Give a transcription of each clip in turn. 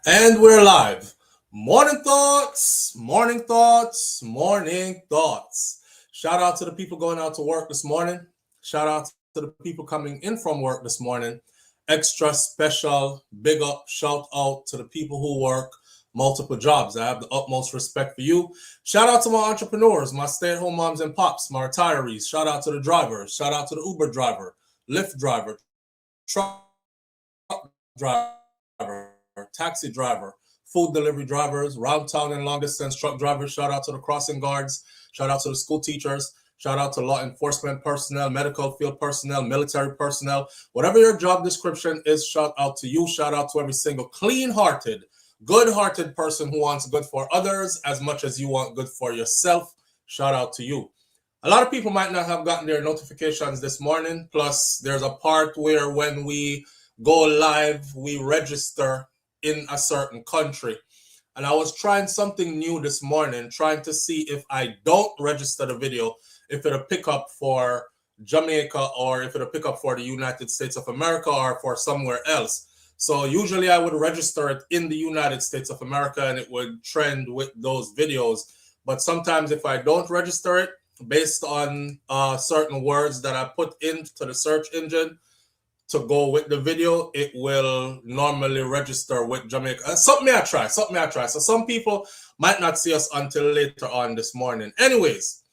And we're live. Morning thoughts, morning thoughts, morning thoughts. Shout out to the people going out to work this morning. Shout out to the people coming in from work this morning. Extra special, big up, shout out to the people who work multiple jobs. I have the utmost respect for you. Shout out to my entrepreneurs, my stay-at-home moms and pops, my retirees. Shout out to the drivers. Shout out to the Uber driver, Lyft driver, truck driver, taxi driver, food delivery drivers, round town and long distance truck drivers. Shout out to the crossing guards. Shout out to the school teachers. Shout out to law enforcement personnel, medical field personnel, military personnel. Whatever your job description is, shout out to you. Shout out to every single clean-hearted, good-hearted person who wants good for others as much as you want good for yourself. Shout out to you. A lot of people might not have gotten their notifications this morning. Plus, there's a part where when we go live, we register in a certain country. And I was trying something new this morning, trying to see if I don't register the video, if it'll pick up for Jamaica or if it'll pick up for the United States of America or for somewhere else. So usually I would register it in the United States of America and it would trend with those videos. But sometimes if I don't register it, based on certain words that I put into the search engine to go with the video, it will normally register with Jamaica. Something I try. So some people might not see us until later on this morning. Anyways,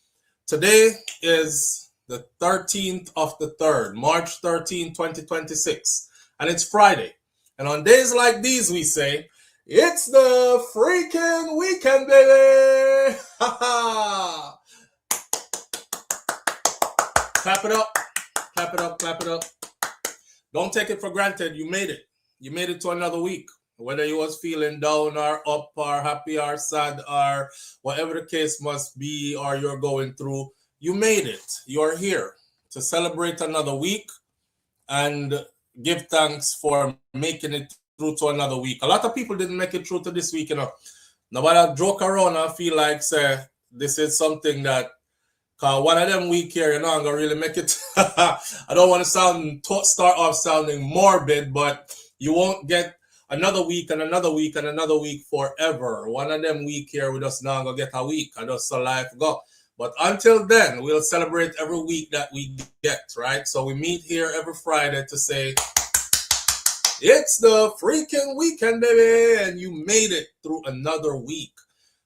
today is the 13th of the 3rd, March 13, 2026. And it's Friday. And on days like these, we say, it's the freaking weekend, baby! Ha ha! Clap it up. Clap it up. Clap it up. Don't take it for granted. You made it. You made it to another week. Whether you was feeling down or up or happy or sad or whatever the case must be or you're going through, you made it. You're here to celebrate another week and give thanks for making it through to another week. A lot of people didn't make it through to this week, Nobody joke around and feel like, say, this is something that one of them week here, I'm going to really make it. I don't want to start off sounding morbid, but you won't get another week and another week and another week forever. One of them week here, we just not going to get a week. I just saw life go. But until then, we'll celebrate every week that we get, right? So we meet here every Friday to say, it's the freaking weekend, baby, and you made it through another week.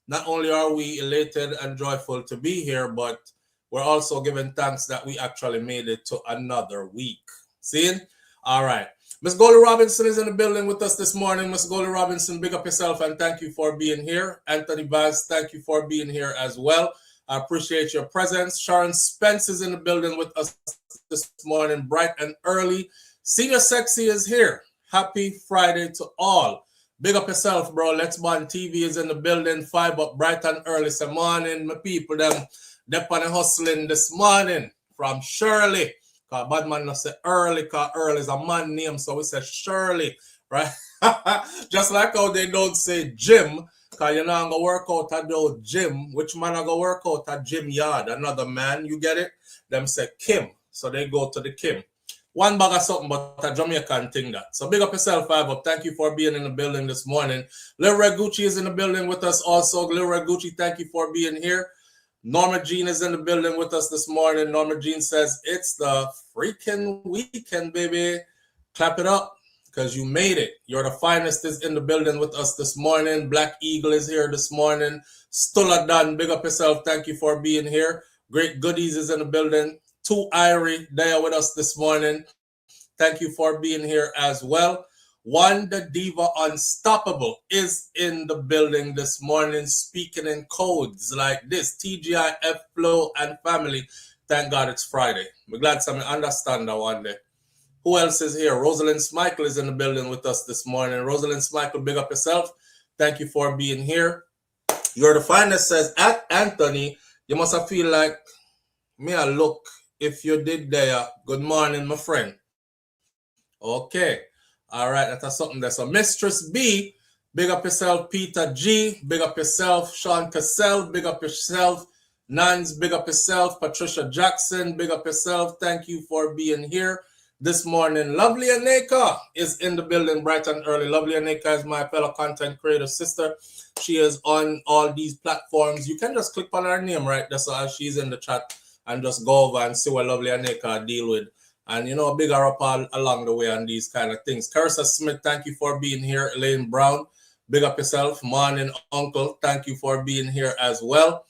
Not only are we elated and joyful to be here, but we're also giving thanks that we actually made it to another week. See? All right. Miss Goldie Robinson is in the building with us this morning. Miss Goldie Robinson, big up yourself and thank you for being here. Anthony Vybz, thank you for being here as well. I appreciate your presence. Sharon Spence is in the building with us this morning, bright and early. Senior Sexy is here. Happy Friday to all. Big up yourself, bro. Let's Bond TV is in the building. 5 up bright and early. Say morning, my people. They're on the hustling this morning from Shirley. Because bad man not say early, because early is a man name. So we say Shirley, right? Just like how they don't say Jim. Because you're not going to work out at the gym. Which man are going to work out at gym yard? Another man, you get it? Them say Kim. So they go to the Kim. One bag of something, but a Jamaican thing that. So big up yourself, 5 up. Thank you for being in the building this morning. Lil Red Gucci is in the building with us also. Lil Red Gucci, thank you for being here. Norma Jean is in the building with us this morning. Norma Jean says, it's the freaking weekend, baby. Clap it up because you made it. You're the finest is in the building with us this morning. Black Eagle is here this morning. Stulla Dan, big up yourself. Thank you for being here. Great Goodies is in the building. 2 Irie, they are with us this morning. Thank you for being here as well. One, the Diva Unstoppable is in the building this morning, speaking in codes like this. TGIF, Flow, and family. Thank God it's Friday. We're glad some understand that one day. Who else is here? Rosalind Smichael is in the building with us this morning. Rosalind Smichael, big up yourself. Thank you for being here. You're the finest, says at Anthony. You must have feel like me a look if you did there. Good morning, my friend. Okay. All right, that's something there. So Mistress B, big up yourself. Peter G, big up yourself. Sean Cassell, big up yourself. Nans, big up yourself. Patricia Jackson, big up yourself. Thank you for being here. this morning. Lovely Aneka is in the building bright and early. Lovely Aneka is my fellow content creator sister. She is on all these platforms. You can just click on her name right there, so as she's in the chat, and just go over and see what Lovely Aneka deal with. And, you know, big her up all along the way on these kind of things. Carissa Smith, thank you for being here. Elaine Brown, big up yourself. Morning, Uncle, thank you for being here as well.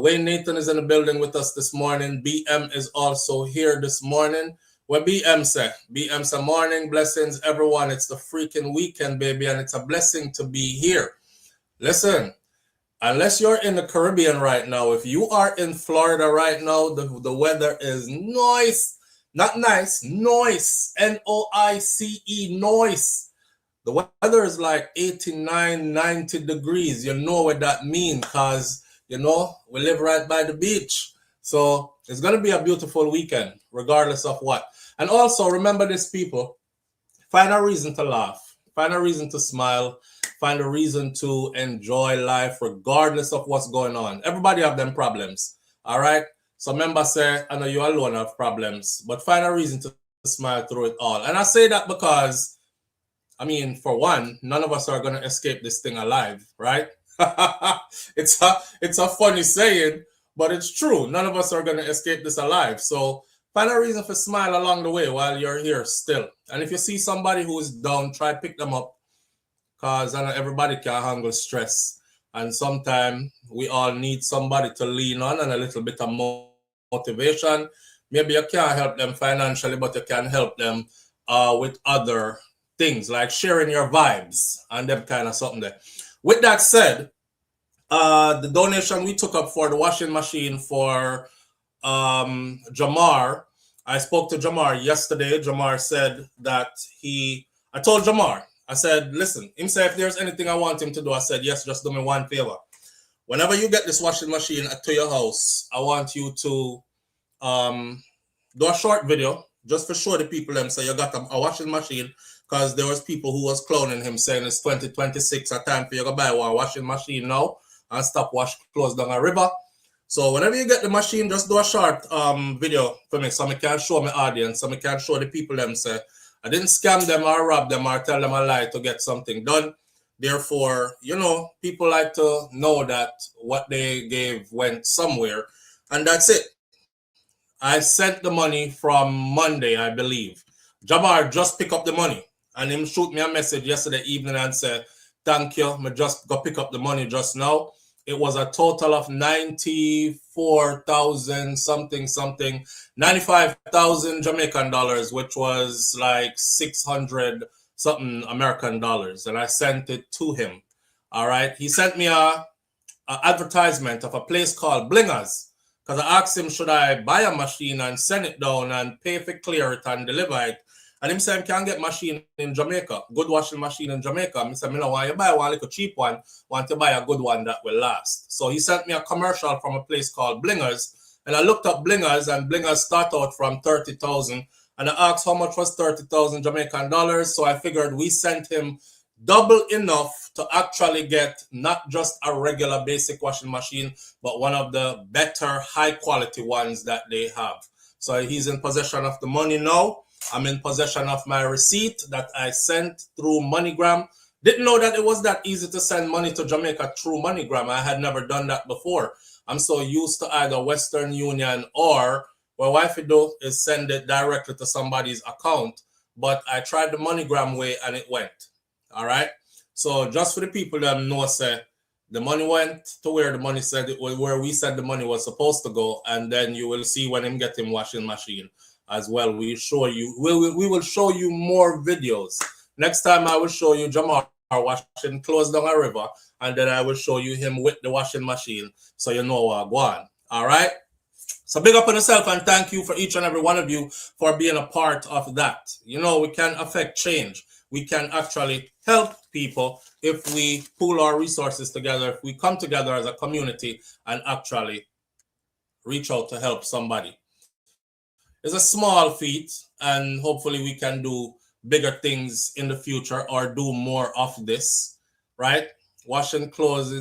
Wayne Nathan is in the building with us this morning. BM is also here this morning. What BM say? BM say, morning, blessings, everyone. It's the freaking weekend, baby, and it's a blessing to be here. Listen, unless you're in the Caribbean right now, if you are in Florida right now, the weather is nice. Not nice, noise, N-O-I-C-E, noise. The weather is like 89, 90 degrees. You know what that means because, you know, we live right by the beach. So it's going to be a beautiful weekend, regardless of what. And also, remember this, people. Find a reason to laugh. Find a reason to smile. Find a reason to enjoy life, regardless of what's going on. Everybody have them problems, all right? So members say, I know you alone have problems, but find a reason to smile through it all. And I say that because, I mean, for one, none of us are going to escape this thing alive, right? It's a funny saying, but it's true. None of us are going to escape this alive. So find a reason for smile along the way while you're here still. And if you see somebody who is down, try pick them up, because I know everybody can handle stress. And sometimes we all need somebody to lean on and a little bit of motivation. Maybe you can't help them financially, but you can help them with other things like sharing your vibes and them kind of something there. With that said, the donation we took up for the washing machine for Jamar, I spoke to Jamar yesterday. Jamar said that I told Jamar, I said, listen, him say if there's anything I want him to do, I said, yes, just do me one favor. Whenever you get this washing machine to your house, I want you to do a short video just for show the people them say you got a washing machine, because there was people who was cloning him saying it's 2026, a time for you to buy one washing machine now and stop wash clothes down a river. So whenever you get the machine, just do a short video for me so I can show my audience, so I can show the people them say I didn't scam them or rob them or tell them a lie to get something done. Therefore, you know, people like to know that what they gave went somewhere. And that's it. I sent the money from Monday, I believe. Jamar just pick up the money. And him shoot me a message yesterday evening and said, thank you. I just go pick up the money just now. It was a total of 94,000 something, 95,000 Jamaican dollars, which was like 600 something American dollars. And I sent it to him. All right. He sent me a advertisement of a place called Blingers, because I asked him, should I buy a machine and send it down and pay for clear it and deliver it? And him said, can get machine in Jamaica, good washing machine in Jamaica. I said, no, why you buy one little cheap one, want to buy a good one that will last. So he sent me a commercial from a place called Blingers, and I looked up Blingers, and Blingers start out from 30,000. And I asked how much was 30,000 Jamaican dollars. So I figured we sent him double enough to actually get not just a regular basic washing machine, but one of the better high quality ones that they have. So he's in possession of the money now. I'm in possession of my receipt that I sent through MoneyGram. Didn't know that it was that easy to send money to Jamaica through MoneyGram. I had never done that before. I'm so used to either Western Union or what wifey do is send it directly to somebody's account. But I tried the MoneyGram way and it went. All right. So just for the people that know, say the money went to where the money said it was, where we said the money was supposed to go, and then you will see when him get him washing machine as well. We show you. We will show you more videos. Next time I will show you Jamar washing clothes down a river, and then I will show you him with the washing machine, so you know what go on. All right. So big up on yourself, and thank you for each and every one of you for being a part of that. You know, we can affect change. We can actually help people if we pool our resources together, if we come together as a community and actually reach out to help somebody. It's a small feat, and hopefully we can do bigger things in the future or do more of this, right? Washing clothes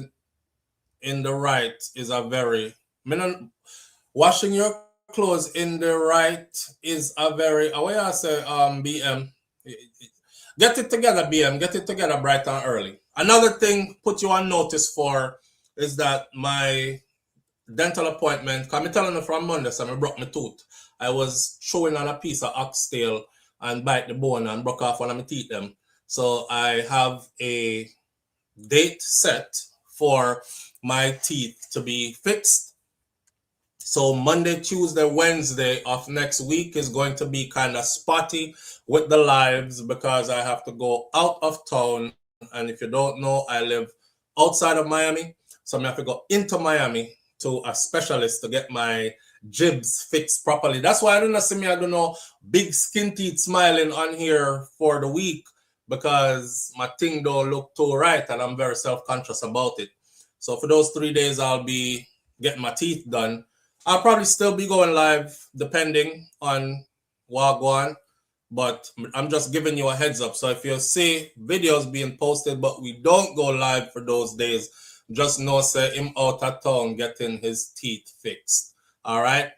in the right is a very... Washing your clothes in the right is a very, what I say, BM. Get it together, BM. Get it together bright and early. Another thing put you on notice for is that my dental appointment, because I'm telling you from Monday, so I broke my tooth. I was chewing on a piece of oxtail and bite the bone and broke off one of my teeth them. So I have a date set for my teeth to be fixed. So Monday, Tuesday, Wednesday of next week is going to be kind of spotty with the lives because I have to go out of town. And if you don't know, I live outside of Miami. So I'm going to have to go into Miami to a specialist to get my jibs fixed properly. That's why I don't see me, I don't know, big skin teeth smiling on here for the week because my thing don't look too right and I'm very self-conscious about it. So for those 3 days, I'll be getting my teeth done. I'll probably still be going live depending on what go on, but I'm just giving you a heads up. So if you see videos being posted, but we don't go live for those days, just know, say, him out of town getting his teeth fixed. All right?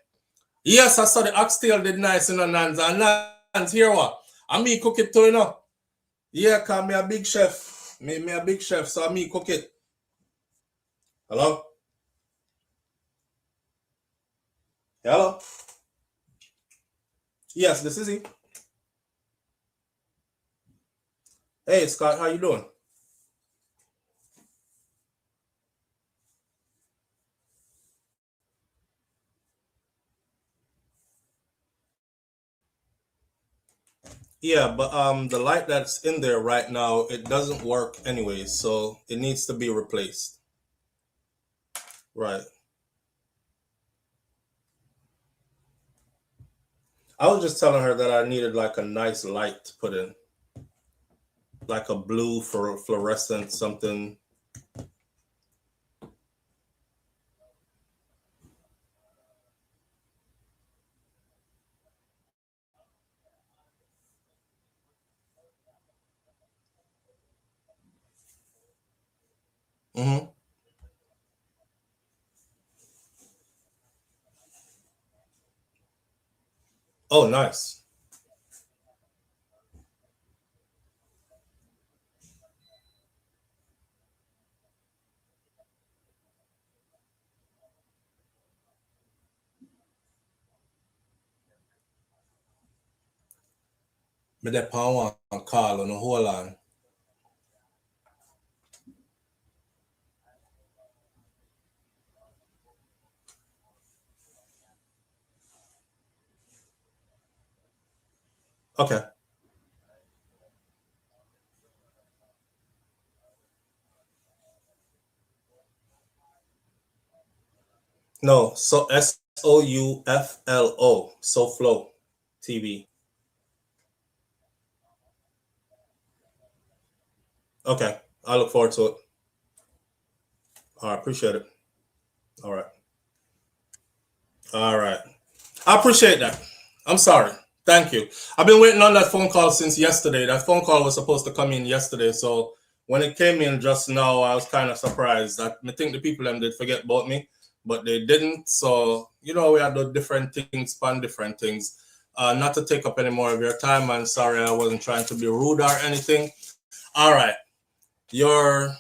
Yes, I saw the oxtail did nice in the Nans. And Nans, here what? I me cook it too, you know? Yeah, cause me a big chef. Me a big chef, so I me cook it. Hello? Hello? Yes, this is he. Hey, Scott, how you doing? Yeah, but the light that's in there right now, it doesn't work anyways, so it needs to be replaced. Right. I was just telling her that I needed like a nice light to put in. Like a blue for fluorescent something. Mm-hmm. Oh, nice. Me that power on call on the whole on. Okay. No, so SOUFLO, SouFLo TV. Okay. I look forward to it. All right, appreciate it. All right. All right. I appreciate that. I'm sorry. Thank you. I've been waiting on that phone call since yesterday. That phone call was supposed to come in yesterday. So when it came in just now, I was kind of surprised. I think the people them did forget about me, but they didn't. So, you know, we had the different things, span different things. Not to take up any more of your time. I'm sorry I wasn't trying to be rude or anything. All right. Your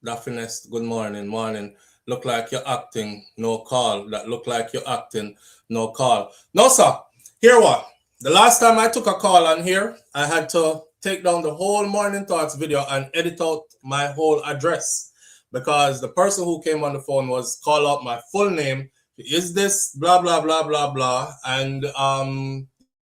Daphnes, good morning, morning. Look like you're acting, no call. That look like you're acting, no call. No, sir. Here what? The last time I took a call on here, I had to take down the whole Morning Thoughts video and edit out my whole address because the person who came on the phone was call out my full name. Is this blah blah blah blah blah? And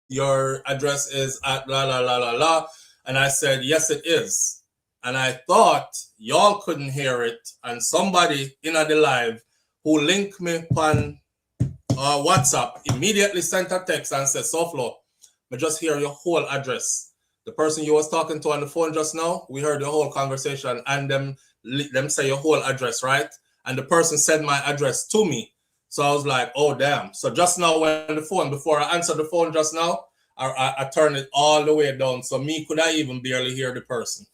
your address is at la la la la la. And I said, yes, it is. And I thought y'all couldn't hear it. And somebody in the live who linked me on WhatsApp immediately sent a text and said, SouFLo, I just hear your whole address. The person you was talking to on the phone just now, we heard the whole conversation and them say your whole address, right? And the person said my address to me. So I was like, oh, damn. So just now when the phone, before I answered the phone just now, I turned it all the way down. So me could I even barely hear the person.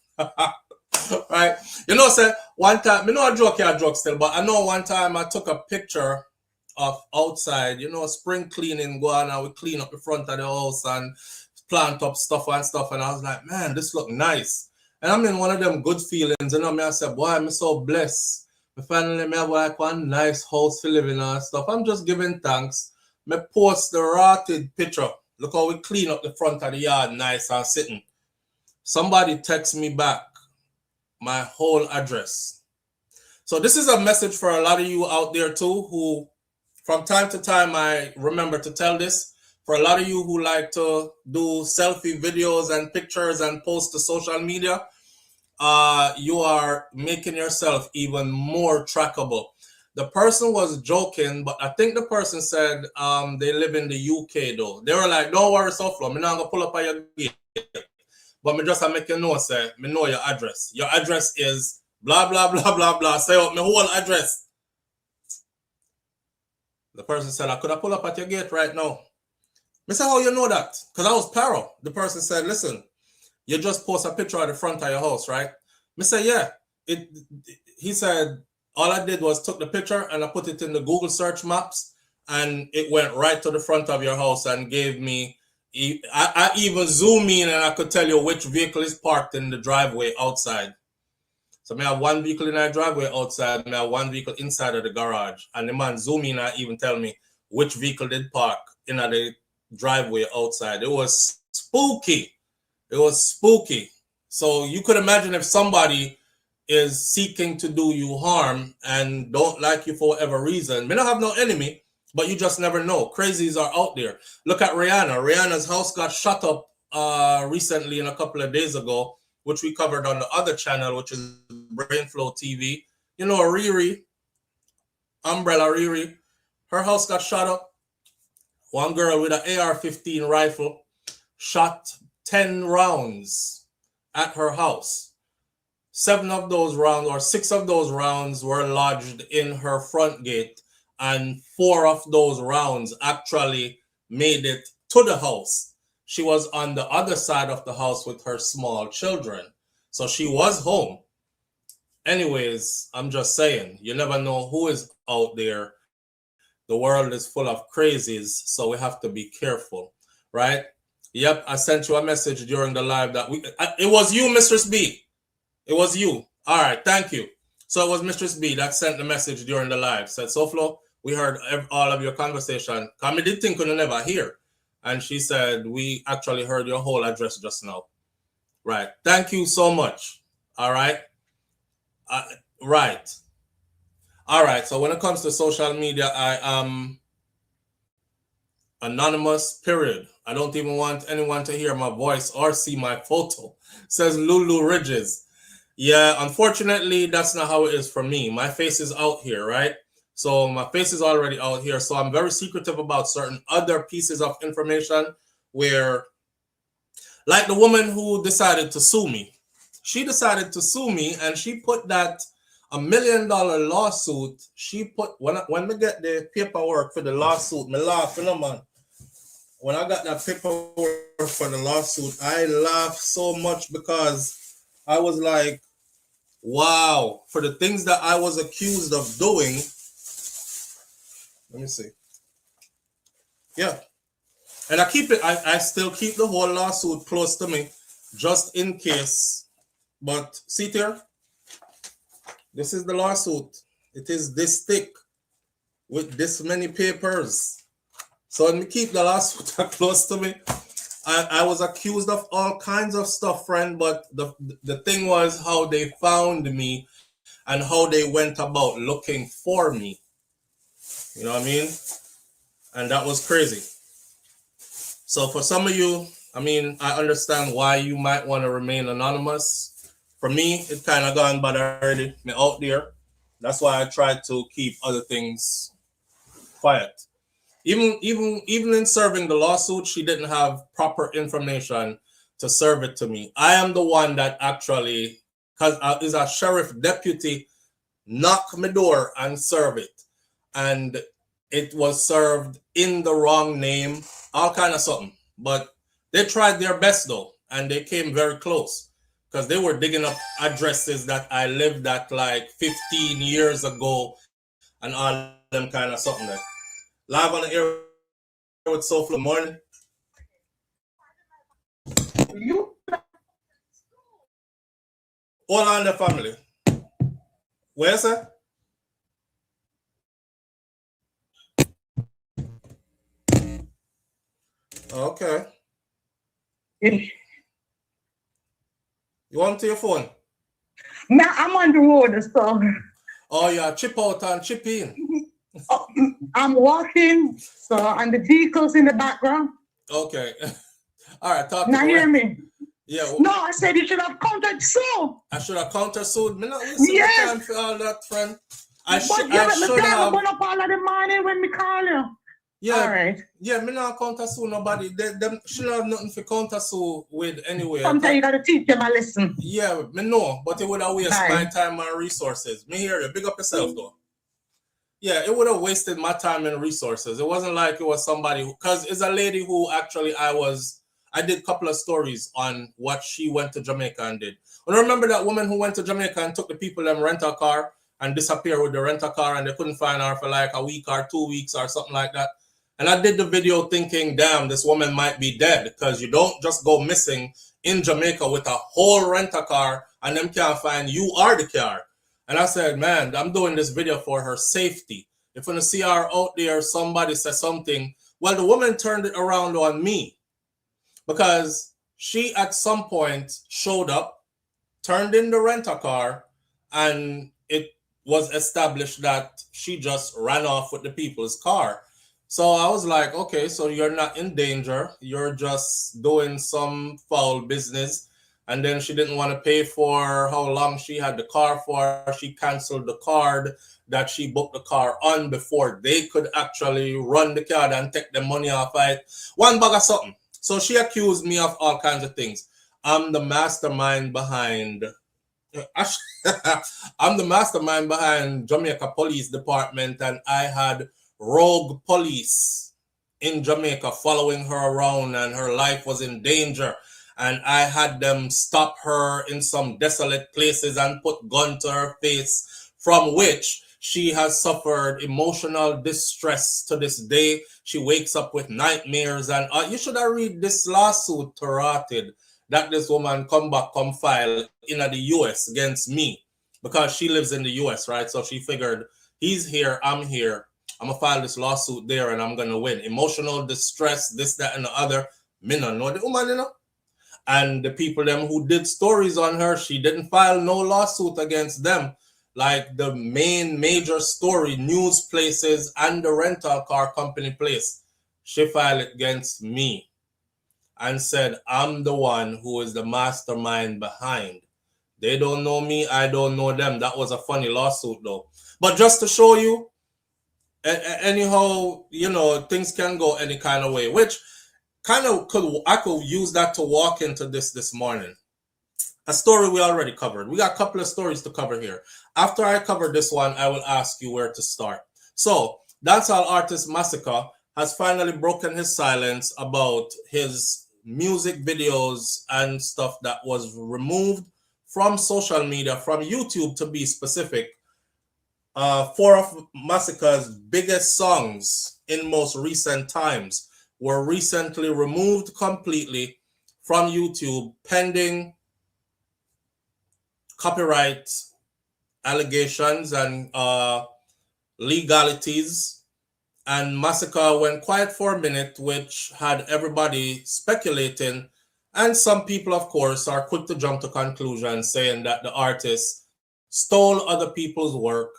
Right? You know, say one time, I know I joke still, but I know one time I took a picture of outside, you know, spring cleaning, go on and we clean up the front of the house and plant up stuff and stuff. And I was like, man, this look nice. And I'm in one of them good feelings, you know, me I said, boy, I'm so blessed. Me finally me have like one nice house to live in and stuff. I'm just giving thanks. Me post the rotted picture. Look how we clean up the front of the yard nice and sitting. Somebody text me back my whole address. So this is a message for a lot of you out there too, who from time to time I remember to tell this. For a lot of you who like to do selfie videos and pictures and post to social media, you are making yourself even more trackable. The person was joking, but I think the person said they live in the UK though. They were like, don't worry, SouFlo, I'm not gonna pull up on your gate. But me just make you know, say, me know your address. Your address is blah, blah, blah, blah, blah. Say out my whole address. The person said, I could have pulled up at your gate right now. I said, how you know that? Because I was paro. The person said, listen, you just post a picture of the front of your house, right? I said, yeah. He said, all I did was took the picture and I put it in the Google search maps and it went right to the front of your house and gave me, I even zoom in and I could tell you which vehicle is parked in the driveway outside. So I have one vehicle in our driveway outside, and I have one vehicle inside of the garage. And the man zoom in and even tell me which vehicle did park in the driveway outside. It was spooky. It was spooky. So you could imagine if somebody is seeking to do you harm and don't like you for whatever reason. May not have no enemy, but you just never know. Crazies are out there. Look at Rihanna. Rihanna's house got shut up recently and a couple of days ago, which we covered on the other channel, which is SouFLoTV. You know, Riri, Umbrella Riri, her house got shot up. One girl with an AR-15 rifle shot 10 rounds at her house. 7 of those rounds or 6 of those rounds were lodged in her front gate, and 4 of those rounds actually made it to the house. She was on the other side of the house with her small children. So she was home. Anyways, I'm just saying, you never know who is out there. The world is full of crazies, so we have to be careful, right? Yep, I sent you a message during the live that it was you, Mistress B. It was you. All right, thank you. So it was Mistress B that sent the message during the live. Said, SouFlo, we heard all of your conversation. Kami did think we never hear. And she said, we actually heard your whole address just now. Right. Thank you so much. All right. Right. All right. So when it comes to social media, I am anonymous, period. I don't even want anyone to hear my voice or see my photo. Says Lulu Ridges. Yeah, unfortunately, that's not how it is for me. My face is out here, right? So my face is already out here. So I'm very secretive about certain other pieces of information where, like the woman who decided to sue me. She decided to sue me and she put that $1 million lawsuit. She put, when we get the paperwork for the lawsuit, me laugh, you know, man. When I got that paperwork for the lawsuit, I laughed so much because I was like, wow, for the things that I was accused of doing. Let me see. Yeah. And I still keep the whole lawsuit close to me just in case. But see here, this is the lawsuit. It is this thick with this many papers. So let me keep the lawsuit close to me. I was accused of all kinds of stuff, friend, but the thing was how they found me and how they went about looking for me. You know what I mean? And that was crazy. So for some of you, I mean, I understand why you might want to remain anonymous. For me, it kind of gone bad already. Me out there. That's why I tried to keep other things quiet. Even in serving the lawsuit, she didn't have proper information to serve it to me. I am the one that actually, because is a sheriff deputy, knock my door and serve it. And it was served in the wrong name, all kind of something. But they tried their best though, and they came very close because they were digging up addresses that I lived at like 15 years ago and all them kind of something there. Live on the air with SouFLoTV. Morning. All on the family. Where's that? Okay. You want to your phone? Now I'm on the road, so. Oh, yeah, chip out and chip in. I'm walking, so, and the vehicles in the background. Okay. All right, talk now to me. Hear me? Yeah. Well, no, I said you should have counted soon. I should have counted soon. Me not wasting my time for all that, friend. I should have. Up all of the morning when we call you. Yeah, all right. Yeah, me not counter soon nobody. Them should have nothing for counter soon with anyway. Sometimes you gotta teach them a lesson. Yeah, me know, but it would have wasted my time and resources. Me hear you. Big up yourself though. Yeah, it would have wasted my time and resources. It wasn't like it was somebody who, because it's a lady who actually I did a couple of stories on what she went to Jamaica and did. And I remember that woman who went to Jamaica and took the people them rental car and disappeared with the rental car and they couldn't find her for like a week or 2 weeks or something like that. And I did the video thinking, damn, this woman might be dead because you don't just go missing in Jamaica with a whole rental car and them can't find you are the car. And I said, man, I'm doing this video for her safety. If you see her out there, somebody says something. Well, the woman turned it around on me because she at some point showed up, turned in the rental car, and it was established that she just ran off with the people's car. So I was like, okay, so you're not in danger. You're just doing some foul business. And then she didn't want to pay for how long she had the car for. She canceled the card that she booked the car on before they could actually run the card and take the money off it. One bag of something. So she accused me of all kinds of things. I'm the mastermind behind... I'm the mastermind behind Jamaica Police Department, and I had rogue police in Jamaica following her around and her life was in danger. And I had them stop her in some desolate places and put gun to her face, from which she has suffered emotional distress to this day. She wakes up with nightmares. And you should have read this lawsuit tarotted that this woman come file in the US against me because she lives in the US, right? So she figured he's here, I'm here. I'm going to file this lawsuit there and I'm going to win. Emotional distress, this, that, and the other. Me no know the woman, you know. And the people them who did stories on her, she didn't file no lawsuit against them. Like the main major story, news places and the rental car company place. She filed it against me and said, I'm the one who is the mastermind behind. They don't know me, I don't know them. That was a funny lawsuit though. But just to show you, anyhow, you know, things can go any kind of way, which kind of I could use that to walk into this morning. A story we already covered. We got a couple of stories to cover here. After I cover this one, I will ask you where to start. So, dancehall artist Massacre has finally broken his silence about his music videos and stuff that was removed from social media, from YouTube to be specific. 4 of Massacre's biggest songs in most recent times were recently removed completely from YouTube pending copyright allegations and legalities. And Massacre went quiet for a minute, which had everybody speculating. And some people, of course, are quick to jump to conclusions saying that the artist stole other people's work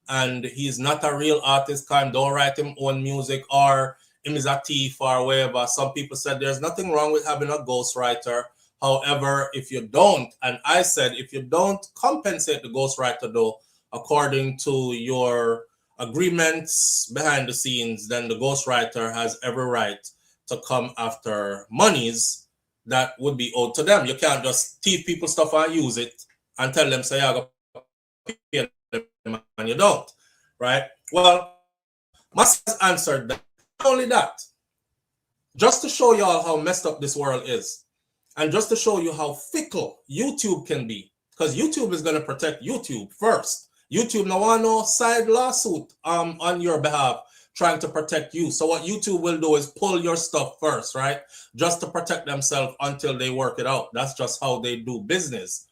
and he's not a real artist, don't write him own music, or him is a thief or whatever. Some people said there's nothing wrong with having a ghostwriter. However, if you don't, and I said, if you don't compensate the ghostwriter though, according to your agreements behind the scenes, then the ghostwriter has every right to come after monies that would be owed to them. You can't just thief people's stuff and use it and tell them, say, I got to pay them, and you don't, right? Well, Mas answered that. Not only that, just to show y'all how messed up this world is, and just to show you how fickle YouTube can be, because YouTube is going to protect YouTube first. YouTube no want no side lawsuit on your behalf trying to protect you. So what YouTube will do is pull your stuff first, right? Just to protect themselves until they work it out. That's just how they do business.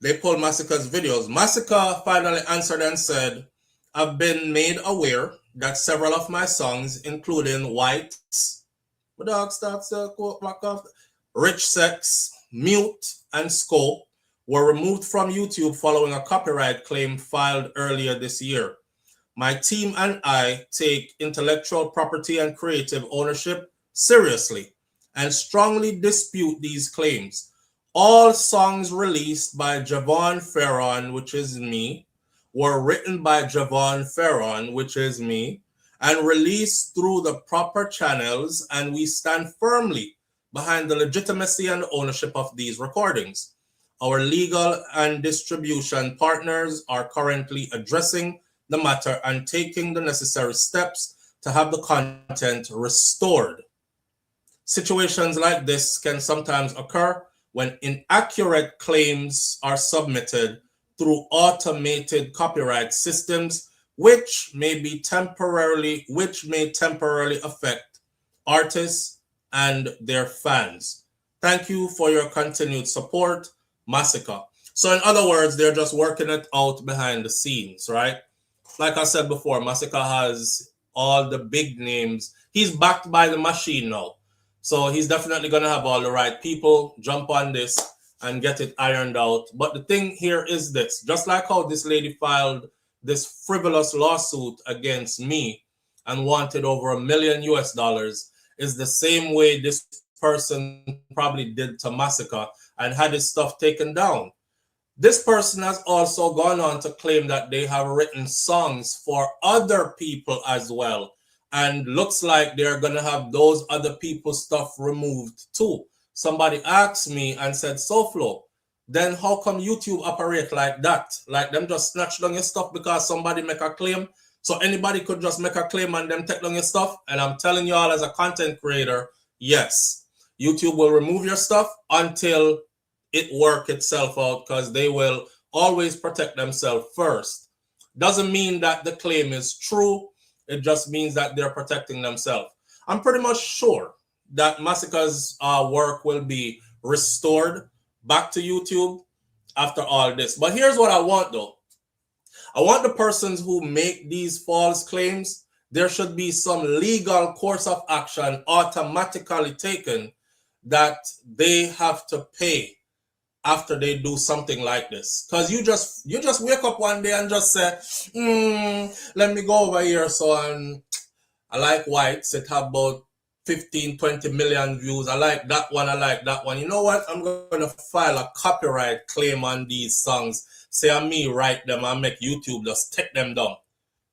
They pulled Massacre's videos. Massacre finally answered and said, I've been made aware that several of my songs, including Whites, Rich Sex, Mute, and Scope, were removed from YouTube following a copyright claim filed earlier this year. My team and I take intellectual property and creative ownership seriously and strongly dispute these claims. All songs released by Javon Ferron, which is me, were written by Javon Ferron, which is me, and released through the proper channels, and we stand firmly behind the legitimacy and ownership of these recordings. Our legal and distribution partners are currently addressing the matter and taking the necessary steps to have the content restored. Situations like this can sometimes occur when inaccurate claims are submitted through automated copyright systems, which may temporarily affect artists and their fans. Thank you for your continued support, Massacre. So in other words, they're just working it out behind the scenes, right? Like I said before, Massacre has all the big names. He's backed by the machine now. So he's definitely going to have all the right people jump on this and get it ironed out. But the thing here is this. Just like how this lady filed this frivolous lawsuit against me and wanted over $1 million US, is the same way this person probably did to Massacre and had his stuff taken down. This person has also gone on to claim that they have written songs for other people as well. And looks like they're going to have those other people's stuff removed too. Somebody asked me and said, SouFlo, then how come YouTube operate like that? Like them just snatch down your stuff because somebody make a claim? So anybody could just make a claim and them take down your stuff? And I'm telling y'all as a content creator, yes. YouTube will remove your stuff until it work itself out because they will always protect themselves first. Doesn't mean that the claim is true. It just means that they're protecting themselves. I'm pretty much sure that Massacre's work will be restored back to YouTube after all this. But here's what I want though. I want the persons who make these false claims, there should be some legal course of action automatically taken that they have to pay after they do something like this. Because you just wake up one day and just say, let me go over here. So I like Whites. It have about 15, 20 million views. I like that one. I like that one. You know what? I'm going to file a copyright claim on these songs. Say I'm me write them and make YouTube just take them down.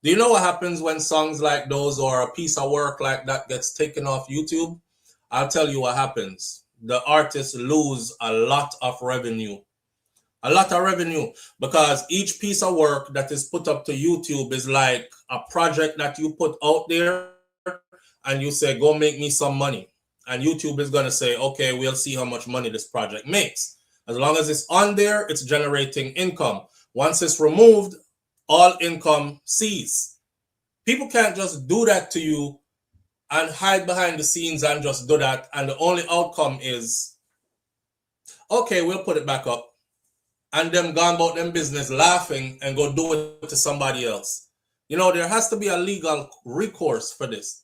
Do you know what happens when songs like those or a piece of work like that gets taken off YouTube? I'll tell you what happens. The artists lose a lot of revenue. A lot of revenue because each piece of work that is put up to YouTube is like a project that you put out there and you say, go make me some money. And YouTube is going to say, okay, we'll see how much money this project makes. As long as it's on there, it's generating income. Once it's removed, all income cease. People can't just do that to you and hide behind the scenes and just do that. And the only outcome is, okay, we'll put it back up. And them gone about them business laughing and go do it to somebody else. You know, there has to be a legal recourse for this.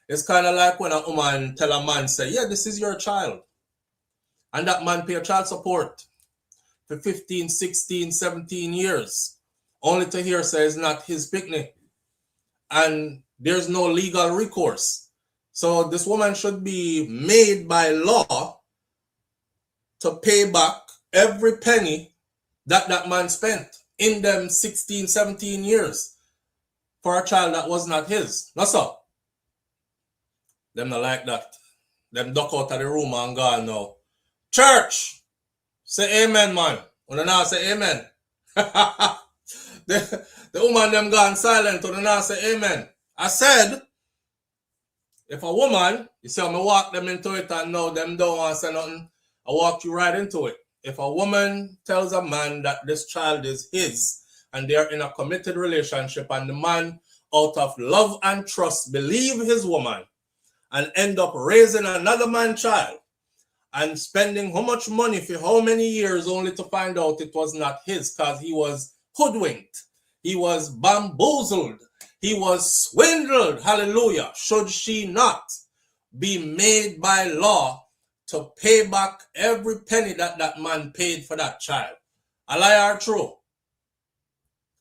It's kind of like when a woman tell a man, say, yeah, this is your child. And that man pay child support for 15, 16, 17 years. Only to hear say it's not his picnic. And there's no legal recourse. So this woman should be made by law to pay back every penny that that man spent in them 16, 17 years for a child that was not his. That's all. Them not like that. Them duck out of the room and gone now. Church, say amen, man. When I now say amen. the woman them gone silent. When I now say amen. I said, if a woman, you see how me walk them into it and now them don't want to say nothing, I walk you right into it. If a woman tells a man that this child is his and they're in a committed relationship, and the man, out of love and trust, believe his woman and end up raising another man's child and spending how much money for how many years only to find out it was not his, because he was hoodwinked, he was bamboozled, he was swindled. Hallelujah. Should she not be made by law to pay back every penny that that man paid for that child? A lie or true?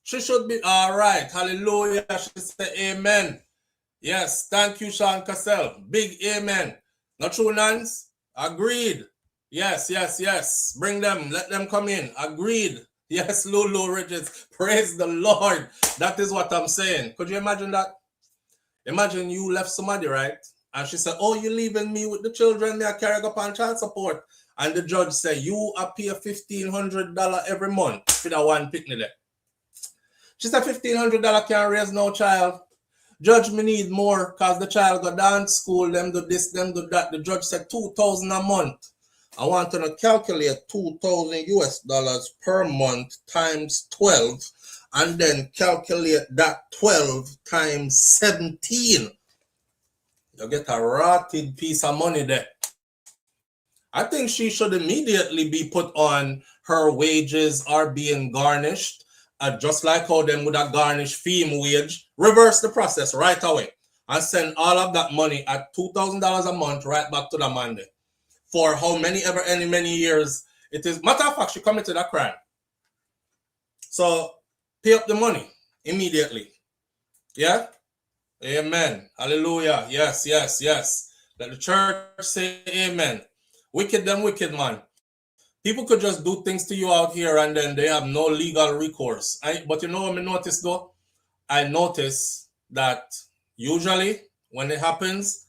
She should be. All right. Hallelujah. She said amen. Yes. Thank you, Sean Cassell. Big amen. Not true, Nance? Agreed. Yes, yes, yes. Bring them. Let them come in. Agreed. Yes, Lulu Ridges. Praise the Lord. That is what I'm saying. Could you imagine that? Imagine you left somebody, right? And she said, oh, you leaving me with the children. They are carrying up on child support. And the judge said, you pay $1,500 every month for that one picnic there. She said, $1,500 can't raise no child. Judge, me need more because the child go dance school, them do this, them do that. The judge said $2,000 a month. I want to calculate $2,000 per month times 12 and then calculate that 12 times 17. You get a rotted piece of money there. I think she should immediately be put on her wages are being garnished, just like how them would have garnished FEMA wage. Reverse the process right away and send all of that money at $2,000 a month right back to the man there. For how many years it is. Matter of fact, she committed a crime. So pay up the money immediately. Yeah? Amen. Hallelujah. Yes, yes, yes. Let the church say amen. Wicked them wicked, man. People could just do things to you out here and then they have no legal recourse. But you know what I noticed though? I notice that usually when it happens,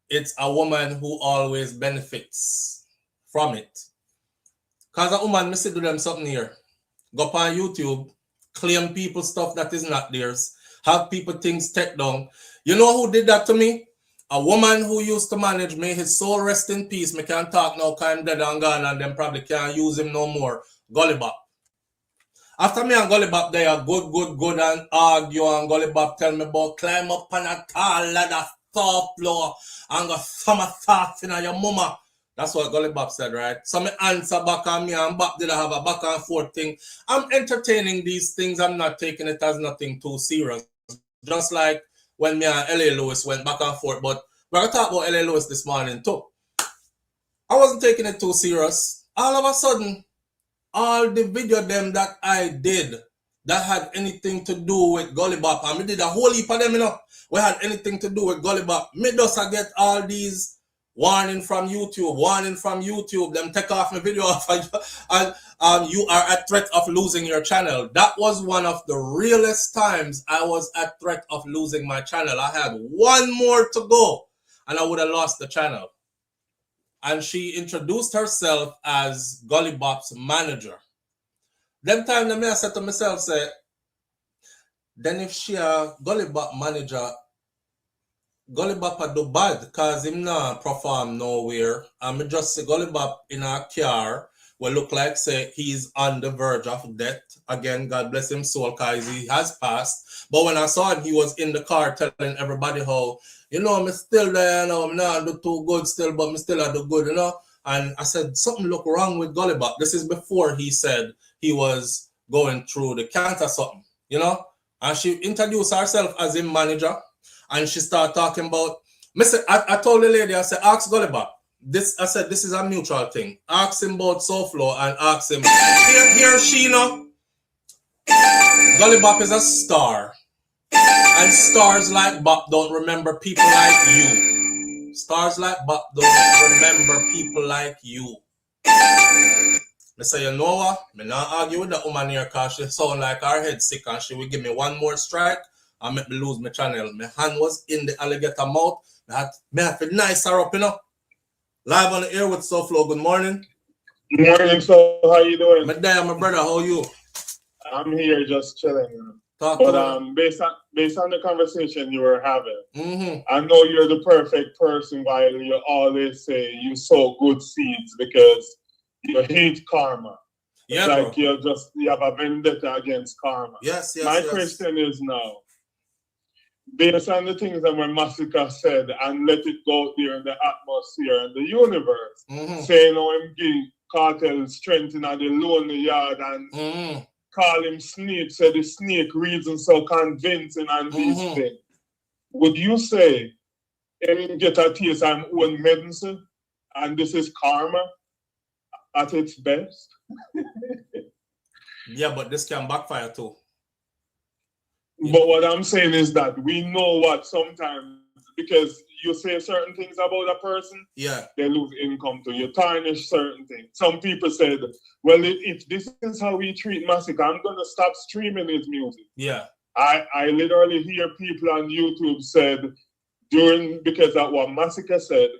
it's a woman who always benefits from it. Because a woman must do them something here. Go up on YouTube, claim people stuff that is not theirs, have people things take down. You know who did that to me? A woman who used to manage me, his soul rest in peace. Me can't talk now because I'm dead and gone and them probably can't use him no more. Gully Bop. After me and Gully Bop, they are good and argue and Gully Bop tell me about climb up on a tall ladder, top floor and go summer thoughts in your mama. That's what Gully Bop said, right? So me answer back on me and Bop did I have a back and forth thing. I'm entertaining these things. I'm not taking it as nothing too serious. Just like when me and L.A. Lewis went back and forth. But we're going to talk about L.A. Lewis this morning too. I wasn't taking it too serious. All of a sudden, all the video them that I did that had anything to do with Gully Bop, and me did a whole heap of them, you know, we had anything to do with Gully Bop. Me just get all these warning from YouTube, them take off my video off and you are at threat of losing your channel. That was one of the realest times I was at threat of losing my channel. I had one more to go and I would have lost the channel. And she introduced herself as Gully Bop's manager. Them time the I said to myself, say, then if she a Gully Bop manager, Gully Bop a do bad because him not perform nowhere. And me just see Gully Bop in a car will look like say he's on the verge of death. Again, God bless him soul because he has passed. But when I saw him, he was in the car telling everybody how, you know, I'm still there, you know, I'm not do too good still, but I'm still I do good, you know. And I said, something look wrong with Gully Bop. This is before he said he was going through the cancer something, you know. And she introduced herself as a manager. And she started talking about, I told the lady, I said, ask Gully Bop. I said, this is a mutual thing. Ask him about SouFLo and ask him, here she, you know, Gully Bop is a star. And stars like Bop don't remember people like you. Stars like Bop don't remember people like you. I say, you know what? I not argue with that woman here because she sound like her head sick and she will give me one more strike and make me lose my channel. My hand was in the alligator mouth. I have to nice her up, you know. Live on the air with SouFLo. Good morning. Good morning, so how you doing? My dad, my brother, how are you? I'm here just chilling. Talk but to based on the conversation you were having, I know you're the perfect person while you always say you sow good seeds because you hate karma. Yeah, like bro. you have a vendetta against karma. Yes. My question is now, based on the things that when Massacre said, and let it go out there in the atmosphere and the universe, saying how him give Kartel strength in the lonely yard and call him snake, said the snake reason so convincing and these things. Would you say him get a taste of own medicine and this is karma at its best? Yeah, but this can backfire too. But what I'm saying is that we know what sometimes, because you say certain things about a person, they lose income to you, tarnish certain things. Some people said, well, if this is how we treat Massacre, I'm going to stop streaming his music. Yeah. I literally hear people on YouTube said, because of what Massacre said,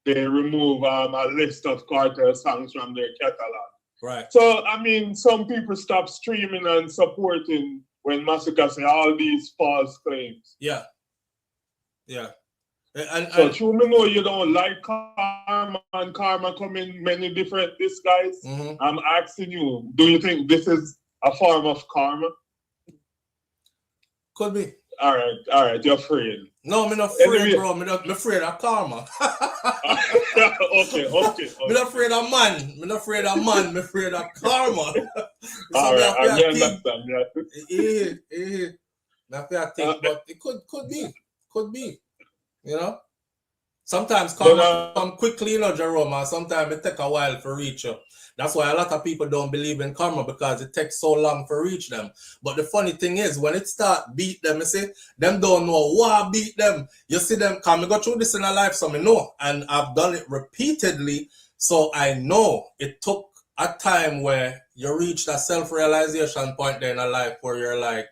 they remove a list of Kartel songs from their catalog. Right. So, I mean, some people stop streaming and supporting when Massacre say all these false claims. Yeah. So you know you don't like karma, and karma come in many different disguises. I'm asking you, do you think this is a form of karma? Could be. All right, you're afraid. No, I'm not afraid, bro. I'm afraid of karma. Okay. I'm not afraid of man. I'm not afraid of man. I'm afraid of karma. All right, I understand. But it could be. You know? Sometimes karma come quickly, you know, Jerome, and sometimes it take a while to reach you. That's why a lot of people don't believe in karma, because it takes so long to reach them. But the funny thing is, when it start beat them, you see, them don't know what beat them. You see them, come, I go through this in a life, so I know. And I've done it repeatedly, so I know it took a time where you reach that self-realization point there in a life where you're like,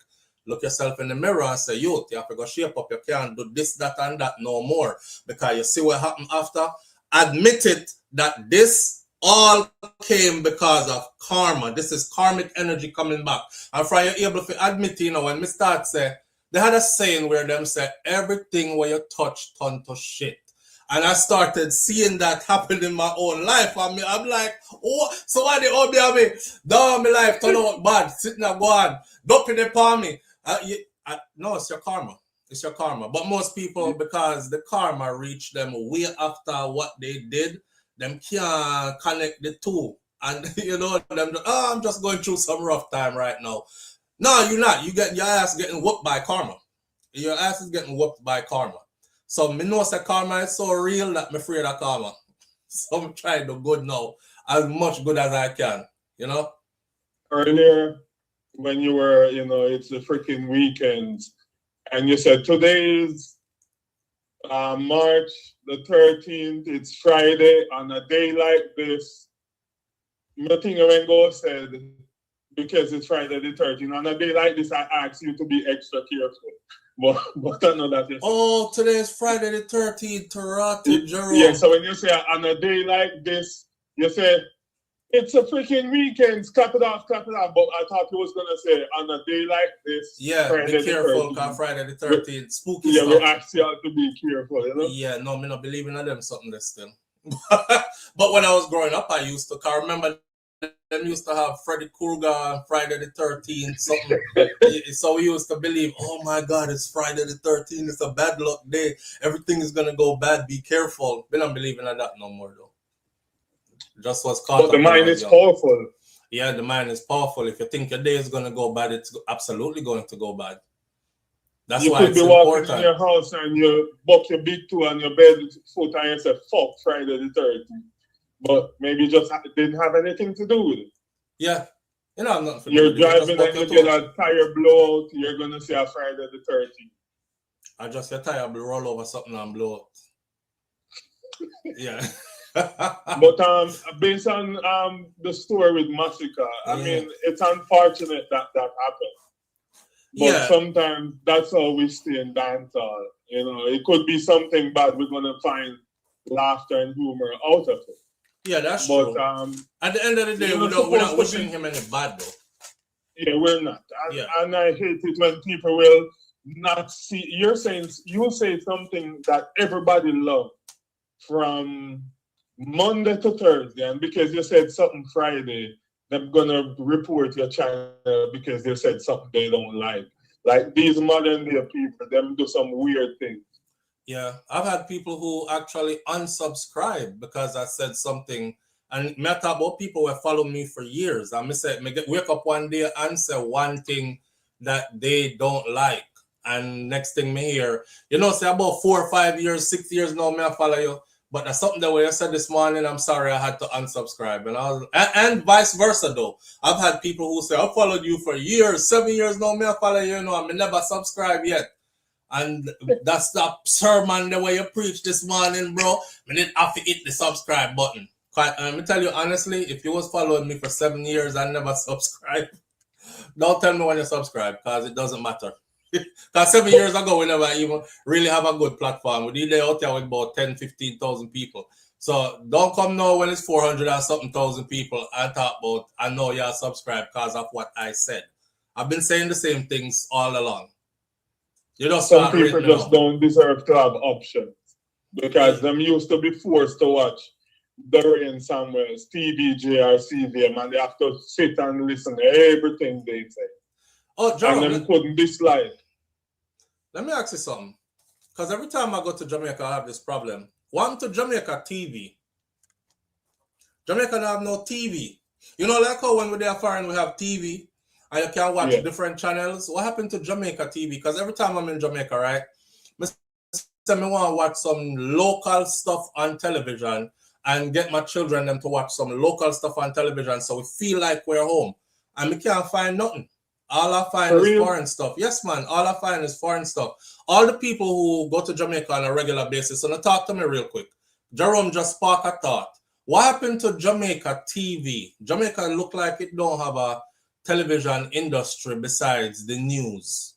look yourself in the mirror and say, youth, you have to go shape up. You can't do this, that, and that no more. Because you see what happened after. Admit it that this all came because of karma. This is karmic energy coming back. And for you able to admit, you know, when me start say, they had a saying where them say, everything where you touch turn to shit. And I started seeing that happen in my own life. I mean, I'm like, oh, so why they all be on me? Down my life, turn out bad, sitting there, go on, dumping it upon me. No, it's your karma. It's your karma. But most people, because the karma reached them way after what they did, them can't connect the two. And, you know, them, I'm just going through some rough time right now. No, you're not. You get your ass getting whooped by karma. Your ass is getting whooped by karma. So, me know that karma is so real that I'm afraid of karma. So, I'm trying to do good now. As much good as I can, you know? Earlier, when you were, you know, it's the freaking weekends, and you said today's March the 13th, it's Friday, on a day like this, nothing Rengo said, because it's Friday the 13th, on a day like this, I ask you to be extra careful. But I know that is. Oh, today is Friday the 13th, Toronto, Jerome. Yeah, so when you say on a day like this, you say, it's a freaking weekend, clap it off. But I thought you was going to say, on a day like this, yeah, Friday be careful, because Friday the 13th, spooky stuff. stuff. We ask you to be careful, you know? Yeah, no, me not believing in them something this still. But when I was growing up, I remember them used to have Freddy Krueger on Friday the 13th, something. So we used to believe, oh my God, it's Friday the 13th, it's a bad luck day. Everything is going to go bad, be careful. We don't believe in that no more, though. Just was caught. But the mind is powerful. Yeah, the mind is powerful. If you think your day is going to go bad, it's absolutely going to go bad. That's why it's important. You could be walking in your house and you buck your big toe on your bed foot and you say, fuck Friday the 13th. But maybe just didn't have anything to do with it. Yeah. You know, I'm not you're driving and you get a tire blowout, you're going to say a Friday the 13th. I just your tire will roll over something and blow up. Yeah. But based on the story with Massacre, I mean, it's unfortunate that happened. But sometimes that's how we stay in dancehall. You know, it could be something bad. We're going to find laughter and humor out of it. Yeah, that's true. At the end of the day, we're not wishing him any bad, though. Yeah, we're not. And I hate it when people will not see. You say something that everybody loves from Monday to Thursday, and because you said something Friday, they're gonna report your channel because they said something they don't like. Like these modern day people, them do some weird things. Yeah, I've had people who actually unsubscribe because I said something. And me talk about people who have followed me for years. I wake up one day and say one thing that they don't like. And next thing me hear, say about 4 or 5 years, 6 years now, me I follow you. But that's something that when I said this morning, I'm sorry I had to unsubscribe. And vice versa though. I've had people who say, I followed you for years, 7 years now, me I follow you, I never subscribe yet. And that's the sermon the way you preach this morning, bro. I didn't have to hit the subscribe button. Let me tell you honestly, if you was following me for 7 years and never subscribe, don't tell me when you subscribe because it doesn't matter. Because 7 years ago, we never even really have a good platform. We did out there with about 10, 15,000 people. So don't come now when it's 400 and something thousand people and talk about, I know you're subscribed because of what I said. I've been saying the same things all along. Some people just don't deserve to have options because them used to be forced to watch Dorian Samuels, TVJ or CVM, and they have to sit and listen to everything they say. Oh, John, and them couldn't dislike. Let me ask you something. Because every time I go to Jamaica, I have this problem. One to Jamaica TV. Jamaica don't have no TV. Like how when we're there foreign, we have TV. And you can watch different channels. What happened to Jamaica TV? Because every time I'm in Jamaica, right, I want to watch some local stuff on television and get my children them to watch some local stuff on television so we feel like we're home. And we can't find nothing. All I find is foreign stuff. Yes, man. All I find is foreign stuff. All the people who go to Jamaica on a regular basis, so now talk to me real quick. Jerome just sparked a thought. What happened to Jamaica TV? Jamaica look like it don't have a television industry besides the news.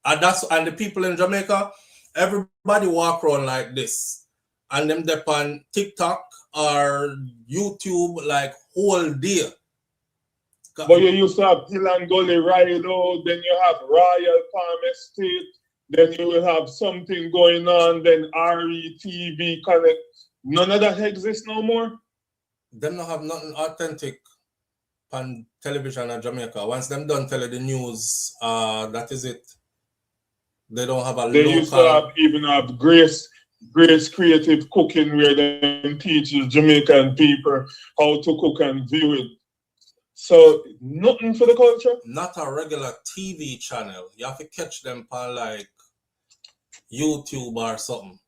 And the people in Jamaica, everybody walk around like this. And them dep on TikTok or YouTube like whole day. But you used to have Hill and Gully Rido, then you have Royal Palm Estate, then you will have something going on, then RETV Connect. None of that exists no more? Them don't have nothing authentic on television in Jamaica. Once them done tell you the news, that is it. They don't have a local... They used to even have Grace Creative Cooking where they teach Jamaican people how to cook and view it. So nothing for the culture? Not a regular TV channel. You have to catch them on like YouTube or something.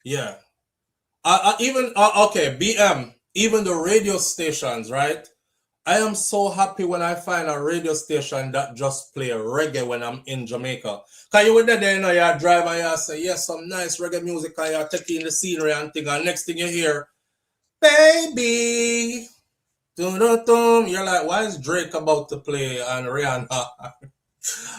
Yeah. Okay, BM, even the radio stations, right? I am so happy when I find a radio station that just play reggae when I'm in Jamaica. Because you with that there, you drive and you say, yes, some nice reggae music and you're taking the scenery and thing, and next thing you hear, baby, dum-dum-dum. You're like, why is Drake about to play and Rihanna?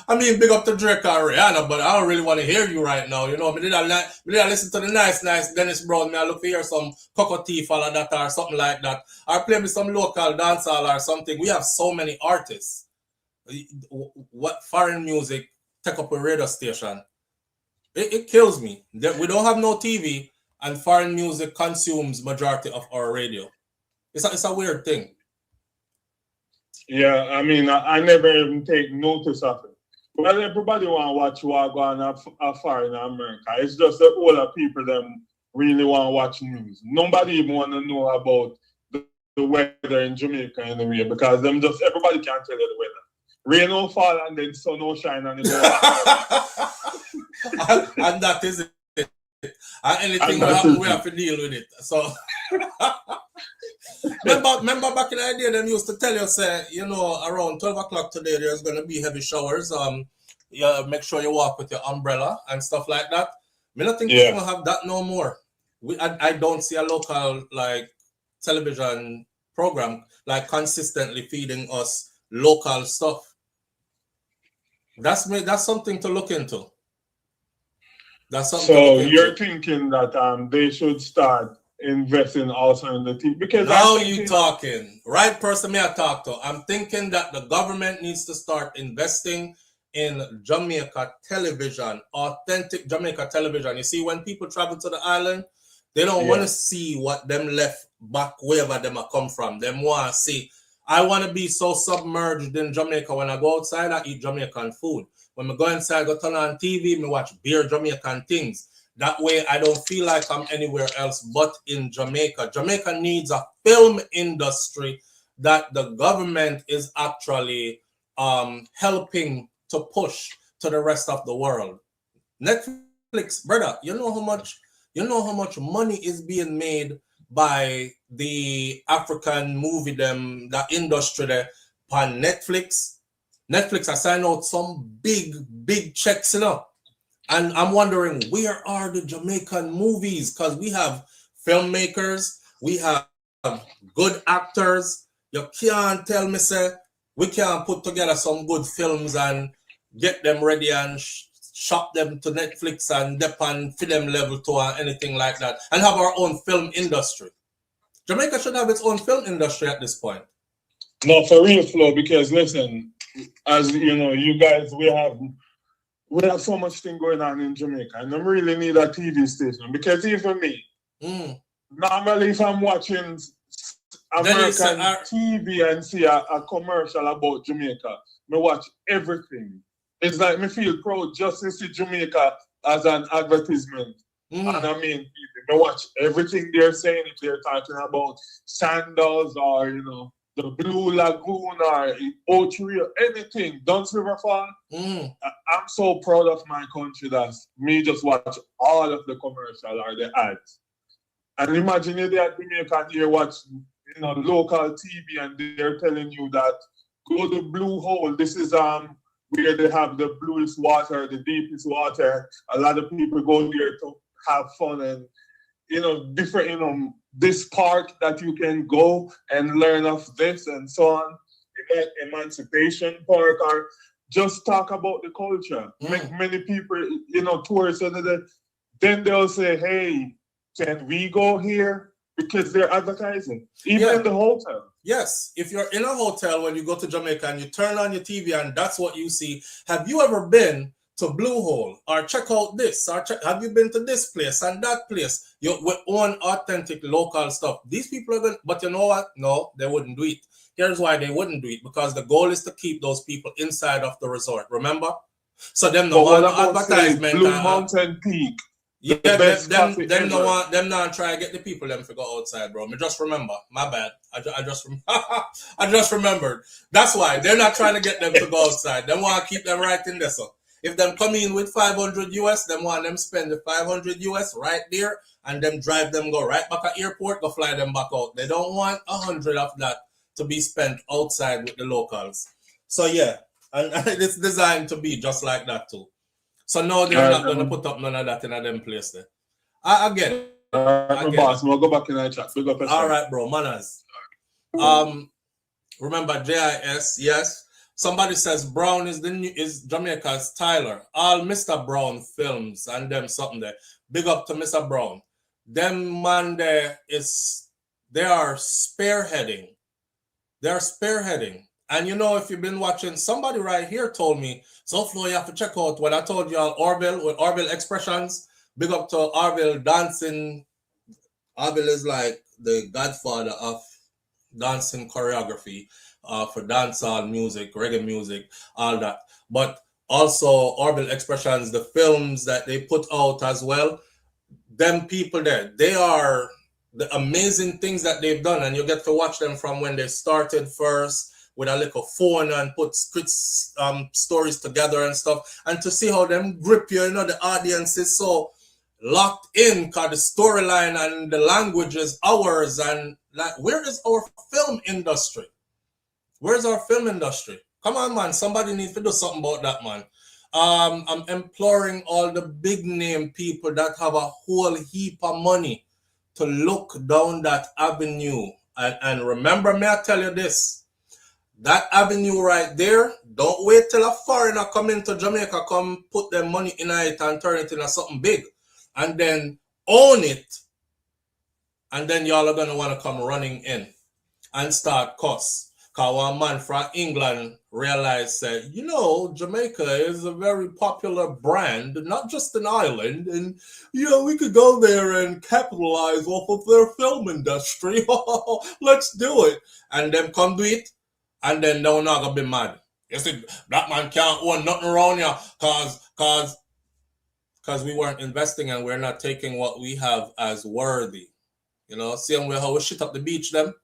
I mean, big up to Drake and Rihanna, but I don't really want to hear you right now. Me did I listen to the nice Dennis Brown. I look for hear some Cocoa Tea or that or something like that. Or play me some local dancehall or something. We have so many artists. What foreign music take up a radio station? It kills me. We don't have no TV. And foreign music consumes majority of our radio. It's a weird thing. Yeah, I mean, I never even take notice of it. Well, everybody want to watch what going on foreign America. It's just the older people them really want to watch news. Nobody even want to know about the weather in Jamaica anyway, because everybody can't tell you the weather. Rain will fall and then sun will shine and it and that is it. And anything will happen, we have to deal with it. So remember back in the day, them used to tell you, say, around 12 o'clock today, there's going to be heavy showers. Make sure you walk with your umbrella and stuff like that. I don't think we're going to have that no more. I don't see a local television program consistently feeding us local stuff. That's something to look into. So you're thinking that they should start investing also in the TV? Because now you talking. Right person me I talk to. I'm thinking that the government needs to start investing in Jamaica television, authentic Jamaica television. You see, when people travel to the island, they don't want to see what them left back wherever them a come from. Them want to see. I want to be so submerged in Jamaica. When I go outside, I eat Jamaican food. When I go inside, go turn on TV, me watch beer Jamaican things. That way, I don't feel like I'm anywhere else but in Jamaica. Jamaica needs a film industry that the government is actually helping to push to the rest of the world. Netflix, brother, you know how much money is being made by the African movie the industry there on Netflix. Netflix has signed out some big checks, you know. And I'm wondering, where are the Jamaican movies? Because we have filmmakers, we have good actors. You can't tell me, say, we can't put together some good films and get them ready and shop them to Netflix and depend film level to or anything like that, and have our own film industry. Jamaica should have its own film industry at this point. No, for real, Flo, because listen, as you know, you guys, we have so much thing going on in Jamaica, and I really need a TV station, because even me, normally if I'm watching American TV and see a commercial about Jamaica, me watch everything. It's like me feel proud just to see Jamaica as an advertisement. And I mean, me watch everything they're saying. If they're talking about sandals or, you know, the Blue Lagoon or Ocho, anything, Duns River Fall. I'm so proud of my country that me just watch all of the commercial or the ads. And imagine if they at Jamaica and you watch, you know, local TV and they're telling you that go to Blue Hole. This is where they have the bluest water, the deepest water. A lot of people go there to have fun and, you know, different, you know, this park that you can go and learn of this and so on. Emancipation Park, or just talk about the culture. Make many people, you know, tourists, and then they'll say, hey, can we go here? Because they're advertising, even in the hotel. Yes, if you're in a hotel when you go to Jamaica and you turn on your TV and that's what you see. Have you ever been to Blue Hole or check out this? Or have you been to this place and that place? Your own authentic local stuff. These people are going, but you know what? No, they wouldn't do it. Here's why they wouldn't do it, because the goal is to keep those people inside of the resort. Remember? So them no want advertisement. Blue Mountain Peak. Yeah, them not try to get the people them to go outside, bro. Me just remember, my bad. I just remembered. That's why they're not trying to get them to go outside. They want to keep them right in there. So if them come in with 500 US, them want them spend the 500 US right there, and them drive them go right back at airport, go fly them back out. They don't want 100 of that to be spent outside with the locals. So yeah, and it's designed to be just like that too. So no, they're not going to put up none of that in a them place there. I get it. Boss, we'll go back in the chat. All right, bro, manners. Remember JIS, yes. Somebody says Brown is Jamaica's Tyler. All Mr. Brown films and them something there. Big up to Mr. Brown. Them man there they are spearheading. They're spearheading. And you know, if you've been watching, somebody right here told me, SouFLo, you have to check out when I told y'all Orville with Orville Expressions. Big up to Orville dancing. Orville is like the godfather of dancing choreography for dancehall music, reggae music, all that. But also Orville Expressions, the films that they put out as well. Them people there, they are the amazing things that they've done, and you get to watch them from when they started first with a little phone and put stories together and stuff, and to see how them grip you, you know, the audience is so locked in because the storyline and the language is ours. And like, where is our film industry? Where's our film industry? Come on, man, somebody needs to do something about that, man. I'm imploring all the big name people that have a whole heap of money to look down that avenue. And remember me, I tell you this, that avenue right there, don't wait till a foreigner come into Jamaica, come put their money in it and turn it into something big, and then own it. And then y'all are going to want to come running in and start cuss. Because one man from England realized that, you know, Jamaica is a very popular brand, not just an island. And, you know, we could go there and capitalize off of their film industry. Let's do it. And then come do it. And then they're not going to be mad. You see, black man can't own nothing around here because we weren't investing and we're not taking what we have as worthy. You know, same way how we shit up the beach, them.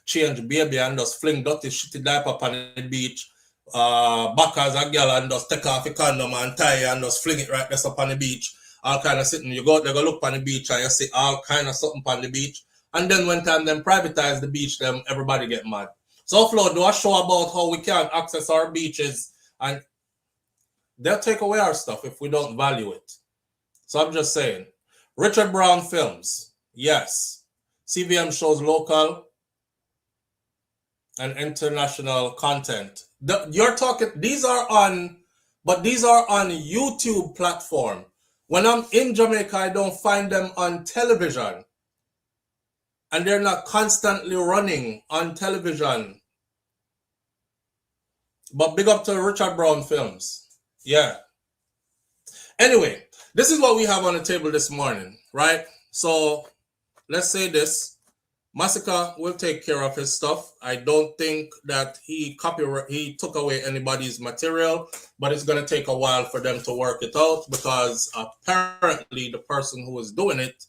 Change baby and just fling dirty shitty diaper up on the beach. Back as a girl and just take off your condom and tie and just fling it right there up on the beach. All kind of sitting. You go out there, go look on the beach and you see all kind of something on the beach. And then when time them privatize the beach, them everybody get mad. SouFLo do a show about how we can't access our beaches and they'll take away our stuff if we don't value it. So I'm just saying. Richard Brown films, yes. CVM shows local and international content. You're talking, these are on YouTube platform. When I'm in Jamaica, I don't find them on television. And they're not constantly running on television. But big up to Richard Brown films. Yeah. Anyway, this is what we have on the table this morning, right? So let's say this. Massacre will take care of his stuff. I don't think that he took away anybody's material, but it's going to take a while for them to work it out because apparently the person who is doing it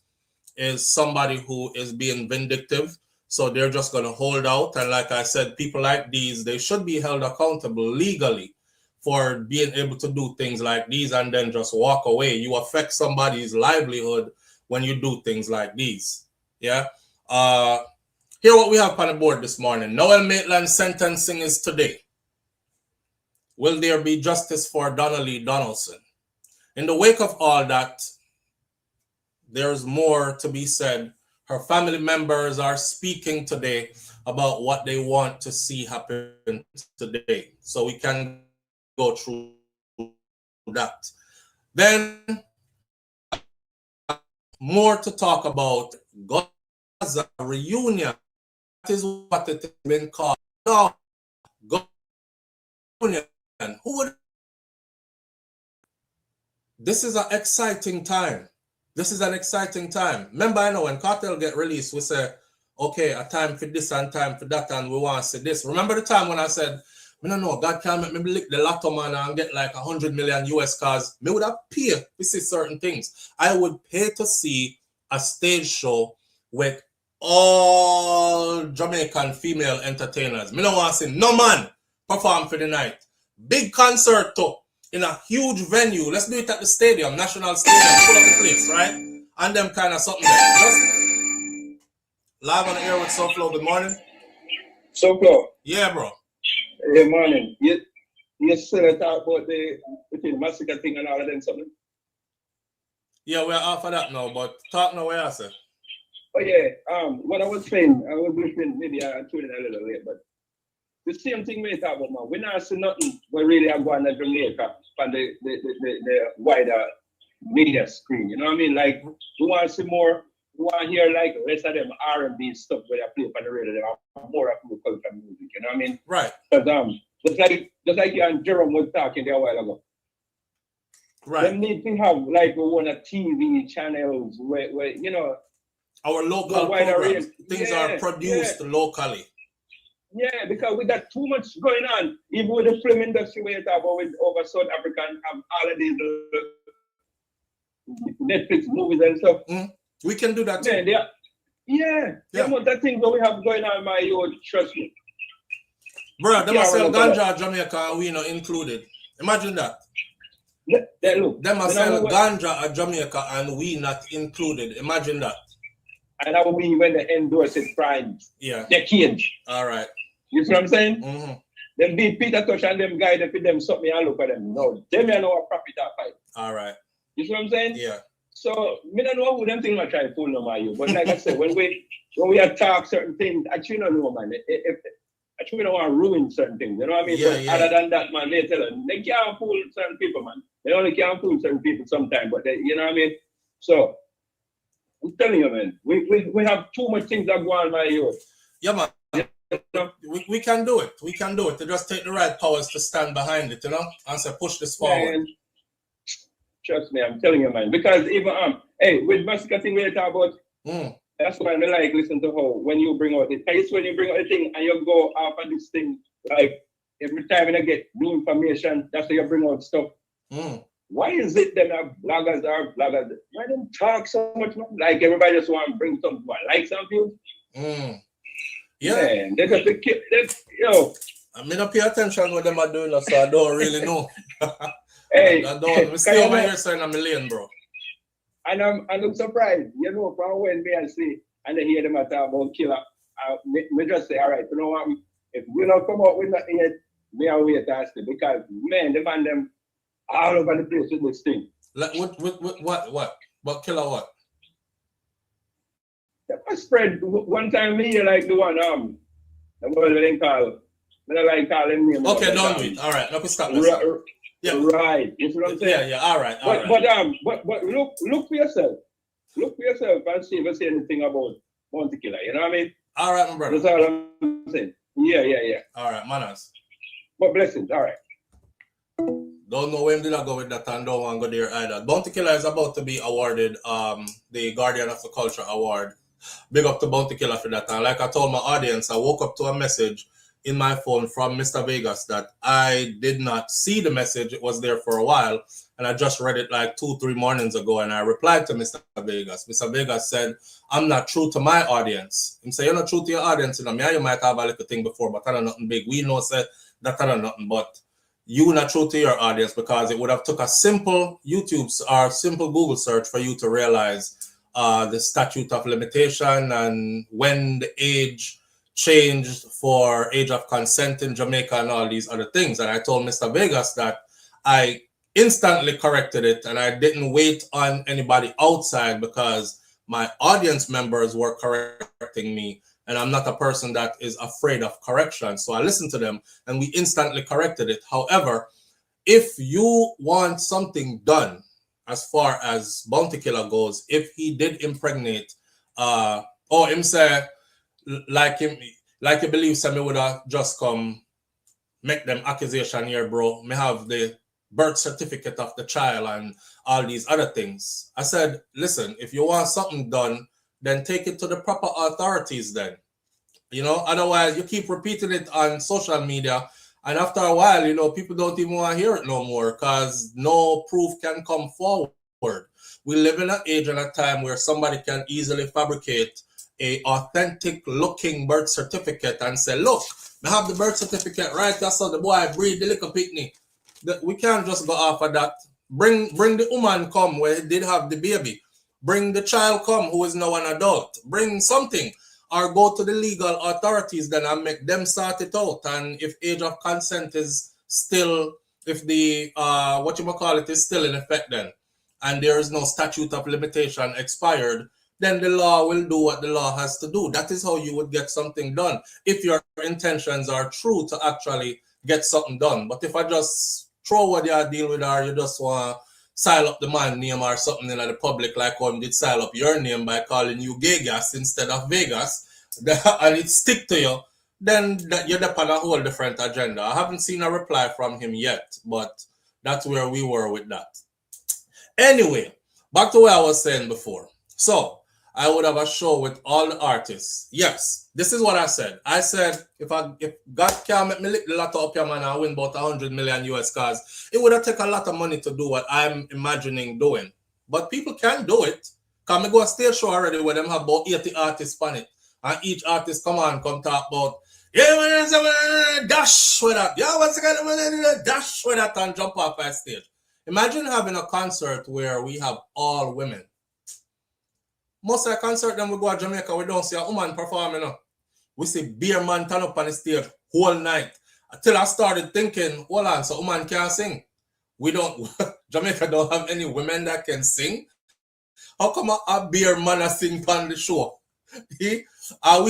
is somebody who is being vindictive. So they're just going to hold out. And like I said, people like these, they should be held accountable legally for being able to do things like these and then just walk away. You affect somebody's livelihood when you do things like these. Yeah. Here what we have on the board this morning. Noel Maitland's sentencing is today. Will there be justice for Donna Donaldson? In the wake of all that, there's more to be said. Her family members are speaking today about what they want to see happen today. So we can go through that. Then more to talk about Gaza reunion. That is what it has been called. No, Gaza reunion. Who would? This is an exciting time. This is an exciting time. Remember, I know when Kartel get released, we say, okay, a time for this and time for that, and we want to see this. Remember the time when I said, I don't know, God can't make me lick the lotto man and get like 100 million US cars. Me would have paid to see certain things. I would pay to see a stage show with all Jamaican female entertainers. Me don't want to see no man perform for the night. Big concert too. In a huge venue. Let's do it at the stadium, National Stadium, full of the place, right? And them kind of something there. Just live on the air with SouFLo. Good morning. SouFLo. Yeah, bro. Good morning. You still talk about the massacre thing and all of them something? Yeah, we're off of that now, but talk now where I said. Oh yeah. What I was saying, I was listening, maybe I tuned in a little late, but the same thing we talk about, man. We not see nothing we really are going to Jamaica on the wider media screen. You know what I mean? Like, we want to see more, we want to hear like less of them R&B stuff where they play on the radio. They have more of the culture music. You know what I mean? Right. But just like you and Jerome was talking there a while ago. Right. They need to have like one of TV channels where you know, our local programs. Things are produced locally. Yeah, because we got too much going on. Even with the film industry, we talk about with over South Africa and have all of these Netflix movies and stuff. We can do that too. The amount of things that we have going on, my youth, trust me. Bro, they must sell ganja Jamaica and we not included. Imagine that. They must sell ganja at Jamaica and we not included. Imagine that. And that will be when they endorse it crimes. Yeah. They're caged. All right. You see what I'm saying? Mm-hmm. Them beat Peter Touch and them guys, they fit them something and look at them. No, them you know what profit that fight. All right. You see what I'm saying? Yeah. So, me don't know who them things are trying to pull no you. But like I said, when we attack certain things, actually don't know, man. Actually, we don't want to ruin certain things. You know what I mean? Yeah, but yeah. Other than that, man, they tell them they can't fool certain people, man. They only can't fool certain people sometimes, but they, you know what I mean? So, I'm telling you, man, we have too much things that go on, my youth. Yeah, man. We can do it. We can do it. To just take the right powers to stand behind it, and say push this forward. Man, trust me, I'm telling you, man. Because even hey, with Massacre thing we talk about, that's why I like listen to how when you bring out it. It's when you bring out the thing and you go after this thing, like every time you get new information, that's how you bring out stuff. Why is it that bloggers why them talk so much, man? Like everybody just want to bring something, like something. Yeah. Man, they just keep yo. I mean, I pay attention what them are doing, so I don't really know. Hey, I don't stay over here saying I'm a million, bro. And I'm surprised, from when me I see and I hear them talk about killer. Me just say, all right, you know what? If we don't come out with nothing yet, me I wait and see, because man, the man them all over the place with this thing. Like what killer what? That was spread one time me like the one the one they call. I like calling name. Okay, don't do it. All right, let me stop. Yeah. Right. You see what I'm saying? Yeah. All right. But look for yourself. Look for yourself and see if you see anything about Bounty Killer. You know what I mean? All right, my brother. That's all I'm saying. Yeah. All right, manners. But blessings. All right. Don't know when did I go with that and don't want to go there either. Bounty Killer is about to be awarded the Guardian of the Culture Award. Big up to Bounty Killer for that. And like I told my audience, I woke up to a message in my phone from Mr. Vybz that I did not see the message. It was there for a while. And I just read it like 2-3 mornings ago. And I replied to Mr. Vybz. Mr. Vybz said, I'm not true to my audience. He said, you're not true to your audience. You might have a little thing before, but I don't know nothing big. We know said that I don't know nothing, but you not true to your audience, because it would have took a simple YouTube or simple Google search for you to realize the statute of limitation and when the age changed for age of consent in Jamaica and all these other things. And I told Mr. Vybz that I instantly corrected it and I didn't wait on anybody outside because my audience members were correcting me. And I'm not a person that is afraid of correction. So I listened to them and we instantly corrected it. However, if you want something done as far as Bounty Killer goes, if he did impregnate, or him say, like you believe me would have just come make them accusation here, bro. Me have the birth certificate of the child and all these other things. I said, listen, if you want something done, then take it to the proper authorities then. Otherwise you keep repeating it on social media and after a while, people don't even want to hear it no more because no proof can come forward. We live in an age and a time where somebody can easily fabricate a authentic looking birth certificate and say, look, I have the birth certificate right, that's how the boy breed the little picnic. We can't just go off of that. Bring the woman come where he did have the baby. Bring the child come who is now an adult. Bring something. Or go to the legal authorities then and make them sort it out. And if age of consent is still, if the, is still in effect then, and there is no statute of limitation expired, then the law will do what the law has to do. That is how you would get something done if your intentions are true to actually get something done. But if I just throw what you deal with or you just want to style up the man name or something in the public like one did style up your name by calling you Gay Gas instead of Vegas, and it stick to you, then you're on a whole different agenda. I haven't seen a reply from him yet, but that's where we were with that. Anyway, back to what I was saying before. So I would have a show with all the artists. Yes, this is what I said. I said, if God can make me lick the lotto up here, man, I win about 100 million US cars, it would have taken a lot of money to do what I'm imagining doing. But people can do it. Can we go a stage show already where them have about 80 artists on it? And each artist come talk about, yeah, man, dash with that. Yeah, what's the dash with that and jump off that stage. Imagine having a concert where we have all women. Most of the concert then we go to Jamaica, we don't see a woman performing. We see beer man turn up on the stage whole night. Until I started thinking, hold on, so woman can't sing. We don't, Jamaica don't have any women that can sing. How come a beer man sing on the show? We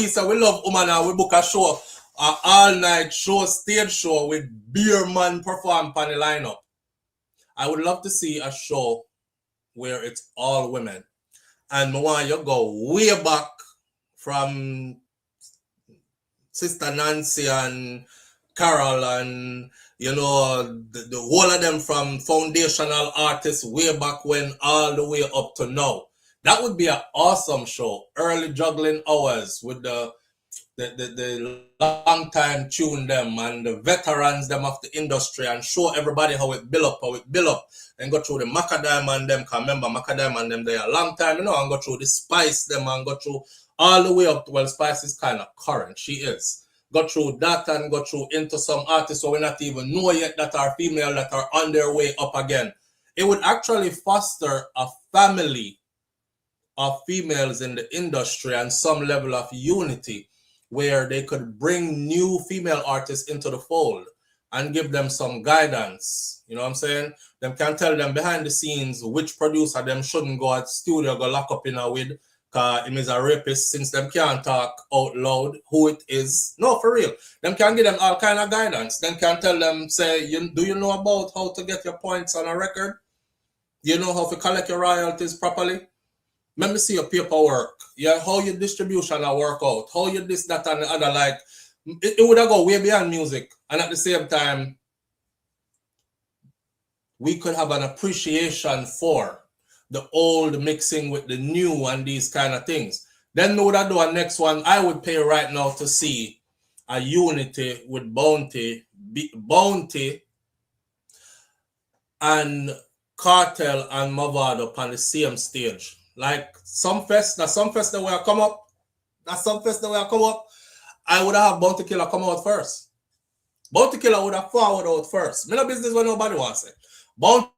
say we love woman and we book a show, all night show, stage show with beer man perform on the lineup. I would love to see a show where it's all women. And I want you go way back from Sister Nancy and Carol and the whole of them from foundational artists way back when all the way up to now. That would be an awesome show. Early juggling hours with the long time tune them and the veterans them of the industry and show everybody how it build up, and go through the Macadam and them. Can remember Macadam and them they a long time, and go through the Spice them and go through all the way up to, well, Spice is kind of current, she is. Go through that and go through into some artists so we not even know yet that are female that are on their way up again. It would actually foster a family of females in the industry and some level of unity where they could bring new female artists into the fold and give them some guidance. You know what I'm saying? Them can tell them behind the scenes which producer them shouldn't go at studio, go lock up in a with, because him is a rapist, since them can't talk out loud who it is. No, for real. Them can give them all kind of guidance. Them can tell them, say, do you know about how to get your points on a record? Do you know how to collect your royalties properly? Let me see your paperwork. Yeah, how your distribution will work out. How you this, that, and the other. Like, it would have go way beyond music. And at the same time, we could have an appreciation for the old mixing with the new and these kind of things. Then we would have do a next one. I would pay right now to see a unity with Bounty and Kartel and Mavado on the same stage. Like Sumfest, that Sumfest that will come up, I would have Bounty Killer come out first. Bounty Killer would have forward out first. Me no business what nobody wants it. Bounty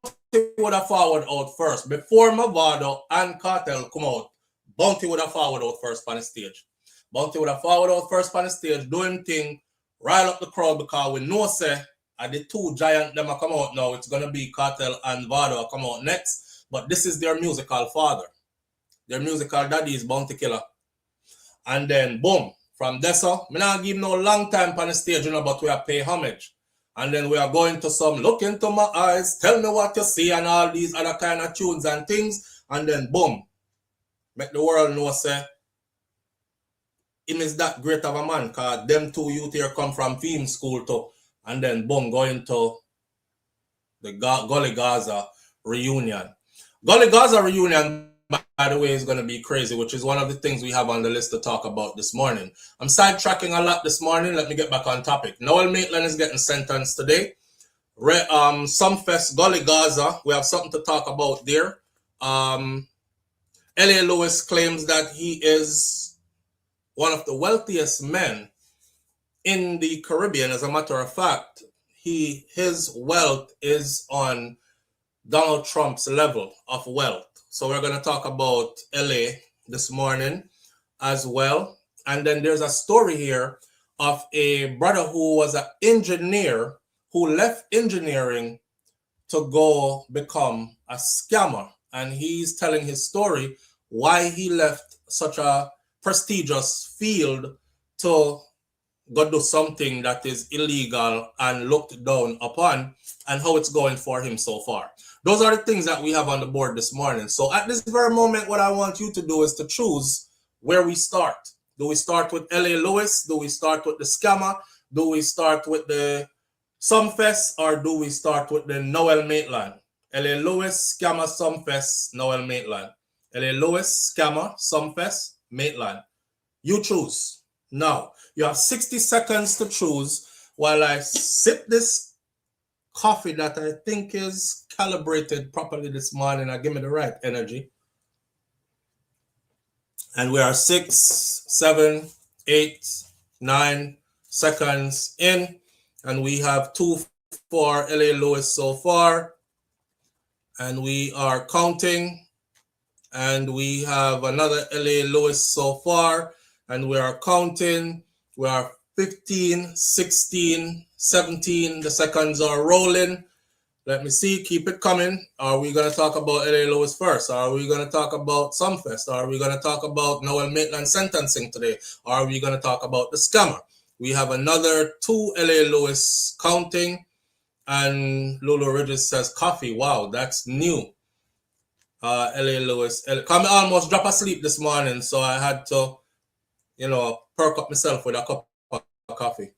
would have forward out first. Before Mavado and Kartel come out, Bounty would have forward out first on the stage. Bounty would have forward out first on the stage, doing thing, rile up the crowd, because we know say at the two giant them come out now, it's gonna be Kartel and Vado come out next. But this is their musical father. Their musical daddy is Bounty Killer. And then boom, from there, so me not give no long time on the stage, but we are pay homage. And then we are going to some look into my eyes, tell me what you see, and all these other kind of tunes and things. And then boom, make the world know say him is that great of a man, because them two youth here come from film school too. And then boom, going to the Gully Gaza reunion. Gully Gaza reunion, by the way, is going to be crazy, which is one of the things we have on the list to talk about this morning. I'm sidetracking a lot this morning. Let me get back on topic. Noel Maitland is getting sentenced today. Sumfest, Gully Gaza, we have something to talk about there. L.A. Lewis claims that he is one of the wealthiest men in the Caribbean. As a matter of fact, his wealth is on Donald Trump's level of wealth. So we're going to talk about LA this morning as well. And then there's a story here of a brother who was an engineer who left engineering to go become a scammer. And he's telling his story why he left such a prestigious field to go do something that is illegal and looked down upon, and how it's going for him so far. Those are the things that we have on the board this morning. So at this very moment, what I want you to do is to choose where we start. Do we start with L.A. Lewis? Do we start with the scammer? Do we start with the Sumfest? Or do we start with the Noel Maitland? L.A. Lewis, scammer, Sumfest, Noel Maitland. L.A. Lewis, scammer, Sumfest, Maitland. You choose. Now, you have 60 seconds to choose while I sip this coffee that I think is calibrated properly this morning. Give me the right energy. And we are 6, 7, 8, 9 seconds in. And we have 2 for L.A. Lewis so far. And we are counting. And we have another L.A. Lewis so far. And we are counting. We are 15, 16, 17. The seconds are rolling. Let me see. Keep it coming. Are we going to talk about L.A. Lewis first? Are we going to talk about Sumfest? Are we going to talk about Noel Maitland sentencing today? Are we going to talk about the scammer? We have another 2 L.A. Lewis counting. And Lulu Ridges says coffee. Wow, that's new. L.A. Lewis. I almost dropped asleep this morning, so I had to, perk up myself with a cup of coffee.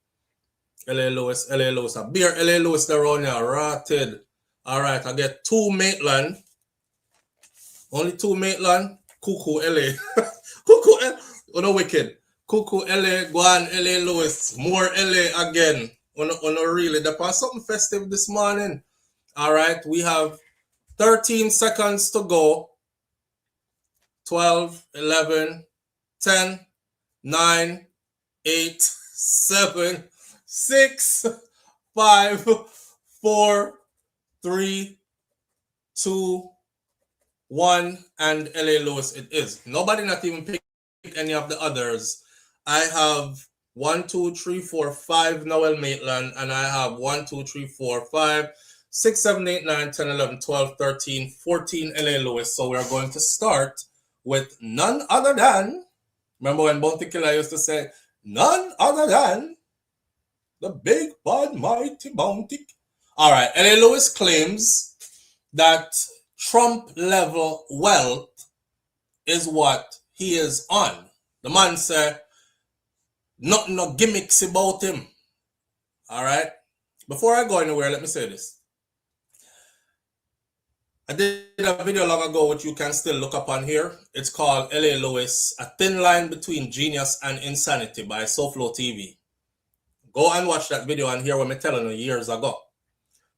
LA Lewis, a beer, LA Lewis, the around here, rotted. All right, I get 2 Maitland. Only 2 Maitland. Cuckoo, LA. Cuckoo, oh no, wicked. Cuckoo, LA, Guan, LA Lewis. More LA again. On really. There's something festive this morning. All right, we have 13 seconds to go. 12, 11, 10, 9, 8, 7, 6, 5, 4, 3, 2, 1, and LA Lewis it is. Nobody not even pick any of the others. I have 1, 2, 3, 4, 5 Noel Maitland, and I have 1, 2, 3, 4, 5, 6, 7, 8, 9, 10, 11, 12, 13, 14 LA Lewis. So we're going to start with none other than, remember when Bounty Killer used to say, none other than the big bad mighty Bounty. All right, LA Lewis claims that Trump level wealth is what he is on. The man said, nothing no gimmicks about him. All right. Before I go anywhere, let me say this. I did a video long ago which you can still look up on here. It's called LA Lewis, A Thin Line Between Genius and Insanity by SouFLoTV. Go and watch that video and hear what I'm telling you years ago.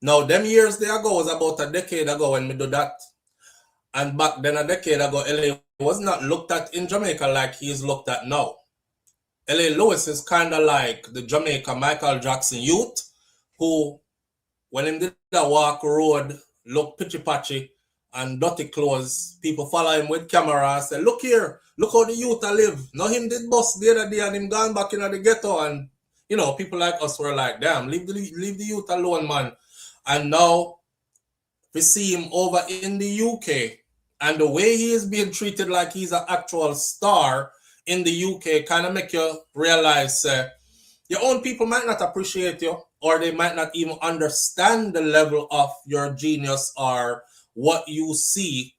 Now, them years there ago was about a decade ago when we do that. And back then, a decade ago, LA was not looked at in Jamaica like he is looked at now. LA Lewis is kind of like the Jamaica Michael Jackson youth who, when he did that walk road, look pitchy-patchy and dirty clothes, people follow him with camera and say, look here, look how the youth I live. Now him did bust the other day and him gone back into the ghetto, and you know, people like us were like, damn, leave the youth alone, man. And now we see him over in the UK, and the way he is being treated like he's an actual star in the UK kind of make you realize your own people might not appreciate you, or they might not even understand the level of your genius or what you see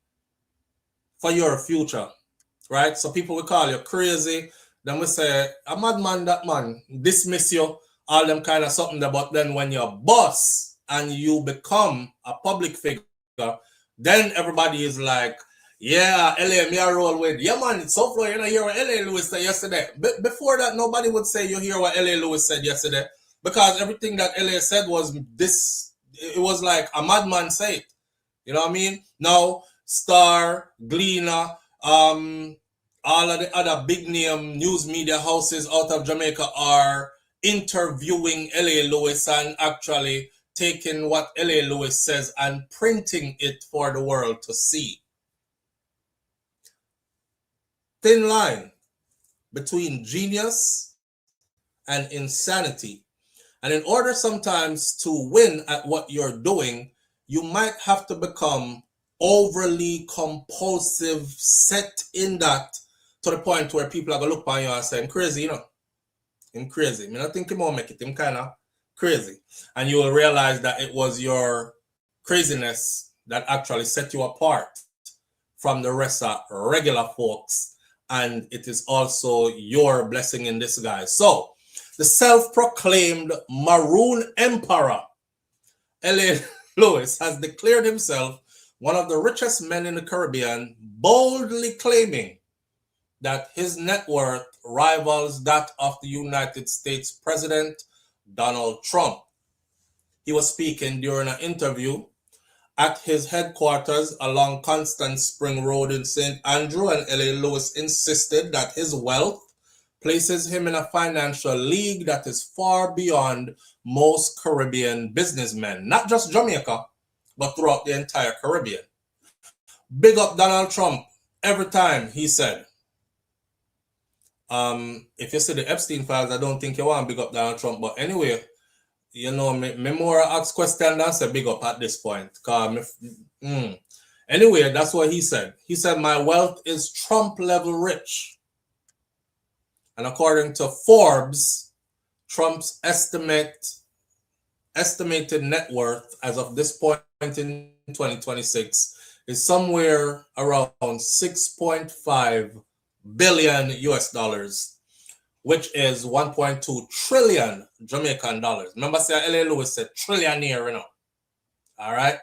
for your future, right? So people will call you crazy. Then we say, a madman, that man, dismiss you, all them kind of something there. But then when you're boss and you become a public figure, then everybody is like, yeah, LA, me a roll with. Yeah, man, it's SouFLo, you know, hear what LA Lewis said yesterday. Before that, nobody would say you hear what LA Lewis said yesterday, because everything that LA said was this, it was like a madman said it. You know what I mean? Now, Star, Gleaner, all of the other big name news media houses out of Jamaica are interviewing LA Lewis and actually taking what LA Lewis says and printing it for the world to see. Thin line between genius and insanity. And in order sometimes to win at what you're doing, you might have to become overly compulsive, set in that to the point where people are going to look on you and say, I'm crazy, you know. I'm crazy. I don't think he won't make it. I'm kind of crazy. And you will realize that it was your craziness that actually set you apart from the rest of regular folks. And it is also your blessing in disguise. So, the self-proclaimed Maroon Emperor, LA Lewis, has declared himself one of the richest men in the Caribbean, boldly claiming that his net worth rivals that of the United States President Donald Trump. He was speaking during an interview at his headquarters along Constant Spring Road in St. Andrew, and LA Lewis insisted that his wealth places him in a financial league that is far beyond most Caribbean businessmen, not just Jamaica, but throughout the entire Caribbean. Big up Donald Trump every time, he said. If you see the Epstein files, I don't think you want to big up Donald Trump, but anyway, you know, me more ask question than say big up at this point. Anyway, that's what he said. He said, my wealth is Trump level rich. And according to Forbes, Trump's estimated net worth as of this point in 2026 is somewhere around 6.5 billion US dollars, which is 1.2 trillion Jamaican dollars. Remember, say L.A. Lewis said trillionaire, you know. All right.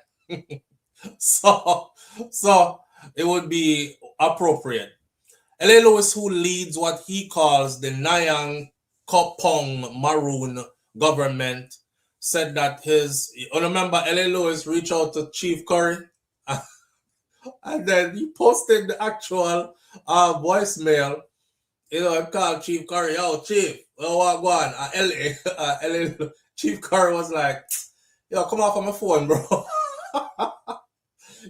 So it would be appropriate. L.A. Lewis, who leads what he calls the Nyang Kopong Maroon government, said that remember L.A. Lewis reached out to Chief Curry and then he posted the actual voicemail. You know, I called Chief Curry, yo, Chief, what go on? LA, Chief Curry was like, yo, come off on my phone, bro.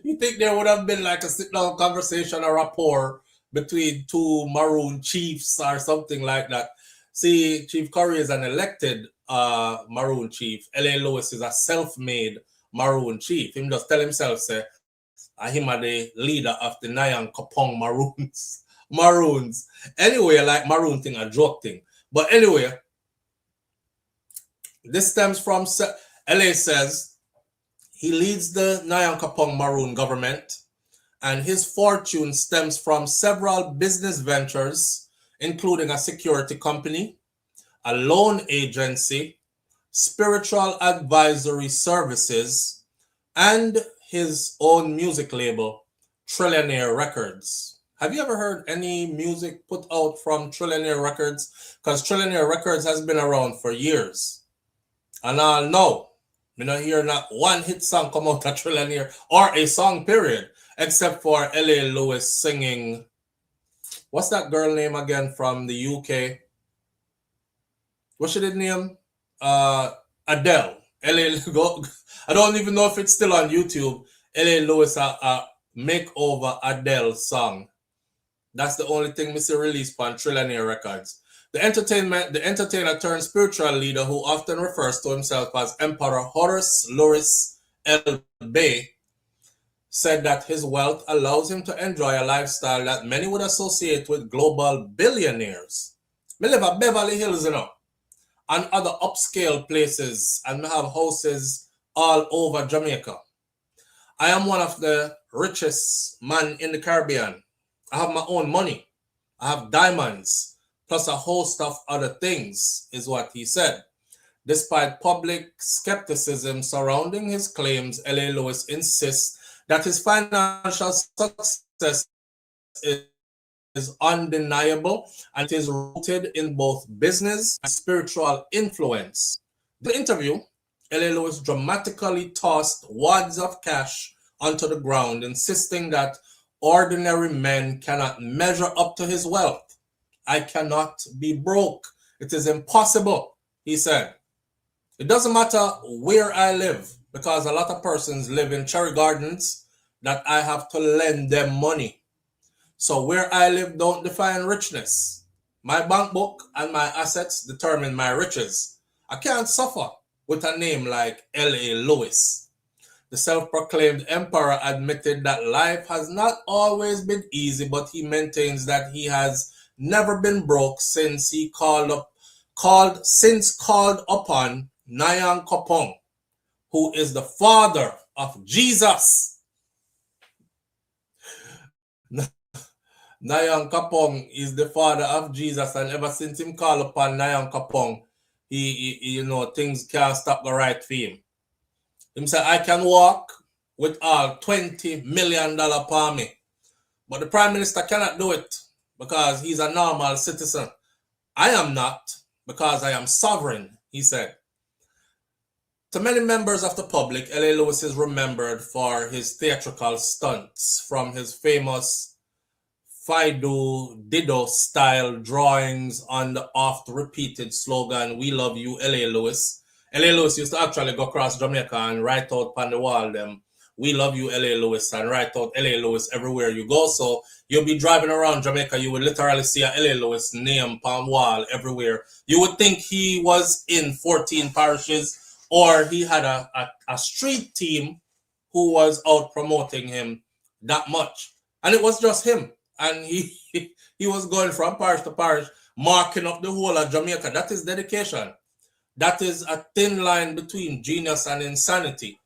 You think there would have been like a sit-down conversation or rapport between two Maroon chiefs or something like that? See, Chief Curry is an elected Maroon chief. L.A. Lewis is a self-made Maroon chief. Him just tell himself, say, him are the leader of the Nyang Kopong Maroons. Anyway, like Maroon thing, a joke thing. But anyway, this stems from LA says he leads the Nyang Kopong Maroon government, and his fortune stems from several business ventures, including a security company, a loan agency, spiritual advisory services, and his own music label, Trillionaire Records. Have you ever heard any music put out from Trillionaire Records? Because Trillionaire Records has been around for years. And I'll know, you know, hear not one hit song come out of Trillionaire, or a song period, except for L.A. Lewis singing, what's that girl name again from the UK? What should it name? Adele. I don't even know if it's still on YouTube. L.A. Lewis a makeover Adele song. That's the only thing Mr. released on Trillionaire Records. The entertainer turned spiritual leader, who often refers to himself as Emperor Horus Luris El Bey, said that his wealth allows him to enjoy a lifestyle that many would associate with global billionaires. I live at Beverly Hills, you know, and other upscale places, and I have houses all over Jamaica. I am one of the richest men in the Caribbean. I have my own money. I have diamonds, plus a host of other things, is what he said. Despite public skepticism surrounding his claims, L.A. Lewis insists that his financial success is undeniable and it is rooted in both business and spiritual influence. The interview, L.A. Lewis dramatically tossed wads of cash onto the ground, insisting that ordinary men cannot measure up to his wealth. I cannot be broke. It is impossible, he said. It doesn't matter where I live, because a lot of persons live in cherry gardens that I have to lend them money. So where I live don't define richness. My bank book and my assets determine my riches. I can't suffer with a name like L.A. Lewis. The self-proclaimed emperor admitted that life has not always been easy, but he maintains that he has never been broke since he called upon Nyang Kopong, who is the father of Jesus. Nyang Kopong is the father of Jesus, and ever since him called upon Nyang Kopong, he things can't stop the right for him. Him say, I can walk with all $20 million per me. But the Prime Minister cannot do it because he's a normal citizen. I am not, because I am sovereign, he said. To many members of the public, L.A. Lewis is remembered for his theatrical stunts, from his famous Fido Dido style drawings on the oft-repeated slogan, "We love you, L.A. Lewis." L.A. Lewis used to actually go across Jamaica and write out on the wall them, "We love you, L.A. Lewis," and write out L.A. Lewis everywhere you go. So you'll be driving around Jamaica, you would literally see a L.A. Lewis name on wall everywhere. You would think he was in 14 parishes, or he had a street team who was out promoting him that much. And it was just him. And he was going from parish to parish, marking up the whole of Jamaica. That is dedication. That is a thin line between genius and insanity.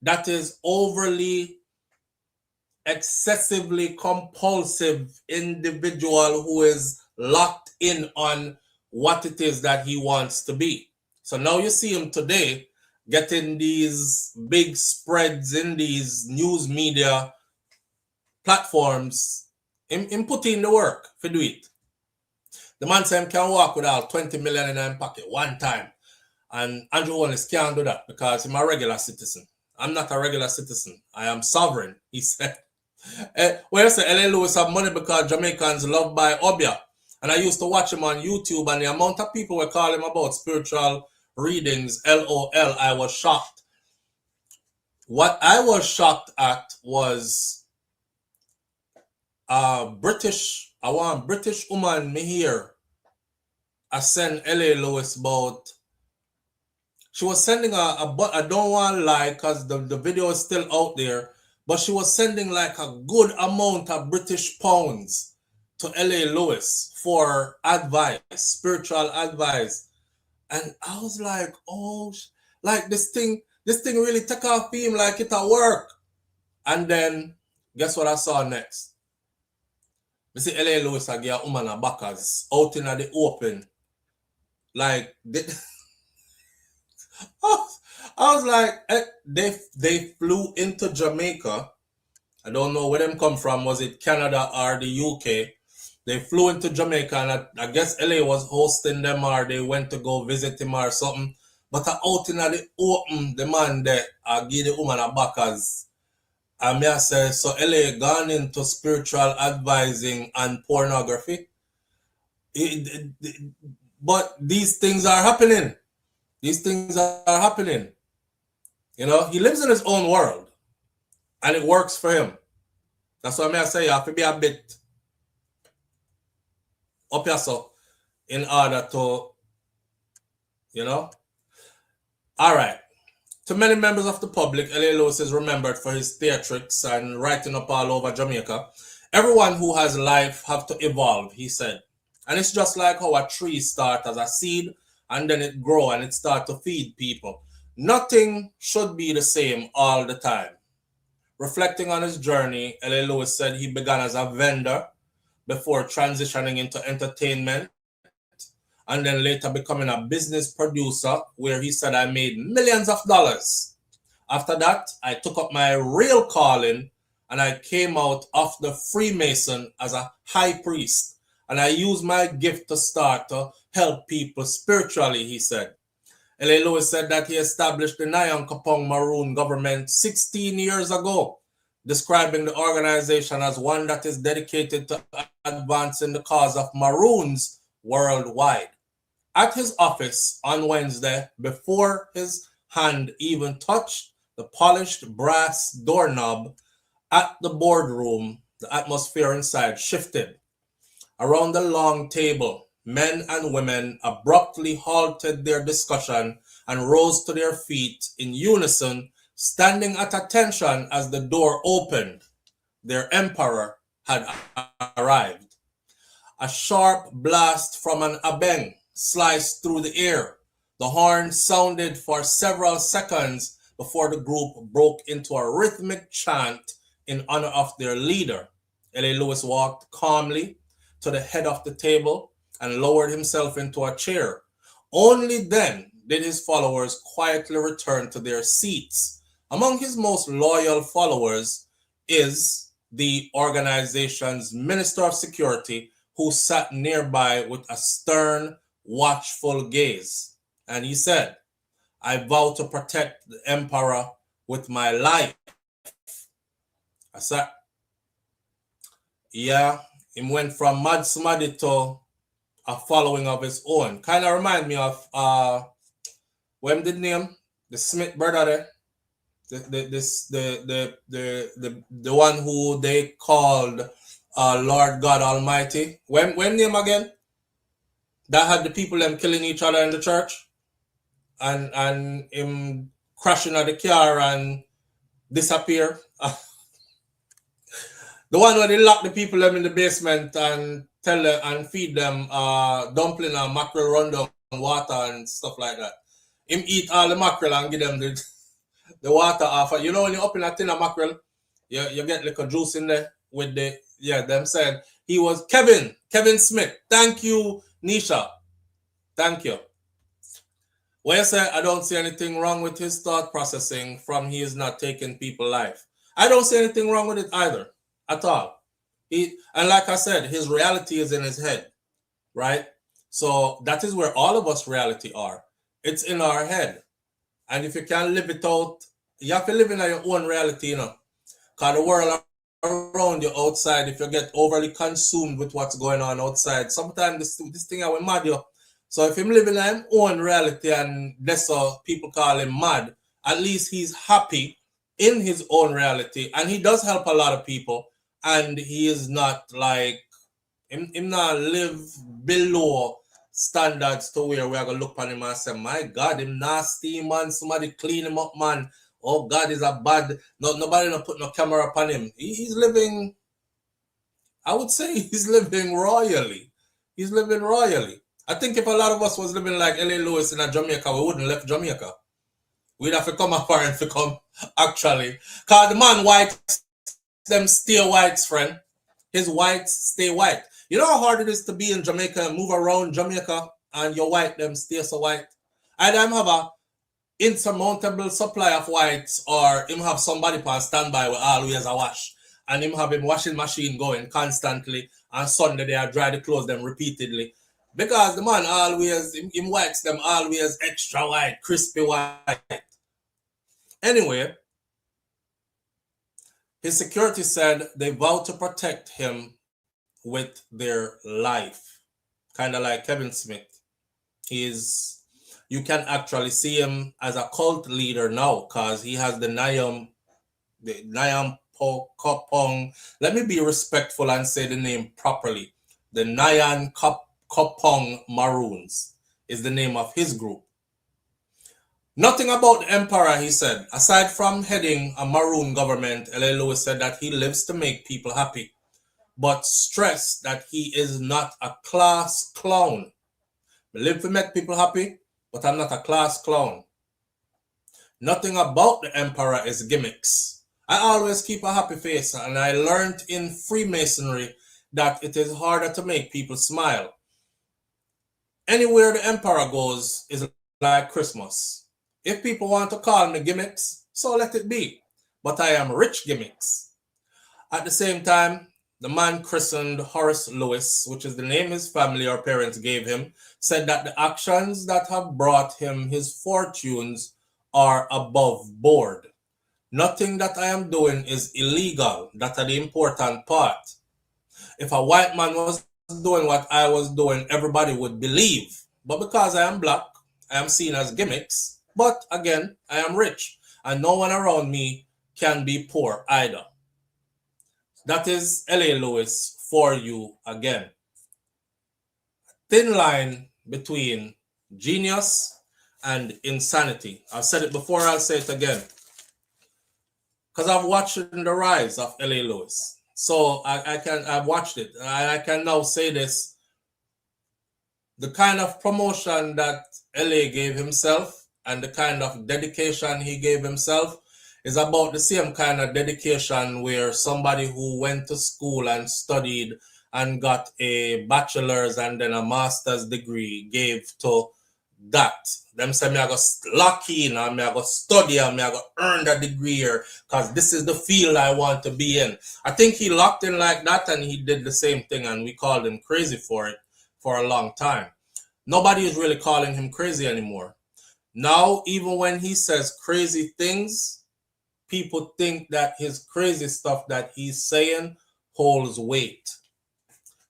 That is overly, excessively compulsive individual who is locked in on what it is that he wants to be. So now you see him today getting these big spreads in these news media platforms, him putting the work to do it. The man said he can walk without 20 million in his pocket one time. And Andrew Holness can't do that because I'm a regular citizen. I'm not a regular citizen. I am sovereign, he said. Well, say L.A. Lewis have money because Jamaicans love by Obia. And I used to watch him on YouTube, and the amount of people were calling him about spiritual readings, LOL, I was shocked. What I was shocked at was a British woman me here. I sent L.A. Lewis about. She was sending I don't want to lie because the video is still out there, but she was sending like a good amount of British pounds to L.A. Lewis for advice, spiritual advice. And I was like, oh, like this thing really took off him like it at work. And then guess what I saw next? I see L.A. Lewis I get a woman a backers out in the open. Like I was like, they flew into Jamaica. I don't know where them come from. Was it Canada or the UK? They flew into Jamaica, and I guess LA was hosting them, or they went to go visit him or something. But out in the open, the man there, I give the woman a backers. And I say, so LA gone into spiritual advising and pornography. But these things are happening. These things are happening. You know, he lives in his own world, and it works for him. That's why I say you have to be a bit up yourself in order to, you know. All right. To many members of the public, L.A. Lewis is remembered for his theatrics and writing up all over Jamaica. Everyone who has life have to evolve, he said. And it's just like how a tree starts as a seed, and then it grow and it start to feed people. Nothing should be the same all the time. Reflecting on his journey, L.A. Lewis said he began as a vendor before transitioning into entertainment, and then later becoming a business producer, where he said, I made millions of dollars. After that, I took up my real calling, and I came out of the Freemason as a high priest, and I used my gift to start to help people spiritually, he said. L.A. Lewis said that he established the Nyan Kapong Maroon government 16 years ago, describing the organization as one that is dedicated to advancing the cause of Maroons worldwide. At his office on Wednesday, before his hand even touched the polished brass doorknob at the boardroom, the atmosphere inside shifted. Around the long table, men and women abruptly halted their discussion and rose to their feet in unison, standing at attention as the door opened. Their emperor had arrived. A sharp blast from an abeng sliced through the air. The horn sounded for several seconds before the group broke into a rhythmic chant in honor of their leader. L.A. Lewis walked calmly to the head of the table and lowered himself into a chair. Only then did his followers quietly return to their seats. Among his most loyal followers is the organization's Minister of Security, who sat nearby with a stern, watchful gaze. And he said, I vow to protect the emperor with my life. I said, yeah, he went from mad smaddy to a following of his own. Kind of remind me of when the name, the Smith brother there, the one who they called Lord God Almighty. When name again? That had the people them killing each other in the church, and him crashing at the car and disappear. The one where they lock the people them in the basement and tell them and feed them dumpling and mackerel rundown water and stuff like that. Him eat all the mackerel and give them the water off. You know, when you open a tin of mackerel, you get like a juice in there with them said he was Kevin Smith. Thank you, Nisha. Thank you. Well, you say I don't see anything wrong with his thought processing from he is not taking people's life. I don't see anything wrong with it either, at all. And like I said, his reality is in his head, right? So that is where all of us reality are. It's in our head. And if you can't live it out, you have to live in your own reality, you know. Because the world around you outside, if you get overly consumed with what's going on outside, sometimes this thing I will mad you. So if him living in his own reality and that's how people call him mad, at least he's happy in his own reality. And he does help a lot of people. And he is not like, him not live below standards to where we are going to look on him and say, my God, him nasty, man. Somebody clean him up, man. Oh, God is a bad. Nobody not put no camera upon him. He's living, I would say he's living royally. He's living royally. I think if a lot of us was living like L.A. Lewis in Jamaica, we wouldn't left Jamaica. We'd have to come up and to come, actually. Because the man white, them stay whites, friend. His whites stay white. You know how hard it is to be in Jamaica and move around Jamaica and your white, them stay so white? I them have a insurmountable supply of whites, or him have somebody on standby with always a wash. And him have him washing machine going constantly. And Sunday they are dry the clothes them repeatedly. Because the man always, him whites them always extra white, crispy white. Anyway, his security said they vowed to protect him with their life. Kind of like Kevin Smith. You can actually see him as a cult leader now because he has the Nyam Kopong. Let me be respectful and say the name properly. The Nyan Kopong Maroons is the name of his group. Nothing about the emperor, he said. Aside from heading a maroon government, L.A. Lewis said that he lives to make people happy, but stressed that he is not a class clown. I live to make people happy, but I'm not a class clown. Nothing about the emperor is gimmicks. I always keep a happy face, and I learned in Freemasonry that it is harder to make people smile. Anywhere the emperor goes is like Christmas. If people want to call me gimmicks, so let it be. But I am rich gimmicks. At the same time, the man christened Horace Lewis, which is the name his family or parents gave him, said that the actions that have brought him his fortunes are above board. Nothing that I am doing is illegal. That's the important part. If a white man was doing what I was doing, everybody would believe. But because I am black, I am seen as gimmicks. But again, I am rich, and no one around me can be poor either. That is L.A. Lewis for you again. Thin line between genius and insanity. I've said it before, I'll say it again. Because I've watched the rise of L.A. Lewis. So I've watched it. I can now say this. The kind of promotion that L.A. gave himself and the kind of dedication he gave himself is about the same kind of dedication where somebody who went to school and studied and got a bachelor's and then a master's degree gave to that. Them say me I go lock in and me I go study and me I go earn that degree here because this is the field I want to be in. I think he locked in like that and he did the same thing and we called him crazy for it for a long time. Nobody is really calling him crazy anymore. Now, even when he says crazy things, people think that his crazy stuff that he's saying holds weight.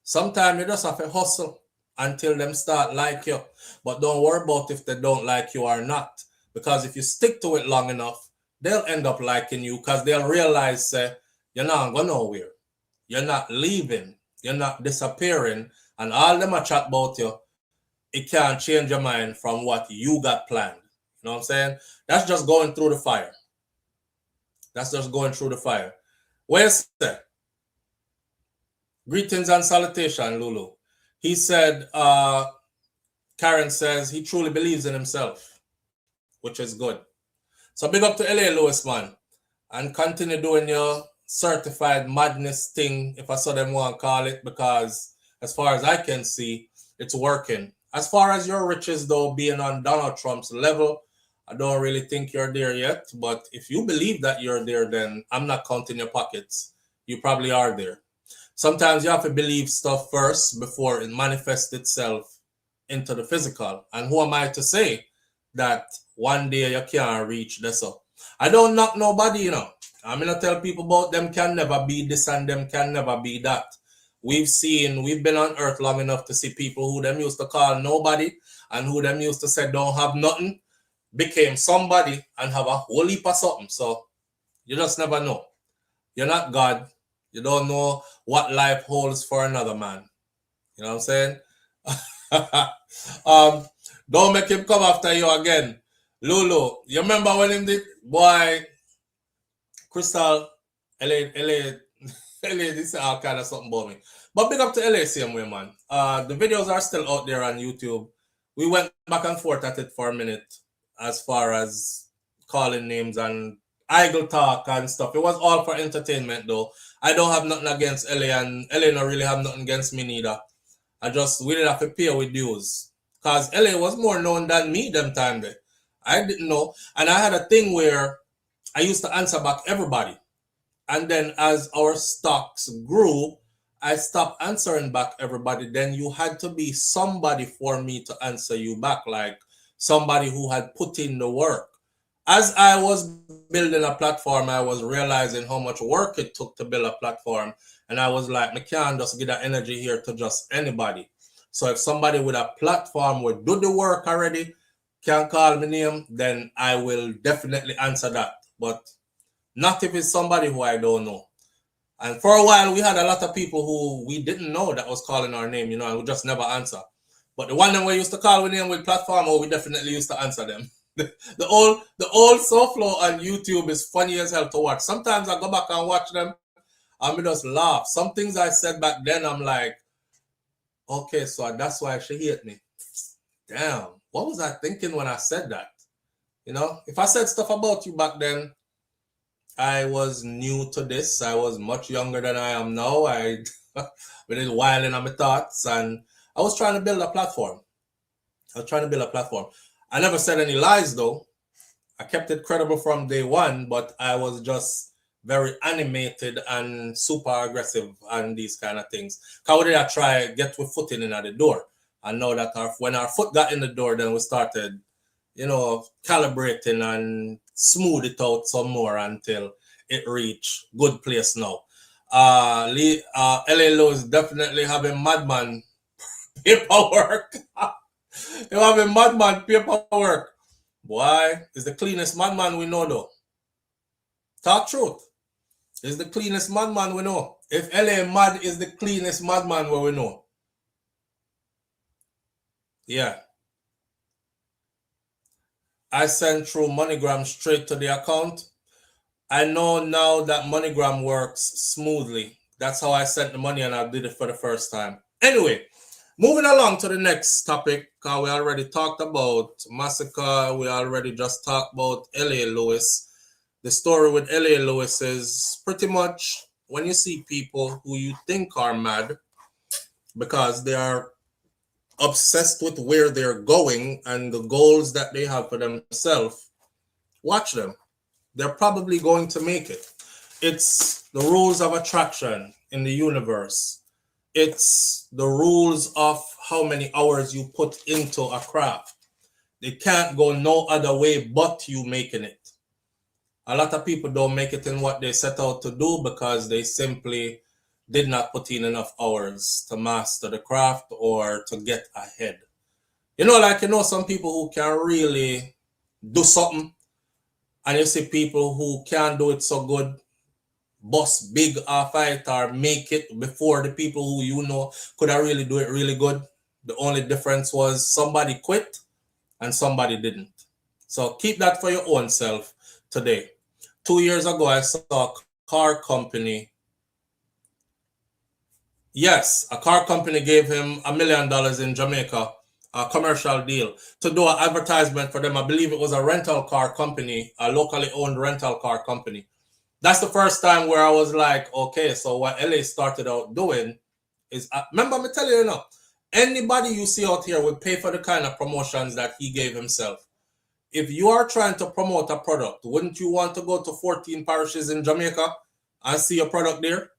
Sometimes you just have to hustle until them start like you. But don't worry about if they don't like you or not. Because if you stick to it long enough, they'll end up liking you because they'll realize you're not going nowhere. You're not leaving. You're not disappearing. And all them a chat about you, it can't change your mind from what you got planned. You know what I'm saying? That's just going through the fire. That's just going through the fire. Where's that? Greetings and salutation, Lulu. He said, Karen says he truly believes in himself, which is good. So big up to L.A. Lewis, man. And continue doing your certified madness thing, if I saw them want to call it, because as far as I can see, it's working. As far as your riches, though, being on Donald Trump's level, I don't really think you're there yet. But if you believe that you're there, then I'm not counting your pockets. You probably are there. Sometimes you have to believe stuff first before it manifests itself into the physical. And who am I to say that one day you can't reach this up? I don't knock nobody, you know. I'm going to tell people about them can never be this and them can never be that. We've been on earth long enough to see people who them used to call nobody and who them used to say don't have nothing became somebody and have a whole heap of something. So you just never know. You're not God. You don't know what life holds for another man. You know what I'm saying? Don't make him come after you again. Lulu, you remember when him did, boy, Crystal, LA, this is all kind of something about me. But big up to LA same way, man. The videos are still out there on YouTube. We went back and forth at it for a minute as far as calling names and idle talk and stuff. It was all for entertainment, though. I don't have nothing against LA, and LA don't really have nothing against me neither. We didn't have to pay with dues. Because LA was more known than me them time there. I didn't know. And I had a thing where I used to answer back everybody. And then as our stocks grew, I stopped answering back everybody. Then you had to be somebody for me to answer you back, like somebody who had put in the work. As I was building a platform, I was realizing how much work it took to build a platform. And I was like, I can't just give that energy here to just anybody. So if somebody with a platform would do the work already, can call my name, then I will definitely answer that. But not if it's somebody who I don't know. And for a while, we had a lot of people who we didn't know that was calling our name, you know, and we just never answer. But the one that we used to call with name with platform, we definitely used to answer them. The old SouFLo on YouTube is funny as hell to watch. Sometimes I go back and watch them and we just laugh. Some things I said back then, I'm like, okay, so that's why she hate me. Damn, what was I thinking when I said that? You know, if I said stuff about you back then, I was new to this. I was much younger than I am now. I been wilding on my thoughts, and I was trying to build a platform. I never said any lies, though. I kept it credible from day one, but I was just very animated and super aggressive and these kind of things. How did I try get with footing in at the door? I know that when our foot got in the door, then we started, you know, calibrating and smooth it out some more until it reached good place now. LA Low is definitely having madman paperwork. You having madman paperwork. Boy, is the cleanest madman we know, though. Talk truth. Is the cleanest madman we know. If LA Mad is the cleanest madman we know. Yeah. I sent through MoneyGram straight to the account. I know now that MoneyGram works smoothly. That's how I sent the money and I did it for the first time. Anyway, moving along to the next topic. Because we already talked about Massacre. We already just talked about L.A. Lewis. The story with L.A. Lewis is pretty much when you see people who you think are mad because they are obsessed with where they're going and the goals that they have for themselves, watch them. They're probably going to make it. It's the rules of attraction in the universe. It's the rules of how many hours you put into a craft. They can't go no other way but you making it. A lot of people don't make it in what they set out to do because they simply did not put in enough hours to master the craft or to get ahead. You know, like, you know, some people who can really do something, and you see people who can't do it so good, bust big fight or make it before the people who you know could have really do it really good. The only difference was somebody quit and somebody didn't. So keep that for your own self today. 2 years ago, I saw a car company. Yes, a car company gave him $1 million in Jamaica, a commercial deal, to do an advertisement for them. I believe it was a rental car company, a locally owned rental car company. That's the first time where I was like, okay, so what LA started out doing is, remember me telling you now, anybody you see out here will pay for the kind of promotions that he gave himself. If you are trying to promote a product, wouldn't you want to go to 14 parishes in Jamaica and see a product there?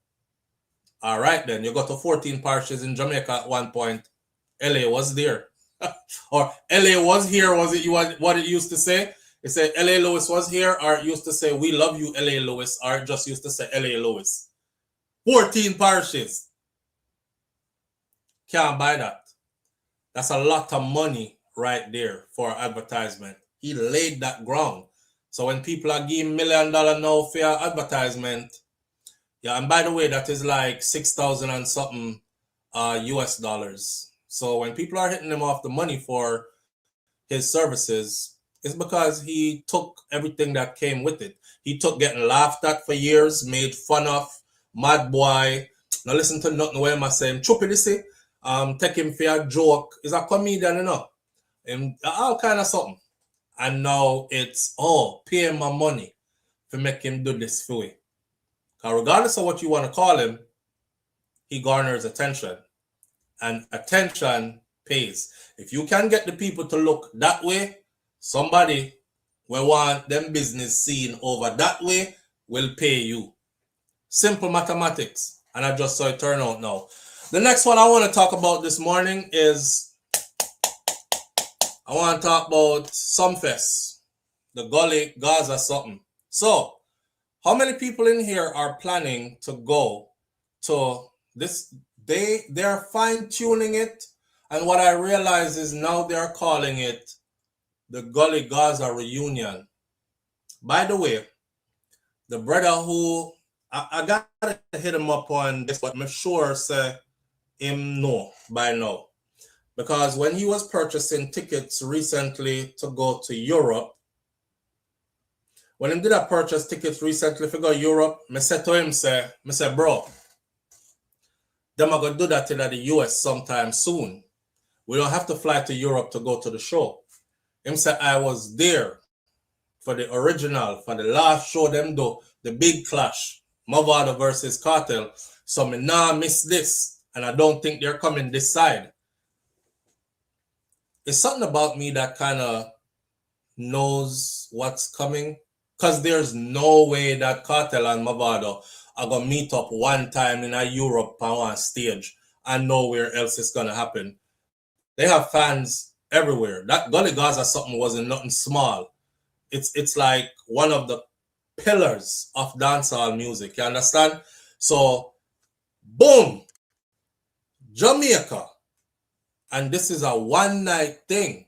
All right, then you go to 14 parishes in Jamaica at one point. LA was there. Or LA was here, was it what it used to say? It said LA Lewis was here, or it used to say we love you, LA Lewis, or it just used to say LA Lewis. 14 parishes. Can't buy that. That's a lot of money right there for advertisement. He laid that ground. So when people are giving $1 million now for advertisement, yeah, and by the way, that is like 6,000 and something US dollars. So when people are hitting him off the money for his services, it's because he took everything that came with it. He took getting laughed at for years, made fun of, mad boy. Now listen to nothing where I'm saying, Chuppy, this say, take him for a joke. He's a comedian, you know. And all kind of something. And now it's, pay him my money to make him do this for you. Because regardless of what you want to call him, he garners attention. And attention pays. If you can get the people to look that way, somebody will want them business seen over that way will pay you. Simple mathematics. And I just saw it turn out now. The next one I want to talk about this morning is I want to talk about Sumfest, the Gully Gaza something. So, how many people in here are planning to go to this? They're fine-tuning it, and what I realize is now they're calling it the Gully Gaza reunion. By the way, the brother who I got to hit him up on this, but I'm sure say him no by now. Because when he was purchasing tickets recently to go to Europe, when he did a purchase tickets recently to go to Europe, I said to him, I said, bro, them are going to do that in the US sometime soon. We don't have to fly to Europe to go to the show. Him said, I was there for the original, for the last show them do, the big clash, Mavado versus Kartel. So me nah miss this. And I don't think they're coming this side. It's something about me that kind of knows what's coming. Because there's no way that Kartel and Mavado are going to meet up one time in a Europe on one stage and nowhere else is going to happen. They have fans everywhere. That Gully Gaza something wasn't nothing small. It's like one of the pillars of dancehall music. You understand? So, boom! Jamaica. And this is a one-night thing.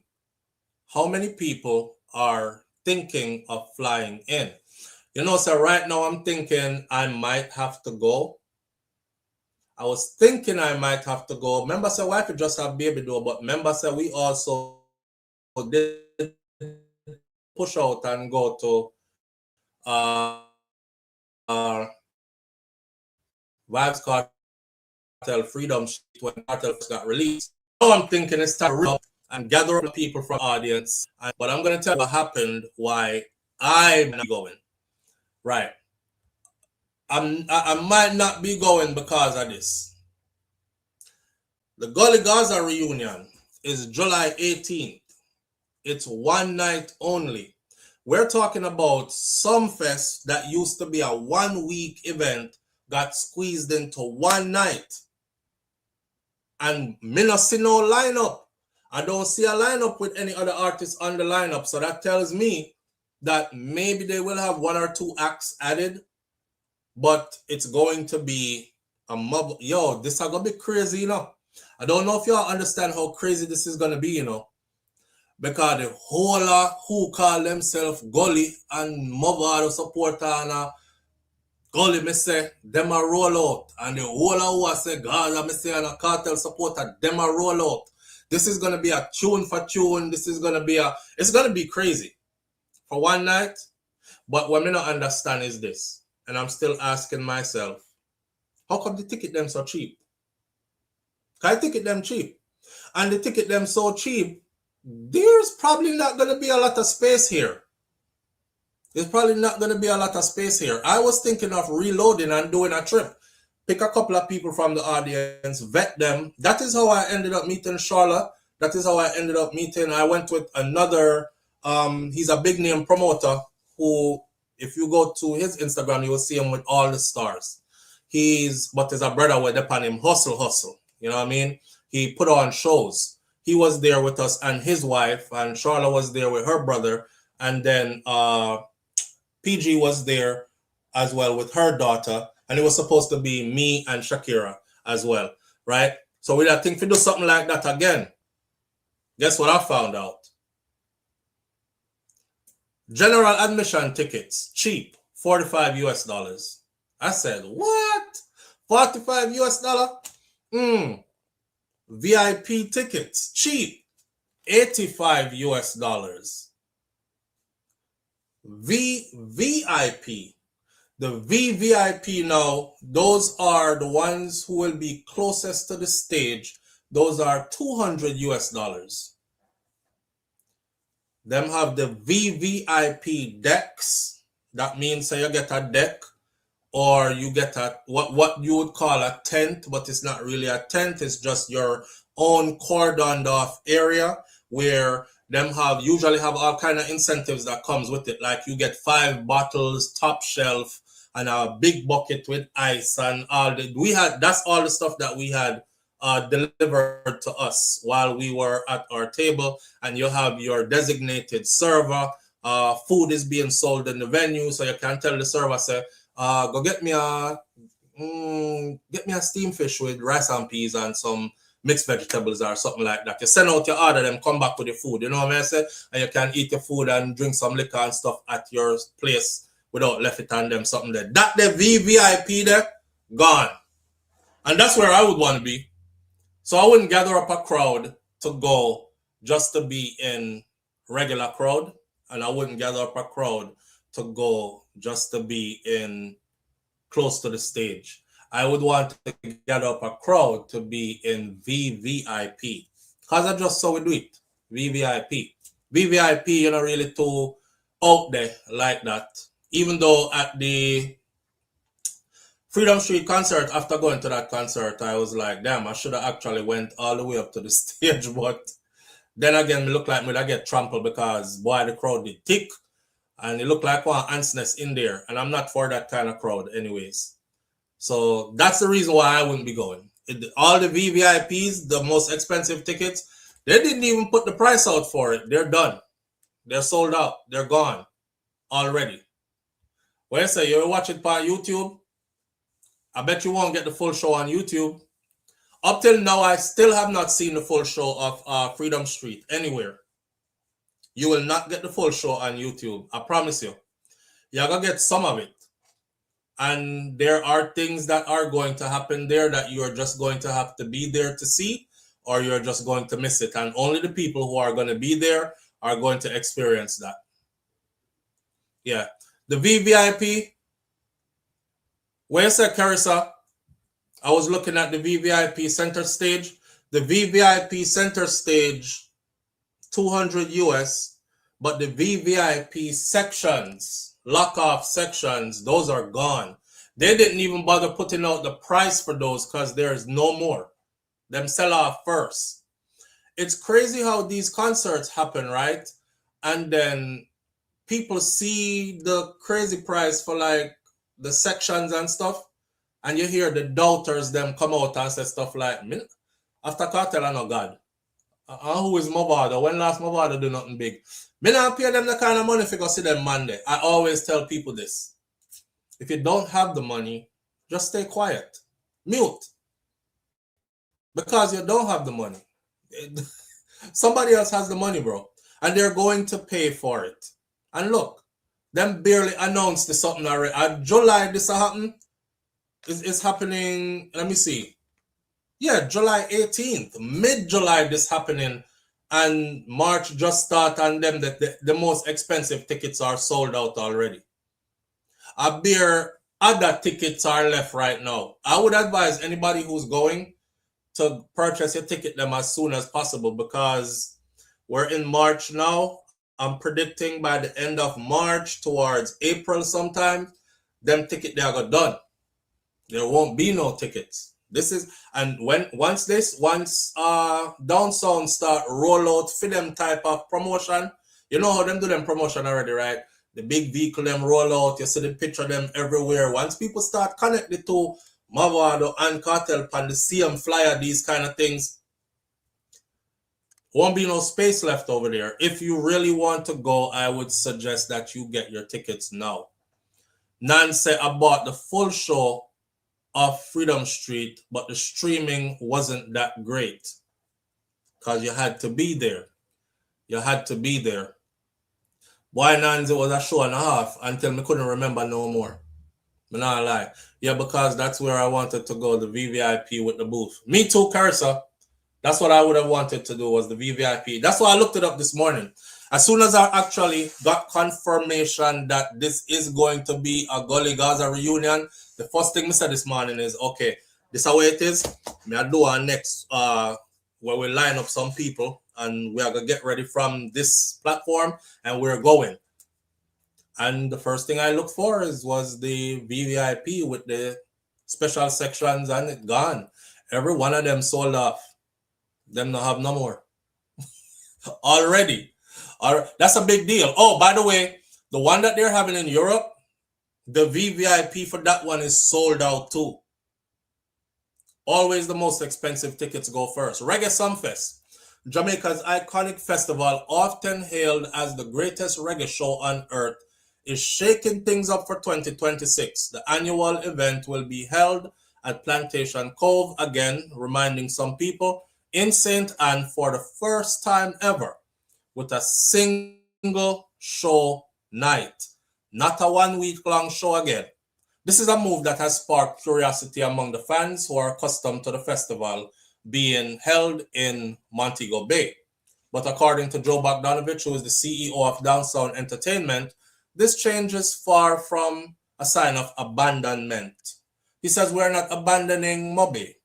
How many people are thinking of flying in? You know, so right now I'm thinking I might have to go. I was thinking I might have to go. Remember, say, wife just have baby door, but remember, say, we also did push out and go to Vybz Kartel Freedom when Kartel got released. Now I'm thinking it's time to rip up and gather up the people from the audience. But I'm going to tell you what happened, why I'm not going. Right. I might not be going because of this. The Gully Gaza reunion is July 18th. It's one night only. We're talking about Sumfest that used to be a 1 week event got squeezed into one night. And me not see no lineup. I don't see a lineup with any other artists on the lineup. So that tells me that maybe they will have 1 or 2 acts added. But it's going to be a mob. Yo, this is going to be crazy, you know. I don't know if y'all understand how crazy this is going to be, you know. Because the whole who call themselves Gully and Mavado supporter and Gully, me say, them a roll out. And the whole who I say Gaza, me say, and a Kartel supporter, them a roll out. This is going to be a tune for tune. This is going to be it's going to be crazy for one night. But what me not understand is this. And I'm still asking myself, how come the ticket them so cheap? Can I ticket them cheap? And the ticket them so cheap, there's probably not going to be a lot of space here. There's probably not going to be a lot of space here. I was thinking of reloading and doing a trip. pick a couple of people from the audience, vet them. That is how I ended up meeting Charlotte. That is how I ended up meeting. I went with another, he's a big name promoter who, if you go to his Instagram, you will see him with all the stars. But there's a brother with upon him, Hustle. You know what I mean? He put on shows. He was there with us and his wife, and Charlotte was there with her brother. And then PG was there as well with her daughter. And it was supposed to be me and Shakira as well, right? So we don't think we do something like that again. Guess what I found out? General admission tickets, cheap, $45 US. I said, what? $45 US? VIP tickets, cheap, $85 US. VIP. The VVIP now, those are the ones who will be closest to the stage. Those are $200 US. Them have the VVIP decks. That means so you get a deck or you get a what you would call a tent, but it's not really a tent. It's just your own cordoned off area where them usually have all kind of incentives that comes with it. Like you get 5 bottles, top shelf, and a big bucket with ice and all that's all the stuff that we had delivered to us while we were at our table. And you have your designated server. Food is being sold in the venue, so you can tell the server, say, go get me a steamed fish with rice and peas and some mixed vegetables or something like that. You send out your order, them come back with your food. You know what I say? And you can eat your food and drink some liquor and stuff at your place without left it on them something there. That the VVIP there, gone. And that's where I would want to be. So I wouldn't gather up a crowd to go just to be in regular crowd. And I wouldn't gather up a crowd to go just to be in close to the stage. I would want to gather up a crowd to be in VVIP. Because I just saw we do it. VVIP. VVIP, you're not really too out there like that. Even though at the Freedom Street concert, after going to that concert, I was like, damn, I should have actually went all the way up to the stage. But then again, it looked like me I get trampled because, boy, the crowd did thick. And it looked like one ants nest in there. And I'm not for that kind of crowd anyways. So that's the reason why I wouldn't be going. All the VVIPs, the most expensive tickets, they didn't even put the price out for it. They're done. They're sold out. They're gone already. When I say you watch it on YouTube, I bet you won't get the full show on YouTube. Up till now, I still have not seen the full show of Freedom Street anywhere. You will not get the full show on YouTube. I promise you. You're going to get some of it. And there are things that are going to happen there that you're just going to have to be there to see, or you're just going to miss it. And only the people who are going to be there are going to experience that. Yeah. The VVIP, where you say, Carissa, I was looking at the VVIP center stage. The VVIP center stage, $200 US, but the VVIP sections, lock-off sections, those are gone. They didn't even bother putting out the price for those because there's no more. Them sell off first. It's crazy how these concerts happen, right? And then people see the crazy price for like the sections and stuff, and you hear the doubters them come out and say stuff like, after Kartel, I know God. Who is Mavado? When last Mavado do nothing big? Me not pay them the kind of money if you go see them Monday. I always tell people this. If you don't have the money, just stay quiet. Mute. Because you don't have the money. Somebody else has the money, bro. And they're going to pay for it. And look, them barely announced this something already. July this happen. It's happening, let me see. Yeah, July 18th. Mid-July this happening. And March just start and them the most expensive tickets are sold out already. A bare other tickets are left right now. I would advise anybody who's going to purchase your ticket them as soon as possible because we're in March now. I'm predicting by the end of March towards April sometime, them ticket they are done. There won't be no tickets. This is, and once Down Sound start roll out for them type of promotion, you know how them do them promotion already, right? The big vehicle them roll out, you see the picture of them everywhere. Once people start connected to Mavado and Kartel and the CM flyer, these kind of things, won't be no space left over there. If you really want to go, I would suggest that you get your tickets now. Nan said I bought the full show of Freedom Street, but the streaming wasn't that great because you had to be there. You had to be there. Why Nan's it was a show and a half until me couldn't remember no more. I'm not lie. Yeah, because that's where I wanted to go, the VVIP with the booth. Me too, Carissa. That's what I would have wanted to do, was the VVIP. That's why I looked it up this morning. As soon as I actually got confirmation that this is going to be a Gully Gaza reunion, the first thing I said this morning is, okay, this is how it is. I do our next, where we line up some people and we are going to get ready from this platform and we're going. And the first thing I looked for was the VVIP with the special sections, and it gone. Every one of them sold off. Them not have no more. Already. That's a big deal. Oh, by the way, the one that they're having in Europe, the VVIP for that one is sold out too. Always the most expensive tickets go first. Reggae Sumfest, Jamaica's iconic festival, often hailed as the greatest reggae show on earth, is shaking things up for 2026. The annual event will be held at Plantation Cove again, reminding some people, in St. Anne for the first time ever, with a single show night. Not a 1 week long show again. This is a move that has sparked curiosity among the fans who are accustomed to the festival being held in Montego Bay. But according to Joe Bogdanovich, who is the CEO of Downsound Entertainment, this change is far from a sign of abandonment. He says we're not abandoning Moby.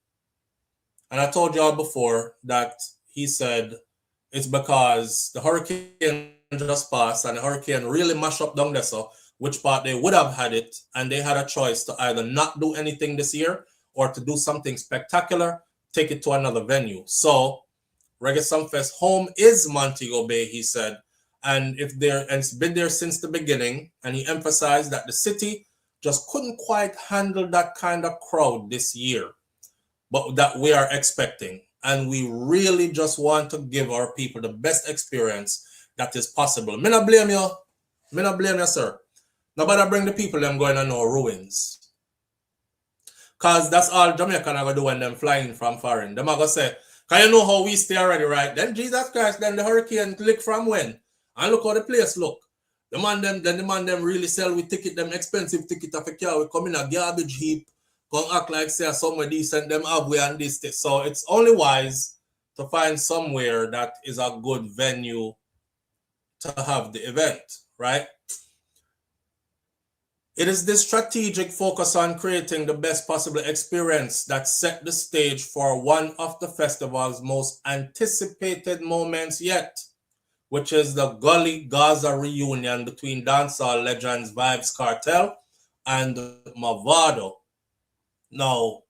And I told y'all before that he said it's because the hurricane just passed and the hurricane really mashed up down there, so which part they would have had it, and they had a choice to either not do anything this year or to do something spectacular, take it to another venue. So Reggae Sumfest home is Montego Bay, he said, and it's been there since the beginning, and he emphasized that the city just couldn't quite handle that kind of crowd this year, but that we are expecting. And we really just want to give our people the best experience that is possible. Me not blame you. Me not blame you, sir. Nobody bring the people them going on no ruins. Because that's all Jamaican are going to do when them flying from foreign. Them are going to say, can you know how we stay already, right? Then Jesus Christ, then the hurricane click from when? And look how the place look. The man them really sell with ticket, them expensive ticket of a car. We come in a garbage heap. Gonna act like say somewhere decent them have way and this. So it's only wise to find somewhere that is a good venue to have the event, right? It is this strategic focus on creating the best possible experience that set the stage for one of the festival's most anticipated moments yet, which is the Gully Gaza reunion between dancehall legends Vybz Kartel and Mavado. Now,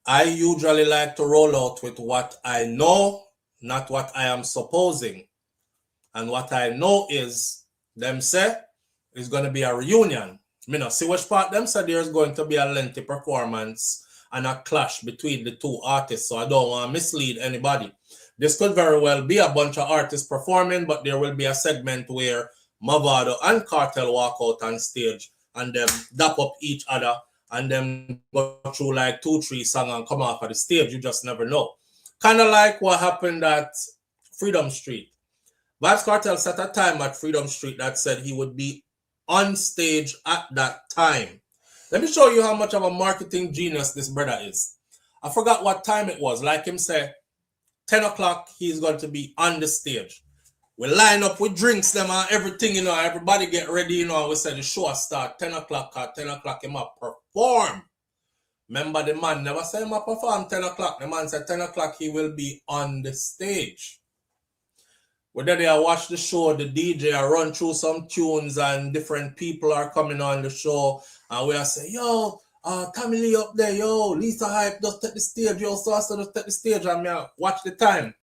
I usually like to roll out with what I know, not what I am supposing. And what I know is, them say, it's going to be a reunion. Me know, see which part them say there's going to be a lengthy performance and a clash between the two artists. So I don't want to mislead anybody. This could very well be a bunch of artists performing, but there will be a segment where Mavado and Kartel walk out on stage and them dap up each other and then go through like 2-3 songs and come off of the stage. You just never know. Kind of like what happened at Freedom Street. Vybz Kartel set a time at Freedom Street that said he would be on stage at that time. Let me show you how much of a marketing genius this brother is. I forgot what time it was. Like him say, 10 o'clock, he's going to be on the stage. We line up with drinks, them and everything, you know, everybody get ready, you know, and we say the show start 10 o'clock, at 10 o'clock him up perform. Remember, the man never said him up perform 10 o'clock. The man said 10 o'clock he will be on the stage. Whether they watch the show, the DJ run through some tunes and different people are coming on the show, and we are saying, yo, Tommy Lee up there, yo, Lisa Hype, just take the stage, yo, so just take the stage and me watch the time.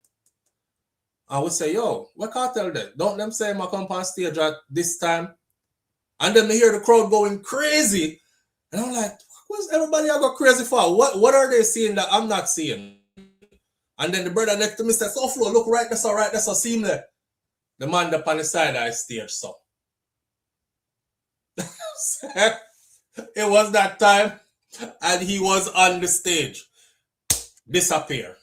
I would say, yo, what Kartel there? Don't them say I come on stage at this time? And then me hear the crowd going crazy. And I'm like, what's everybody I go crazy for? What are they seeing that I'm not seeing? And then the brother next to me says, SouFLo, look right there, so right there, so see him there. The man up on the side I stage, so. It was that time, and he was on the stage. Disappear.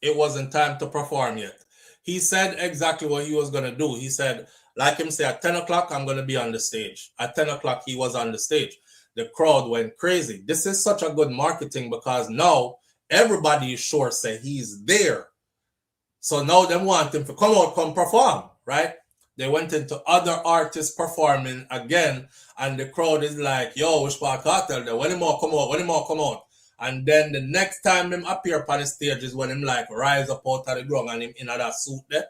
It wasn't time to perform yet. He said exactly what he was going to do. He said, like him say, at 10 o'clock, I'm going to be on the stage. At 10 o'clock, he was on the stage. The crowd went crazy. This is such a good marketing because now everybody is sure say he's there. So now they want him to come out, come perform, right? They went into other artists performing again, and the crowd is like, yo, which part Kartel there? When him more come out? When him more come out? And then the next time him appear upon the stage is when him like rise up out of the ground and him in that suit there.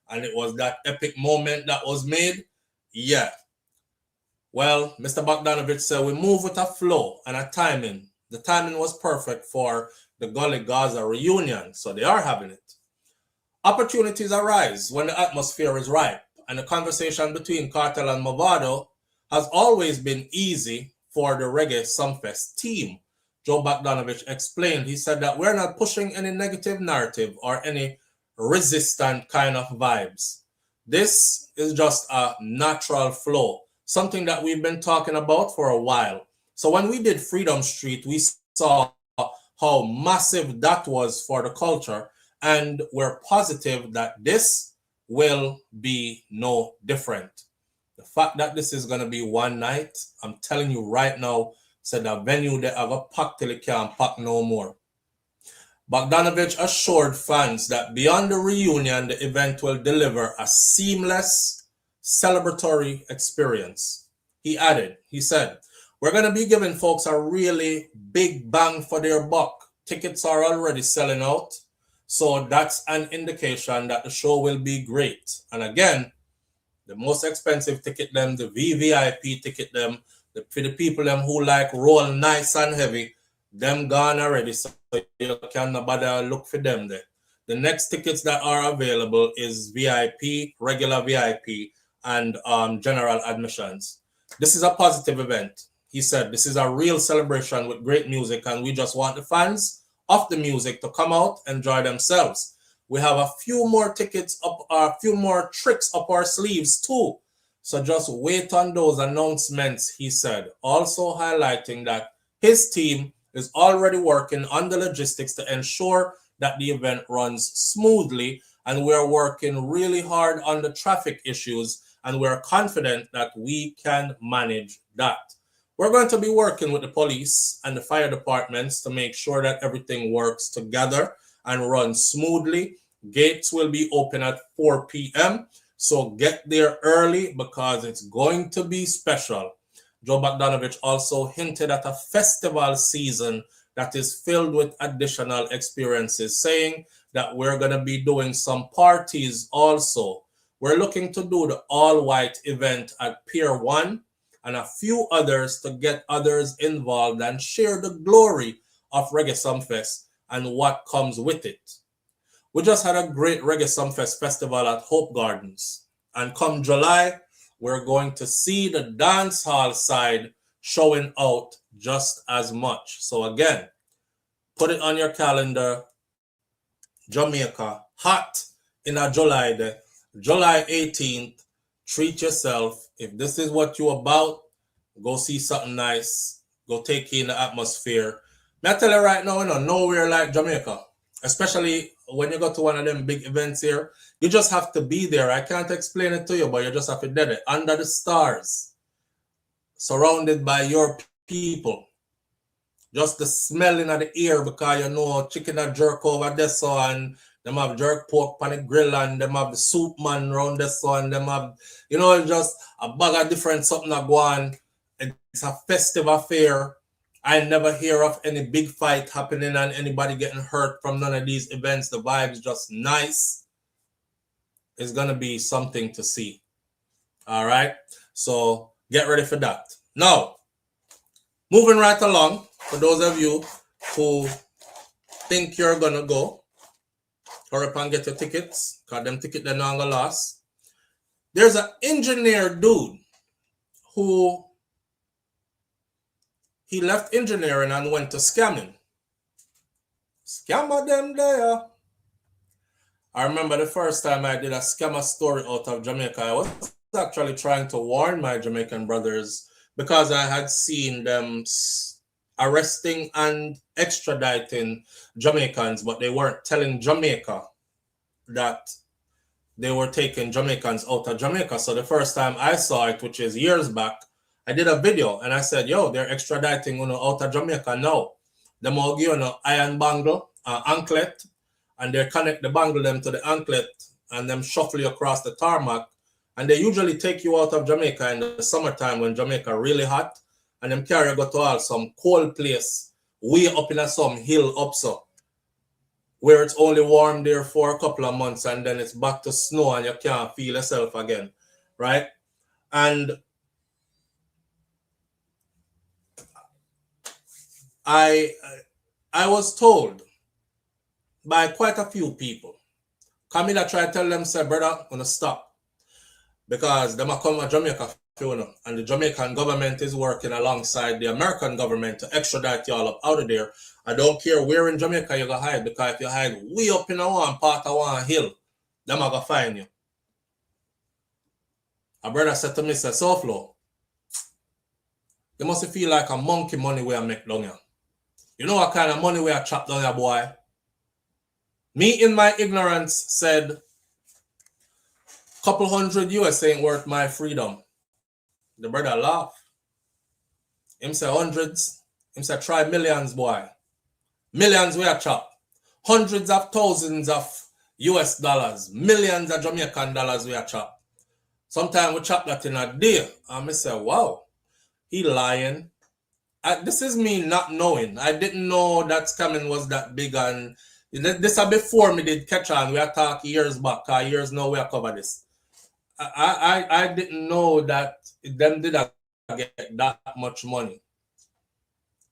And it was that epic moment that was made. Yeah. Well, Mr. Bogdanovich said we move with a flow and a timing. The timing was perfect for the Gully Gaza reunion. So they are having it. Opportunities arise when the atmosphere is right. And the conversation between Kartel and Mavado has always been easy for the Reggae Sumfest team. Joe Bogdanovich explained, he said that we're not pushing any negative narrative or any resistant kind of vibes. This is just a natural flow, something that we've been talking about for a while. So when we did Freedom Street, we saw how massive that was for the culture, and we're positive that this will be no different. The fact that this is going to be one night, I'm telling you right now, said the venue they have a pack till it can't pack no more. Bogdanovich assured fans that beyond the reunion, the event will deliver a seamless, celebratory experience. He added, he said, we're going to be giving folks a really big bang for their buck. Tickets are already selling out. So that's an indication that the show will be great. And again, the most expensive ticket them, the VVIP ticket them, for the people them who like roll nice and heavy, them gone already. So you can nobody look for them there. The next tickets that are available is VIP, regular VIP, and general admissions. This is a positive event. He said, this is a real celebration with great music, and we just want the fans of the music to come out, enjoy themselves. We have a few more tickets up, a few more tricks up our sleeves too. So just wait on those announcements, he said. Also highlighting that his team is already working on the logistics to ensure that the event runs smoothly, and we're working really hard on the traffic issues, and we're confident that we can manage that. We're going to be working with the police and the fire departments to make sure that everything works together and runs smoothly. Gates will be open at 4 p.m. So get there early because it's going to be special. Joe Bogdanovich also hinted at a festival season that is filled with additional experiences, saying that we're going to be doing some parties also. We're looking to do the all-white event at Pier 1 and a few others to get others involved and share the glory of Reggae Sumfest and what comes with it. We just had a great Reggae Sumfest festival at Hope Gardens. And come July, we're going to see the dance hall side showing out just as much. So again, put it on your calendar. Jamaica, hot in a July day. July 18th, treat yourself. If this is what you're about, go see something nice. Go take in the atmosphere. I tell you right now, nowhere like Jamaica. Especially when you go to one of them big events here. You just have to be there. I can't explain it to you, but you just have to do it. Under the stars. Surrounded by your people. Just the smelling of the air because chicken and jerk over there so and them have jerk pork on the grill and them have the soup man around there so and them have, just a bag of different something that go on. It's a festive affair. I never hear of any big fight happening and anybody getting hurt from none of these events. The vibe's just nice. It's going to be something to see. All right. So get ready for that. Now, moving right along. for those of you who think you're gonna go, hurry up and get your tickets, because them tickets they're not gonna last. There's an engineer dude who he left engineering and went to scamming. Scammer them there. I remember the first time I did a scammer story out of Jamaica. I was actually trying to warn my Jamaican brothers because I had seen them arresting and extraditing Jamaicans, but they weren't telling Jamaica that they were taking Jamaicans out of Jamaica. So the first time I saw it, which is years back, I did a video and I said, yo, they're extraditing out of Jamaica now. Them all give you iron bangle, anklet, and they connect the bangle them to the anklet and them shuffle you across the tarmac. And they usually take you out of Jamaica in the summertime when Jamaica really hot, and them carry you go to all some cold place way up in some hill up so, where it's only warm there for a couple of months and then it's back to snow and you can't feel yourself again, right? And I was told by quite a few people, Camila tried to tell them, say, brother, I'm gonna stop. Because them are come to Jamaica, and the Jamaican government is working alongside the American government to extradite y'all up out of there. I don't care where in Jamaica you go hide, because if you hide way up in one part of one hill, them are gonna find you. A brother said to me, say, SouFLo, you must feel like a monkey money we are make down here. You know what kind of money we are chopped down here, boy? Me in my ignorance said, couple hundred US ain't worth my freedom. The brother laugh. Him say hundreds. Him say try millions, boy. Millions we are chopped. Hundreds of thousands of US dollars. Millions of Jamaican dollars we are chopped. Sometimes we chop that in a day. And I say, wow, he lying. This is me not knowing. I didn't know that scamming was that big, and this is before me did catch on. We are talking years back, years now we are cover this. I didn't know that them did not get that much money.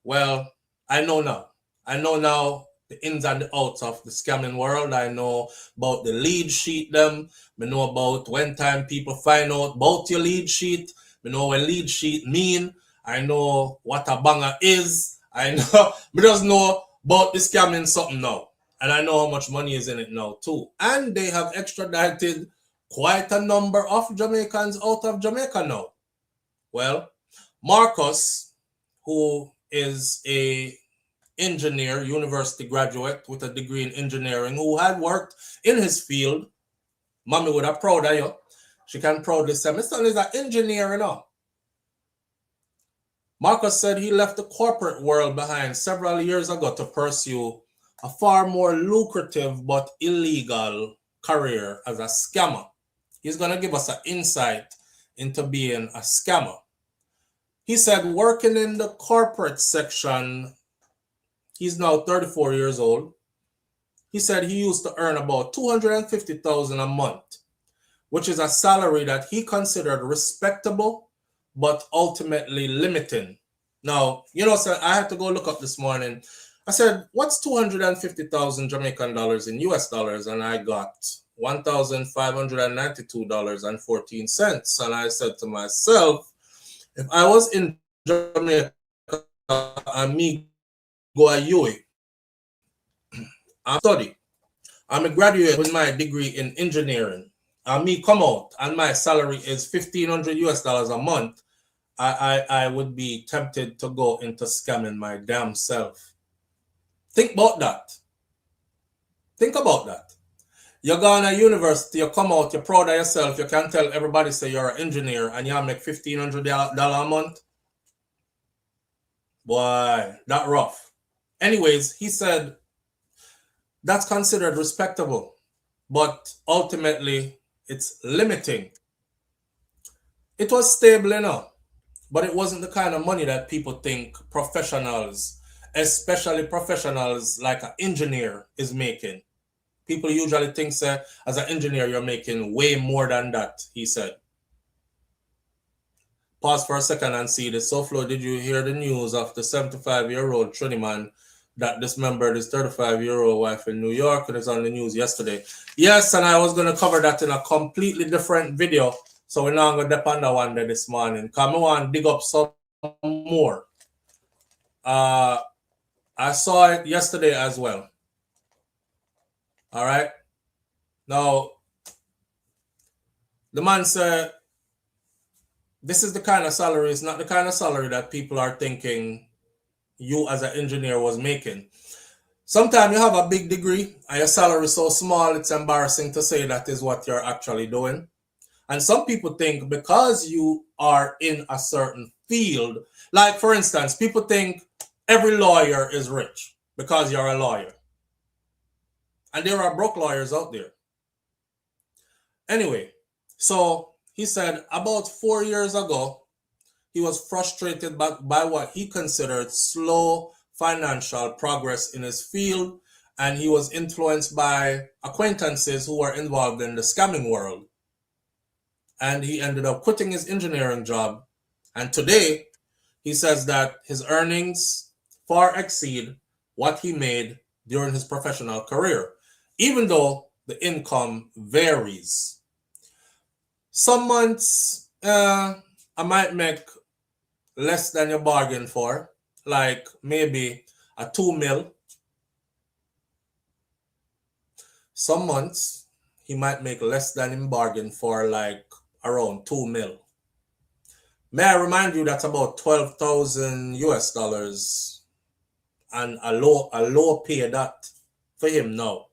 Well, I know now. I know now the ins and the outs of the scamming world. I know about the lead sheet them. I know about when time people find out about your lead sheet. I know what lead sheet mean. I know what a banger is. I just know about the scamming something now. And I know how much money is in it now too. And they have extradited quite a number of Jamaicans out of Jamaica now. Well, Marcus, who is a engineer, university graduate with a degree in engineering, who had worked in his field, mommy would have proud of you. She can proudly say, my son is an engineer, you know. Marcus said he left the corporate world behind several years ago to pursue a far more lucrative but illegal career as a scammer. He's going to give us an insight into being a scammer. He said working in the corporate section, he's now 34 years old. He said he used to earn about $250,000 a month, which is a salary that he considered respectable, but ultimately limiting. Now, you know, sir, I had to go look up this morning. I said, what's 250,000 Jamaican dollars in US dollars? And I got $1,592.14. And I said to myself, if I was in Jamaica and me go a UE, I'm study. I'm a graduate with my degree in engineering. And me come out and my salary is $1,500 US a month. I would be tempted to go into scamming my damn self. Think about that. Think about that. You go to university, you come out, you're proud of yourself, you can tell everybody say you're an engineer and you make $1,500 a month. Boy, that rough. Anyways, he said that's considered respectable, but ultimately it's limiting. It was stable enough, but it wasn't the kind of money that people think professionals, especially professionals like an engineer, is making. People usually think that as an engineer, you're making way more than that, he said. pause for a second and see this. SouFlo, did you hear the news of the 75-year-old Trini man that dismembered his 35-year-old wife in New York? It was on the news yesterday. Yes, and I was going to cover that in a completely different video. So we're now going to depend on one day this morning. Come on, dig up some more. I saw it yesterday as well. All right. Now, the man said, this is the kind of salary, it's not the kind of salary that people are thinking you as an engineer was making. Sometimes you have a big degree and your salary is so small, it's embarrassing to say that is what you're actually doing. And some people think because you are in a certain field, like for instance, people think every lawyer is rich because you're a lawyer. And there are broke lawyers out there. Anyway, so he said about 4 years ago, he was frustrated by what he considered slow financial progress in his field, and he was influenced by acquaintances who were involved in the scamming world. And he ended up quitting his engineering job. And today, he says that his earnings far exceed what he made during his professional career, even though the income varies. Some months, I might make less than you bargained for, like maybe a 2 mil. Some months, he might make less than him bargained for, like around 2 mil. May I remind you that's about 12,000 US dollars and a low pay that for him now.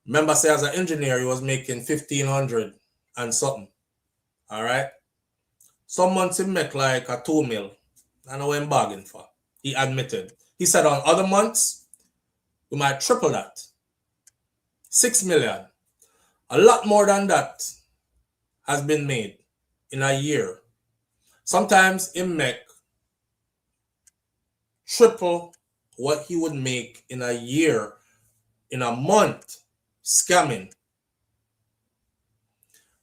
Remember, say as an engineer, he was making 1,500 and something. All right. Some months he make like a 2 mil. I know what I'm bargaining for. He admitted. He said on other months, we might triple that. 6 million. A lot more than that has been made in a year. Sometimes he make triple what he would make in a year, in a month, scamming.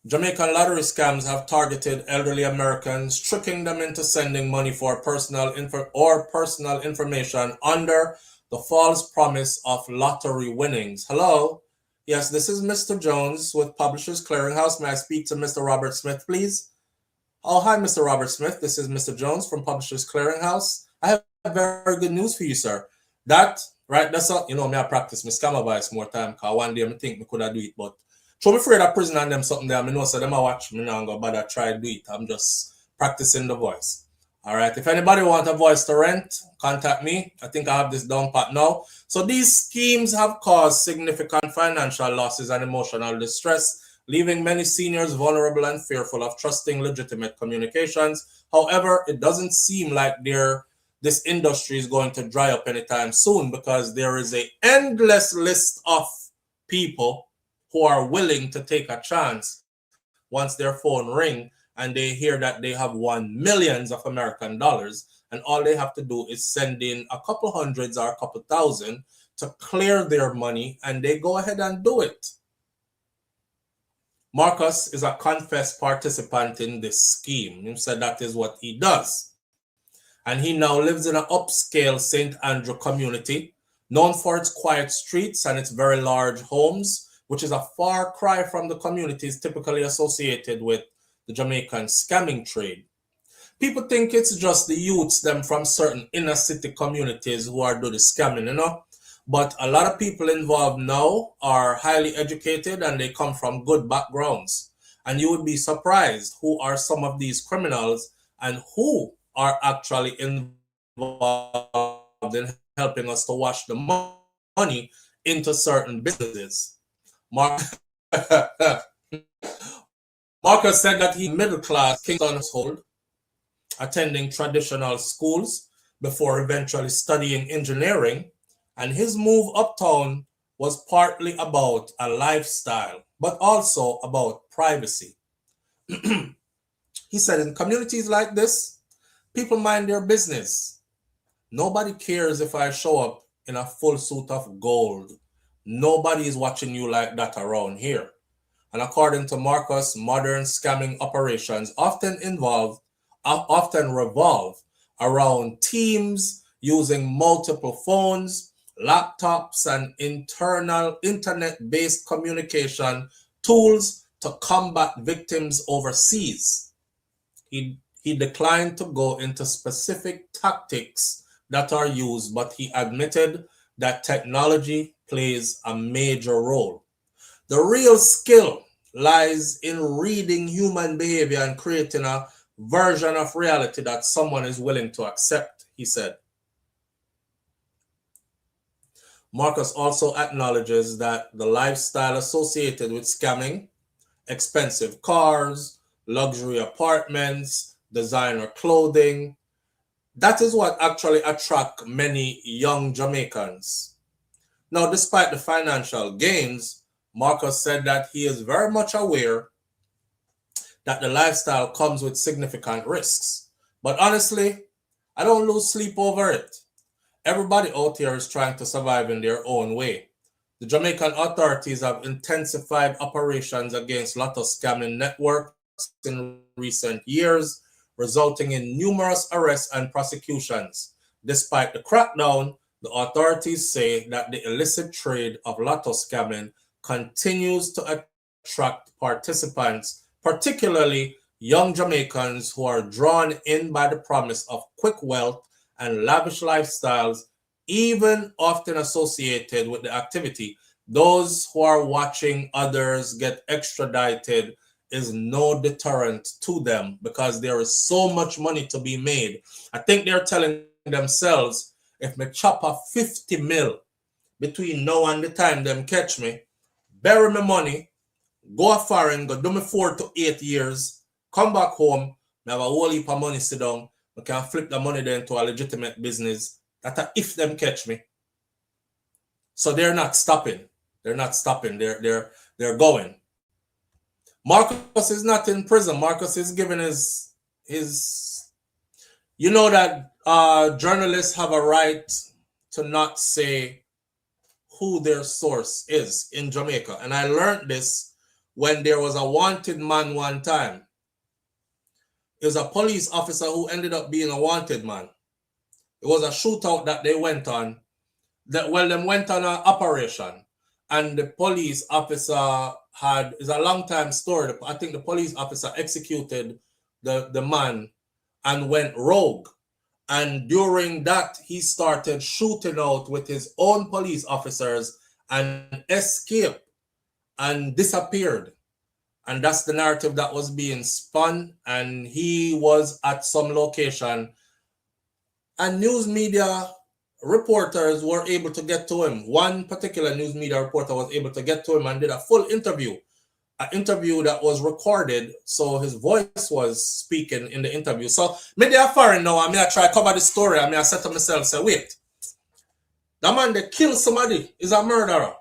Jamaican lottery scams have targeted elderly Americans, tricking them into sending money for personal information under the false promise of lottery winnings. Hello? Yes, this is Mr. Jones with Publishers Clearinghouse. May I speak to Mr. Robert Smith, please? Oh, hi, Mr. Robert Smith. This is Mr. Jones from Publishers Clearinghouse. I have very good news for you, sir. That, right, that's all, me I practice my scammer voice more time, because one day I think I could have do it, but so I'm afraid of prison and them something there. I know so them I watch me now and go bother try to do it. I'm just practicing the voice. All right. If anybody want a voice to rent, contact me. I think I have this down pat now. So these schemes have caused significant financial losses and emotional distress, leaving many seniors vulnerable and fearful of trusting legitimate communications. However, it doesn't seem like this industry is going to dry up anytime soon, because there is an endless list of people who are willing to take a chance once their phone ring and they hear that they have won millions of American dollars, and all they have to do is send in a couple hundreds or a couple thousand to clear their money, and they go ahead and do it. Marcus is a confessed participant in this scheme. He said that is what he does. And he now lives in an upscale St. Andrew community, known for its quiet streets and its very large homes, which is a far cry from the communities typically associated with the Jamaican scamming trade. People think it's just the youths them from certain inner city communities who are doing the scamming, But a lot of people involved now are highly educated and they come from good backgrounds. And you would be surprised who are some of these criminals and who are actually involved in helping us to wash the money into certain businesses. Marcus said that he middle class Kingston household, attending traditional schools before eventually studying engineering, and his move uptown was partly about a lifestyle, but also about privacy. He said in communities like this, people mind their business. Nobody cares if I show up in a full suit of gold. Nobody is watching you like that around here. And according to Marcus, modern scamming operations often involve often revolve around teams using multiple phones, laptops, and internal internet-based communication tools to combat victims overseas. He declined to go into specific tactics that are used, but he admitted that technology plays a major role. The real skill lies in reading human behavior and creating a version of reality that someone is willing to accept, he said. Marcus also acknowledges that the lifestyle associated with scamming, expensive cars, luxury apartments, designer clothing, that is what actually attracts many young Jamaicans. Now, despite the financial gains, Marcus said that he is very much aware that the lifestyle comes with significant risks. But honestly, I don't lose sleep over it. Everybody out here is trying to survive in their own way. The Jamaican authorities have intensified operations against lotto scamming networks in recent years, resulting in numerous arrests and prosecutions. Despite the crackdown, the authorities say that the illicit trade of lotto scamming continues to attract participants, particularly young Jamaicans who are drawn in by the promise of quick wealth and lavish lifestyles, even often associated with the activity. Those who are watching others get extradited is no deterrent to them because there is so much money to be made. I think they're telling themselves, if me chop a 50 mil between now and the time them catch me, bury my money, go a foreign, go do me 4 to 8 years, come back home, me have a whole heap of money sit down, I can flip the money then to a legitimate business. That if them catch me. So they're not stopping. They're not stopping. They're going. Marcus is not in prison. Marcus is given his you know that journalists have a right to not say who their source is in Jamaica. And I learned this when there was a wanted man one time. It was a police officer who ended up being a wanted man. It was a shootout that they went on. They went on an operation. And the police officer it's a long time story. I think the police officer executed the man and went rogue. And during that, he started shooting out with his own police officers and escaped and disappeared. And that's the narrative that was being spun. And he was at some location. And news media reporters were able to get to him. One particular news media reporter was able to get to him and did a full interview. An interview that was recorded, so his voice was speaking in the interview. So maybe I'm foreign now, I try to cover the story. I said to myself, say, wait, the man that killed somebody is a murderer.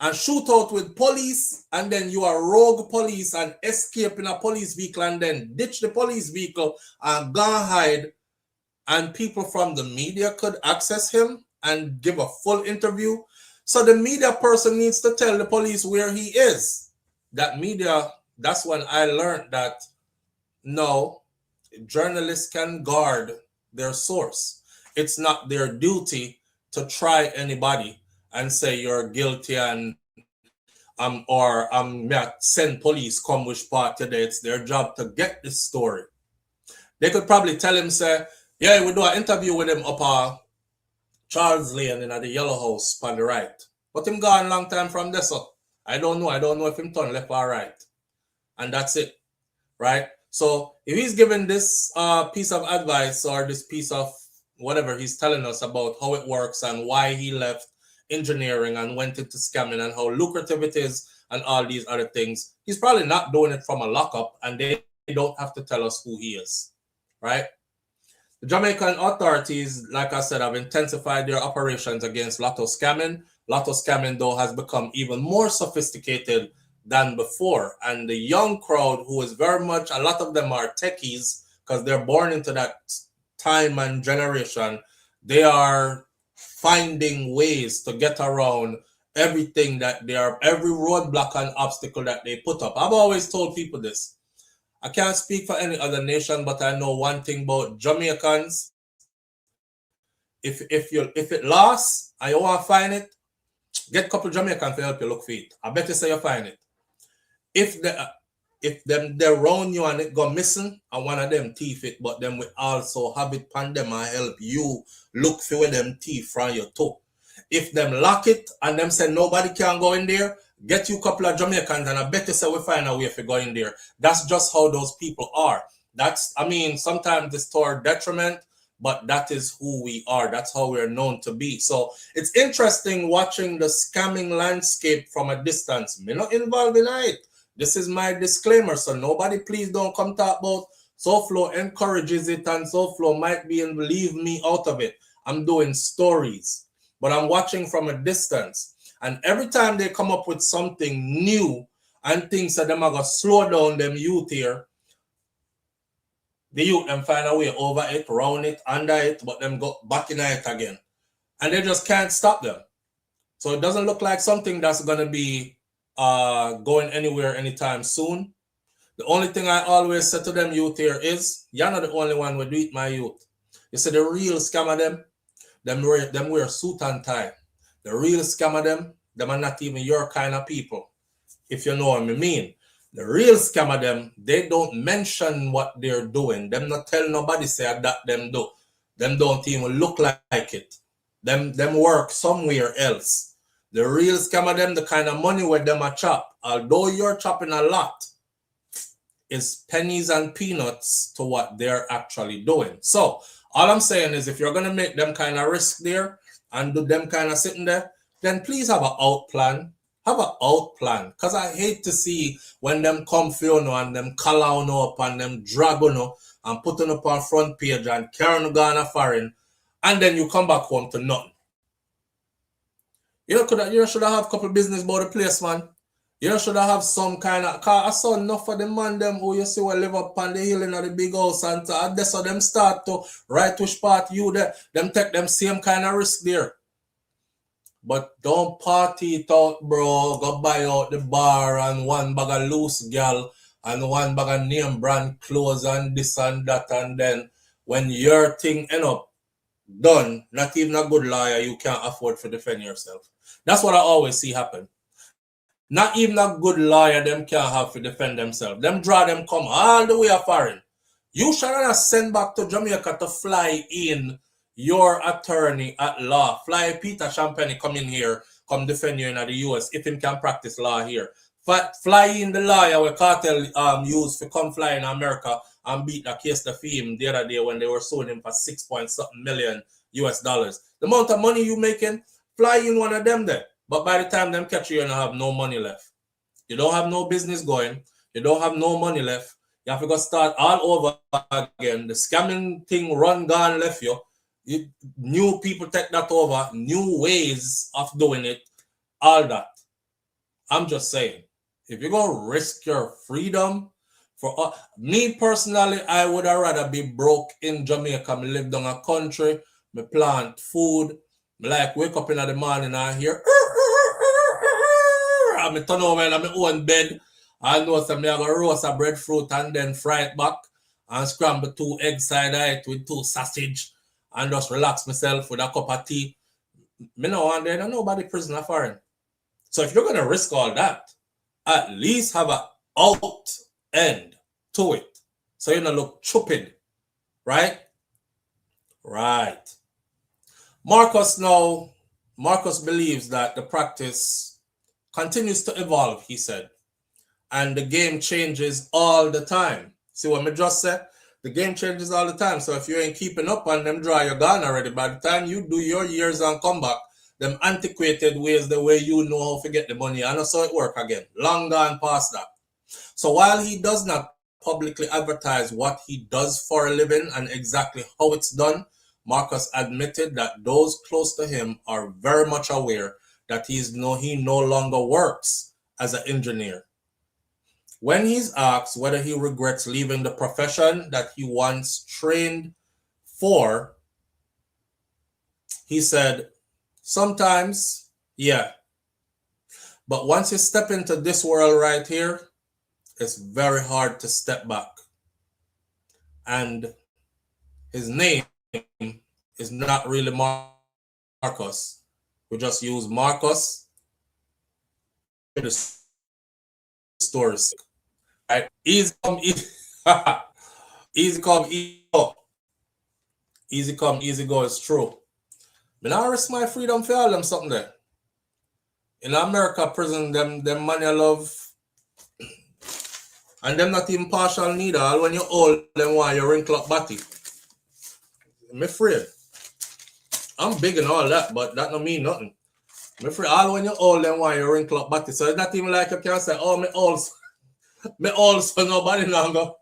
And shoot out with police, and then you are rogue police and escape in a police vehicle and then ditch the police vehicle and go hide. And people from the media could access him and give a full interview. So the media person needs to tell the police where he is. That media, that's when I learned that no, journalists can guard their source. It's not their duty to try anybody and say you're guilty and send police come which part today. It's their job to get this story. They could probably tell him, say, yeah, we do an interview with him up Charles Lane in the Yellow House on the right. But him gone long time from there, so I don't know if him turn left or right. And that's it, right? So if he's given this piece of advice or this piece of whatever he's telling us about how it works and why he left engineering and went into scamming and how lucrative it is and all these other things, he's probably not doing it from a lockup and they don't have to tell us who he is, right? The Jamaican authorities, like I said, have intensified their operations against lotto scamming. Lotto scamming, though, has become even more sophisticated than before. And the young crowd, who is very much, a lot of them are techies because they're born into that time and generation. They are finding ways to get around everything that every roadblock and obstacle that they put up. I've always told people this. I can't speak for any other nation, but I know one thing about Jamaicans. If it lost and you want to find it, get a couple Jamaicans to help you look for it. I bet you say you find it. If they round you and it go missing, and one of them thief it, but them will also have it pan them and help you look for where them thief from your toe. If them lock it and them say nobody can go in there, get you a couple of Jamaicans and I bet you say we find a way to go in there. That's just how those people are. Sometimes it's to our detriment, but that is who we are. That's how we're known to be. So it's interesting watching the scamming landscape from a distance. Me not involved in it. This is my disclaimer. So nobody please don't come talk about SouFLo encourages it and SouFLo might be and leave me out of it. I'm doing stories, but I'm watching from a distance. And every time they come up with something new and things that them are going to slow down them youth here, the youth them find a way over it, round it, under it, but them go back in it again. And they just can't stop them. So it doesn't look like something that's going to be going anywhere anytime soon. The only thing I always say to them youth here is, you're not the only one who do it, my youth. You see the real scam of them wear suit and tie. The real scam of them are not even your kind of people, if you know what I mean. The real scam of them, they don't mention what they're doing. Them not tell nobody say that them do. Them don't even look like it. Them work somewhere else. The real scam of them, the kind of money where them a chop, although you're chopping a lot, is pennies and peanuts to what they're actually doing. So all I'm saying is if you're going to make them kind of risk there and do them kind of sitting there, then please have an out plan. Have an out plan. Because I hate to see when them come for you and them call on up and them drag on and put on up on front page and carry on Ghana foreign and then you come back home to nothing. You should have a couple business about the place, man. You should have some kind of car. I saw enough of the man them who you see will live up on the hill in the big house and that's how them start to right which part you there. Them take them same kind of risk there. But don't party it out, bro. Go buy out the bar and one bag of loose gal and one bag of name brand clothes and this and that. And then when your thing end up done, not even a good lawyer, you can't afford to defend yourself. That's what I always see happen. Not even a good lawyer them can't have to defend themselves. Them draw them come all the way foreign. You should not send back to Jamaica to fly in your attorney at law. Fly Peter Champagne come in here, come defend you in the US if him can practice law here. Fly in the lawyer where Kartel used to come fly in America and beat the case to him the other day when they were suing him for $6.something million US dollars. The amount of money you making, fly in one of them there. But by the time them catch you, you don't have no money left. You don't have no business going. You don't have no money left. You have to go start all over again. The scamming thing run gone left you. New people take that over. New ways of doing it. All that. I'm just saying. If you're going to risk your freedom, for me personally, I would have rather be broke in Jamaica. I live down a country. I plant food. I like wake up in the morning and hear I turn over in my own bed. I know some I go roast a breadfruit and then fry it back and scramble 2 eggs side of it with 2 sausage and just relax myself with a cup of tea. Me no want there nobody prisoner foreign. So if you're gonna risk all that, at least have an out end to it. So you don't look stupid. Right? Right. Marcus believes that the practice continues to evolve, he said. And the game changes all the time. See what I just said? The game changes all the time. So if you ain't keeping up on them draw, you're gone already. By the time you do your years and come back, them antiquated ways, the way you know how to get the money, and so it work again. Long gone past that. So while he does not publicly advertise what he does for a living and exactly how it's done, Marcus admitted that those close to him are very much aware that he no longer works as an engineer. When he's asked whether he regrets leaving the profession that he once trained for, he said, sometimes, yeah. But once you step into this world right here, it's very hard to step back. And his name is not really Marcus. We just use Marcus for the stories. Right? Easy come, easy, easy come, easy go. Easy come, easy go. It's true. But I risk my freedom for all them something there. In America, prison, them money I love. And them not even partial neither. All when you old, them want you wrinkle up body. I'm afraid. I'm big and all that, but that don't mean nothing. I'm afraid all when you old, them want you wrinkle up body. So it's not even like you can say, oh, me old, so nobody now go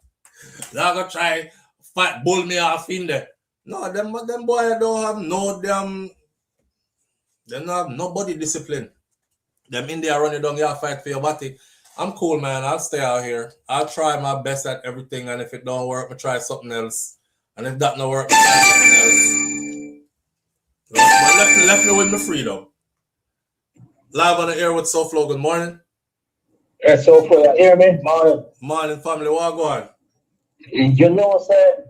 try fight bull me off in there. No, them boy don't have no damn, they don't have nobody discipline. Them in there running down your fight for your body. I'm cool, man. I'll stay out here. I'll try my best at everything, and if it don't work, I'll try something else. And if that don't work, I'll try something else. But left me with my freedom. Live on the air with SouFLo. Good morning. Yeah, SouFLo, you hear me? Morning. Morning, family. What going? You know, sir,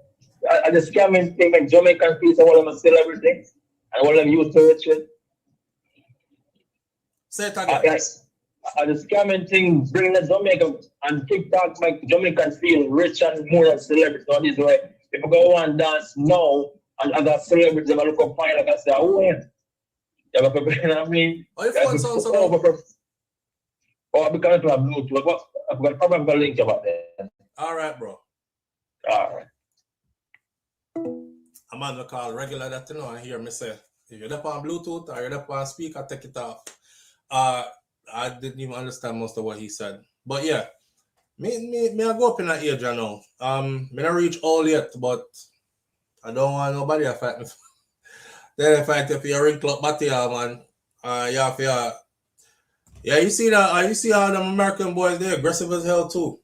I the scamming thing in Jamaican piece of all of them celebrity and all of them used to rich with. Say it again. Yes. The scamming thing bring the Jamaica and TikTok make Jamaicans feel rich and more than celebrities. So this way, if you go and dance now and other celebrities, they look up fine like I say, oh yeah. You know what I mean? Oh, your phone sounds so good. Oh, because I have Bluetooth. I've got probably a link about that. All right, bro. All right. I'm on the call regular that you know and hear me say, if you're up on Bluetooth or you're up on speaker, take it off. I didn't even understand most of what he said. But yeah, me I go up in that age, you know. Me not reach all yet, but I don't want nobody to fight me. Then I fight if you ring club batty, man. Yeah, you see that? You see how them American boys, they're aggressive as hell too.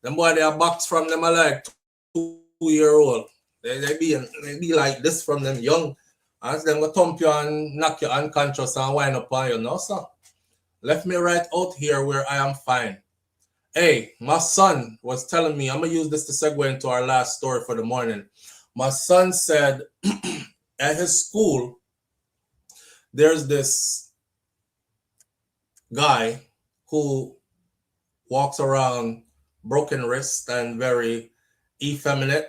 Them boys, they are box from them are like 2-year-old. They be like this from them young. As them go thump you and knock you unconscious and wind up on you. No, sir. Left me right out here where I am fine. Hey, my son was telling me, I'm going to use this to segue into our last story for the morning. My son said at his school, there's this guy who walks around broken wrist and very effeminate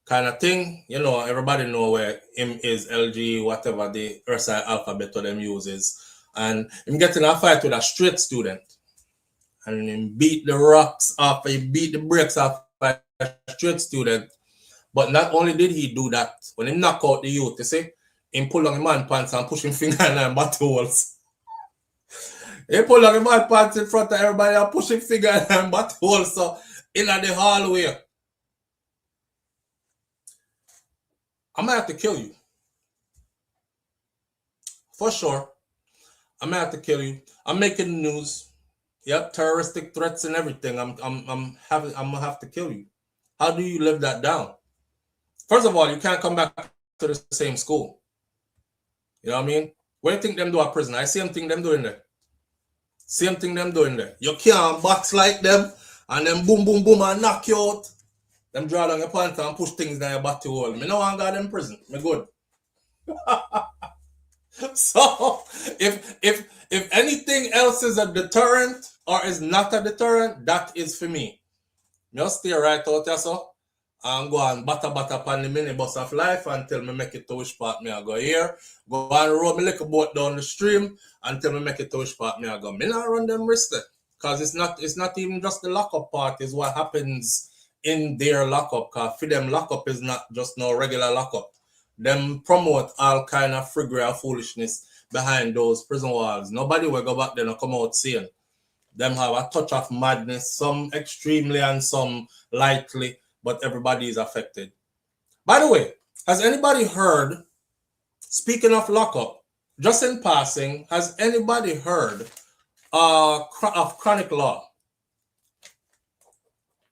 kind of thing. You know, everybody know where him is, LG, whatever the rest of the alphabet of them uses. And him getting a fight with a straight student. And him beat the rocks off, he beat the brakes off by a straight student. But not only did he do that, when he knock out the youth, you see, he pull on the man pants and push him finger in them buttonholes. He pull on the man pants in front of everybody and push him finger in them buttonholes. So in the hallway. I'm gonna have to kill you. For sure. I'm gonna have to kill you. I'm making the news. Yep, terroristic threats and everything. I'm gonna have to kill you. How do you live that down? First of all, you can't come back to the same school. You know what I mean? What do you think them do at prison? I see them thing them doing there. Same thing them doing there. You can't box like them and then boom, boom, boom and knock you out. Them draw down your pants and push things down your body hole. Me no want got them in prison. Me good. So if anything else is a deterrent or is not a deterrent, that is for me. Just stay right out there, so and go and batter upon the minibus of life until me make it to which part me I go here. Go and row me like a boat down the stream until me make it to which part me I go. Me not run them risk there. Because it's not even just the lockup part, is what happens in their lockup. Because for them lockup is not just no regular lockup. Them promote all kind of friggery and foolishness behind those prison walls. Nobody will go back there and come out saying. Them have a touch of madness, some extremely and some lightly, but everybody is affected. By the way, has anybody heard, speaking of lockup, just in passing, has anybody heard of chronic law?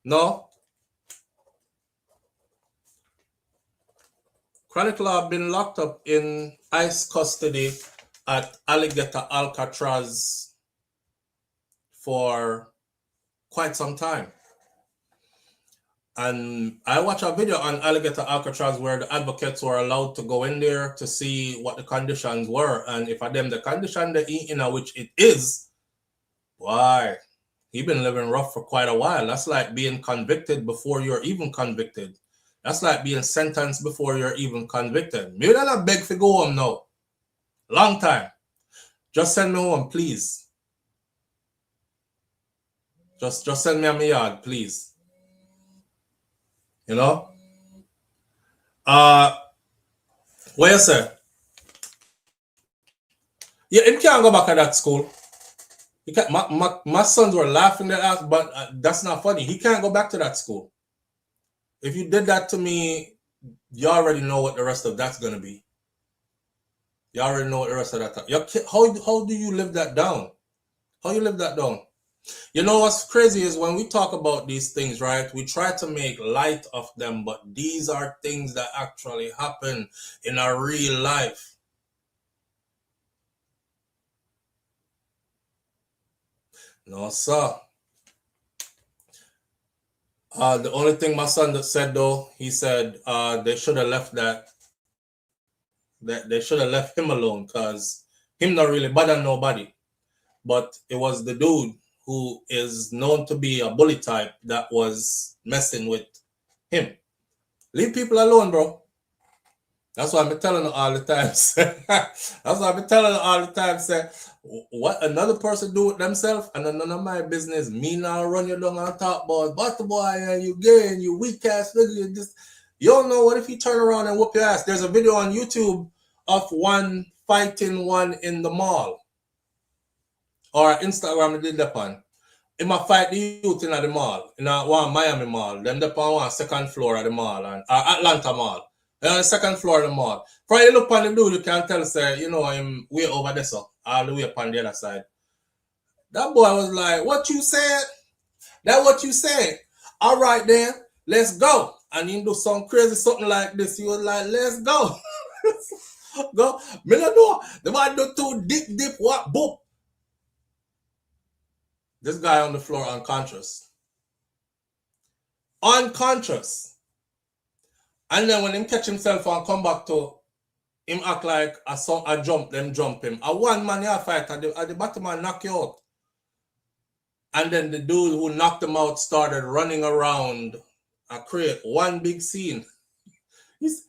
No? Chronic law been locked up in ICE custody at Alligator Alcatraz for quite some time. And I watched a video on Alligator Alcatraz where the advocates were allowed to go in there to see what the conditions were. And if I them the condition they eat in, which it is, why? He been living rough for quite a while. That's like being convicted before you're even convicted. That's like being sentenced before you're even convicted. Maybe not beg to go home now. Long time. Just send me home, please. Just send me a my yard, please. You know? What you say? Yeah, he can't go back to that school. He can't, my sons were laughing their ass, but that's not funny. He can't go back to that school. If you did that to me, you already know what the rest of that's going to be. You already know what the rest of that. How do you live that down? How you live that down? You know what's crazy is when we talk about these things, right? We try to make light of them, but these are things that actually happen in our real life. No, sir. The only thing my son that said though, he said they should have left that they should have left him alone because him not really bother nobody. But it was the dude who is known to be a bully type that was messing with him. Leave people alone, bro. That's what I've been telling them all the time. That's what I've been telling them all the time. Say, what another person do with themselves, and none of my business. Me now run you down on top, boy. But the boy, and you gay and you weak ass nigga. You don't know what if you turn around and whoop your ass. There's a video on YouTube of one fighting one in the mall. Or Instagram did that one. In my fight the youth in the mall, in one Miami mall, them up on one second floor of the mall and Atlanta mall. And on the second floor of the mall. From you look on the dude, you can tell say, you know, him way over there, so all the way up on the other side. That boy was like, what you said? That what you said? All right then, let's go. And he do some crazy something like this. He was like, let's go. Go. Me no know. The boy do two dip, what, boop. This guy on the floor unconscious. Unconscious. And then when him catch himself and come back to him act like a jump, them jump him. A one man here fight at the bottom and knock you out. And then the dude who knocked him out started running around and create one big scene.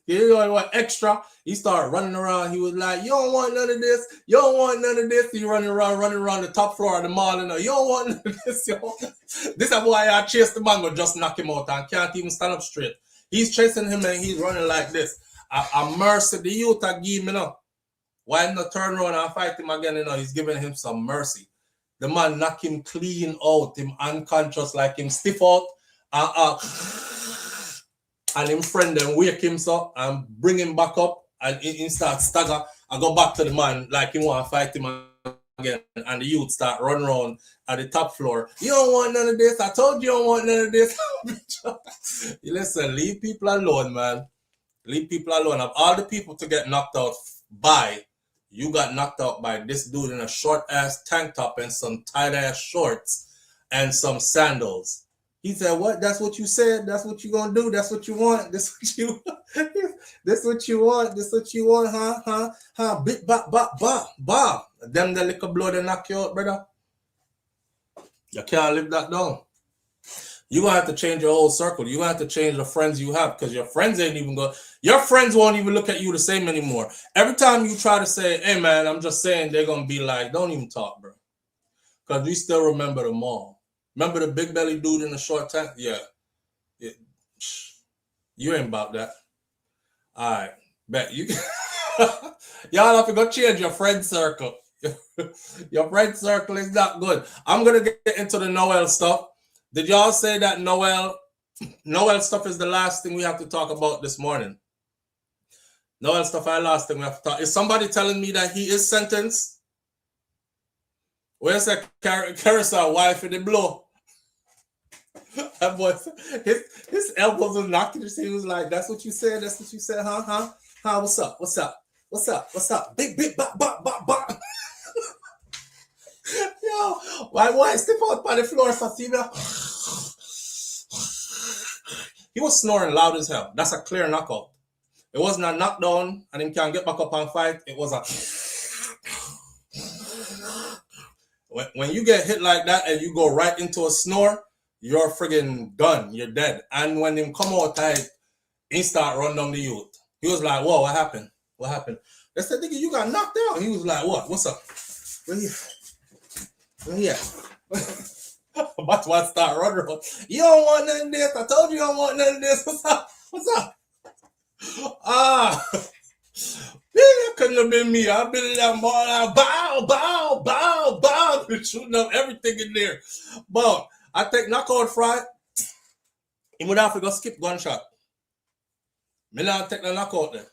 You know what extra? He started running around. He was like, you don't want none of this. You don't want none of this. He running around the top floor of the mall. And you don't want none of this. Yo. This is why I chased the man, but just knock him out and can't even stand up straight. He's chasing him and he's running like this. I mercy the youth I give him, you know. Why not turn around and fight him again? You know, he's giving him some mercy. The man knock him clean out, him unconscious, like him stiff out. And him friend then wake him up and bring him back up and he start stagger and go back to the man like he want to fight him again. And the youth start run around at the top floor. You don't want none of this. I told you don't want none of this. Listen, leave people alone, man. Leave people alone. Of all the people to get knocked out by, you got knocked out by this dude in a short ass tank top and some tight ass shorts and some sandals. He said, what? That's what you said? That's what you gonna do? That's what you want? This what you this what you want? This what you want, huh? Bit bop. Them the liquor blood and knock you out, brother. You can't live that down. You're gonna have to change your whole circle. You're gonna have to change the friends you have because your friends ain't even going. Your friends won't even look at you the same anymore. Every time you try to say, hey man, I'm just saying, they're gonna be like, don't even talk, bro. Because we still remember them all. Remember the big belly dude in the short tank? Yeah. You ain't about that. All right. Bet you. Y'all have to go change your friend circle. Your friend circle is not good. I'm going to get into the Noel stuff. Did y'all say that Noel stuff is the last thing we have to talk about this morning? Noel stuff, our last thing we have to talk. Is somebody telling me that he is sentenced? Where's that carousel wife in the blow? That boy, his elbows were knocking. He was like, "That's what you said. That's what you said, huh? What's up? Big, bop. Yo, why step out on the floor for He was snoring loud as hell. That's a clear knockout. It wasn't a knockdown and he can't get back up and fight. It was a... When you get hit like that and you go right into a snore, you're friggin' done. You're dead. And when him come out tight, he start running down the youth. He was like, whoa, what happened? What happened? They said, nigga, you got knocked out. He was like, what? What's up? Where you at? But one start running. You don't want none of this. I told you don't want none of this. What's up? What's up? That couldn't have been me. I've been in that mall. Bow. Shooting up everything in there. But I take knockout fright. He would have to go skip gunshot. Me not take the knockout then.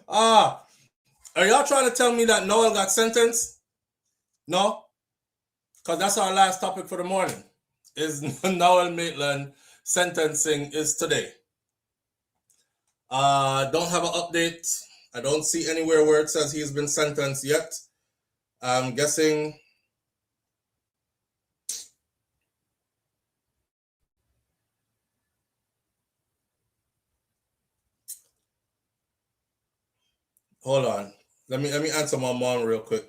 Are y'all trying to tell me that Noel got sentenced? No? Because that's our last topic for the morning. Is Noel Maitland sentencing is today. Don't have an update. I don't see anywhere where it says he's been sentenced yet. I'm guessing... Hold on. Let me answer my mom real quick.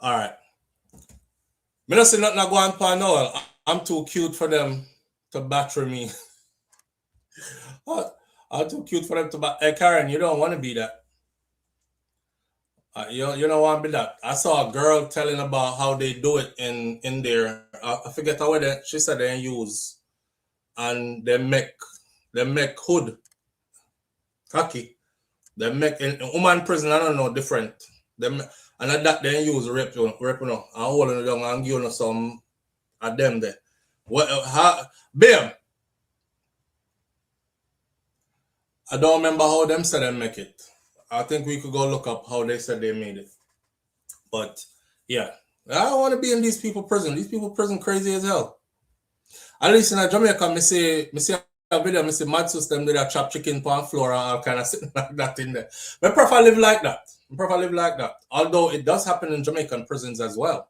All right. Me not say nothing I go on for Noel. I'm too cute for them to battery me. I'm too cute for them to battery. Hey, Karen, you don't want to be that. You don't want to be that. I saw a girl telling about how they do it in there. I forget how she said they use. And they make hood. Cocky. They make in woman prison, I don't know, different. Them and at that they use rape, you know, and holding it down and give you some of them there. What bam. I don't remember how them said they make it. I think we could go look up how they said they made it. But yeah, I don't want to be in these people prison. These people prison crazy as hell. At least in Jamaica, me see a video, me see mad system with a chop chicken pan floor and all kind of sitting like that in there. But I prefer live like that. Although it does happen in Jamaican prisons as well.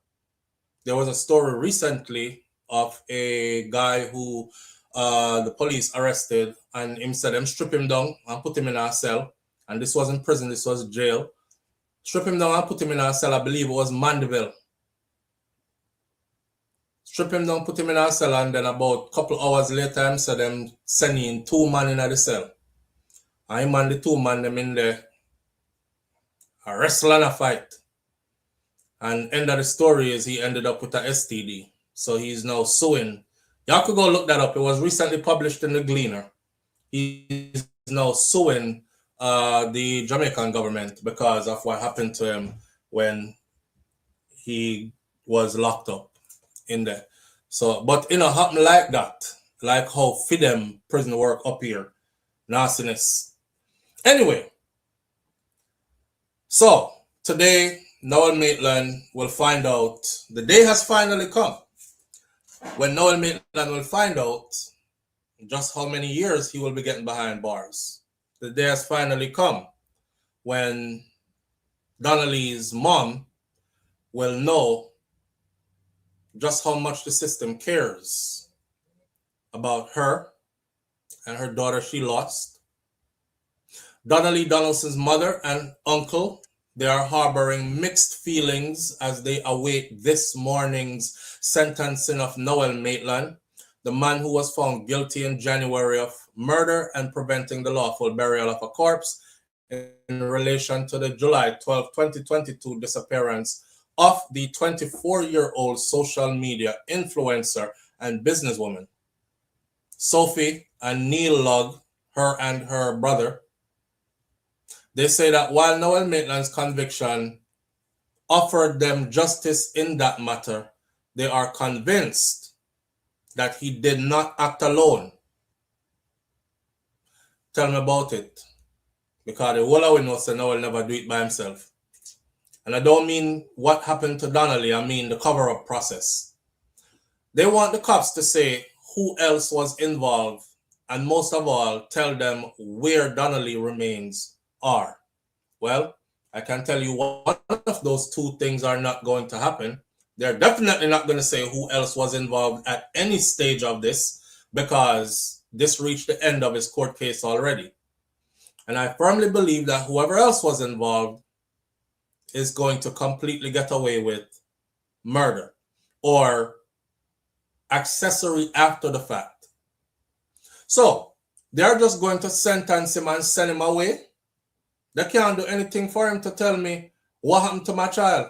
There was a story recently of a guy who the police arrested and him said them strip him down and put him in a cell. And this wasn't prison, this was jail. Strip him down and put him in a cell, I believe it was Mandeville. Strip him down, put him in a cell, and then about a couple hours later, so them sending 2 men in the cell. And him and the 2 men them in there, a wrestle and a fight. And end of the story is he ended up with a STD. So he's now suing. Y'all could go look that up. It was recently published in the Gleaner. He's now suing the Jamaican government because of what happened to him when he was locked up in there. So, but happen like that, like how Fidem prison work up here, nastiness. Anyway, so today Noel Maitland will find out. The day has finally come when Noel Maitland will find out just how many years he will be getting behind bars. The day has finally come when Donnelly's mom will know just how much the system cares about her and her daughter she lost. Donnelly Donaldson's mother and uncle, they are harboring mixed feelings as they await this morning's sentencing of Noel Maitland, the man who was found guilty in January of murder and preventing the lawful burial of a corpse in relation to the July 12, 2022 disappearance of the 24-year-old social media influencer and businesswoman, Sophie and Neil Lugg, her and her brother. They say that while Noel Maitland's conviction offered them justice in that matter, they are convinced that he did not act alone. Tell me about it. Because the whole of us Noel never do it by himself. And I don't mean what happened to Donnelly, I mean the cover-up process. They want the cops to say who else was involved and most of all, tell them where Donnelly remains are. Well, I can tell you one of those two things are not going to happen. They're definitely not going to say who else was involved at any stage of this, because this reached the end of his court case already. And I firmly believe that whoever else was involved is going to completely get away with murder or accessory after the fact. So they're just going to sentence him and send him away. They can't do anything for him to tell me what happened to my child.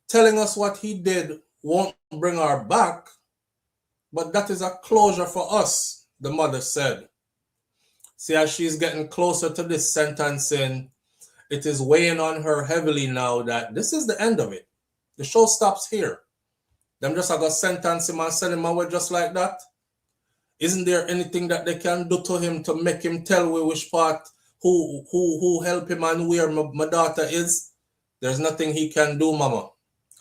Telling us what he did won't bring her back, but that is a closure for us, the mother said. See, as she's getting closer to this sentencing, it is weighing on her heavily now that this is the end of it. The show stops here. Them just going to sentence him and send him away just like that. Isn't there anything that they can do to him to make him tell me which part, who help him and where my daughter is? There's nothing he can do, mama.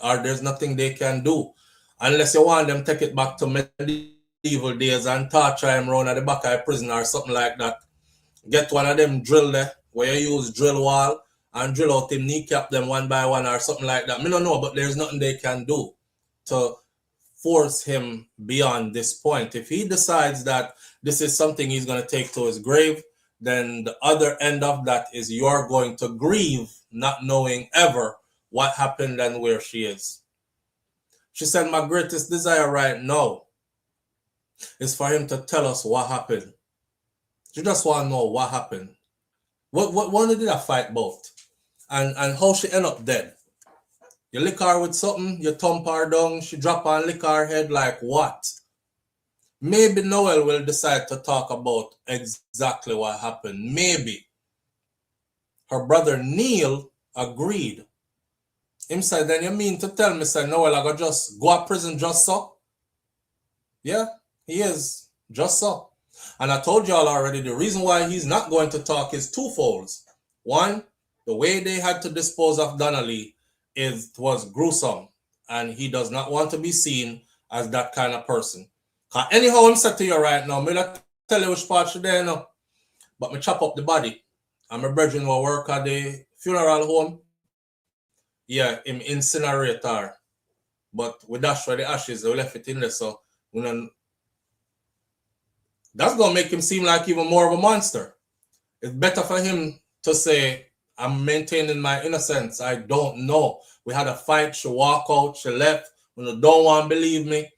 Or there's nothing they can do. Unless you want them to take it back to medieval days and torture him around at the back of a prison or something like that. Get one of them drill there, where you use drill wall and drill out him kneecap them one by one or something like that. I don't know, but there's nothing they can do to force him beyond this point. If he decides that this is something he's going to take to his grave, then the other end of that is you're going to grieve not knowing ever what happened and where she is. She said, my greatest desire right now is for him to tell us what happened. She just want to know what happened. What did I fight about? And how she end up dead. You lick her with something, you thump her down, she drop and lick her head, like what? Maybe Noel will decide to talk about exactly what happened. Maybe. Her brother Neil agreed. Him said, then you mean to tell me, say, Noel, I go just go to prison just so? Yeah, he is. Just so. And I told y'all already, the reason why he's not going to talk is twofold. One, the way they had to dispose of Donna was gruesome. And he does not want to be seen as that kind of person. Anyhow, I'm saying to you right now, I'm not tell you which part you're there now. But me chop up the body. And my brethren will work at the funeral home. Yeah, him incinerate her. But we dash for the ashes, we left it in there. So that's going to make him seem like even more of a monster. It's better for him to say, I'm maintaining my innocence. I don't know. We had a fight. She walked out. She left. When you don't want to believe me,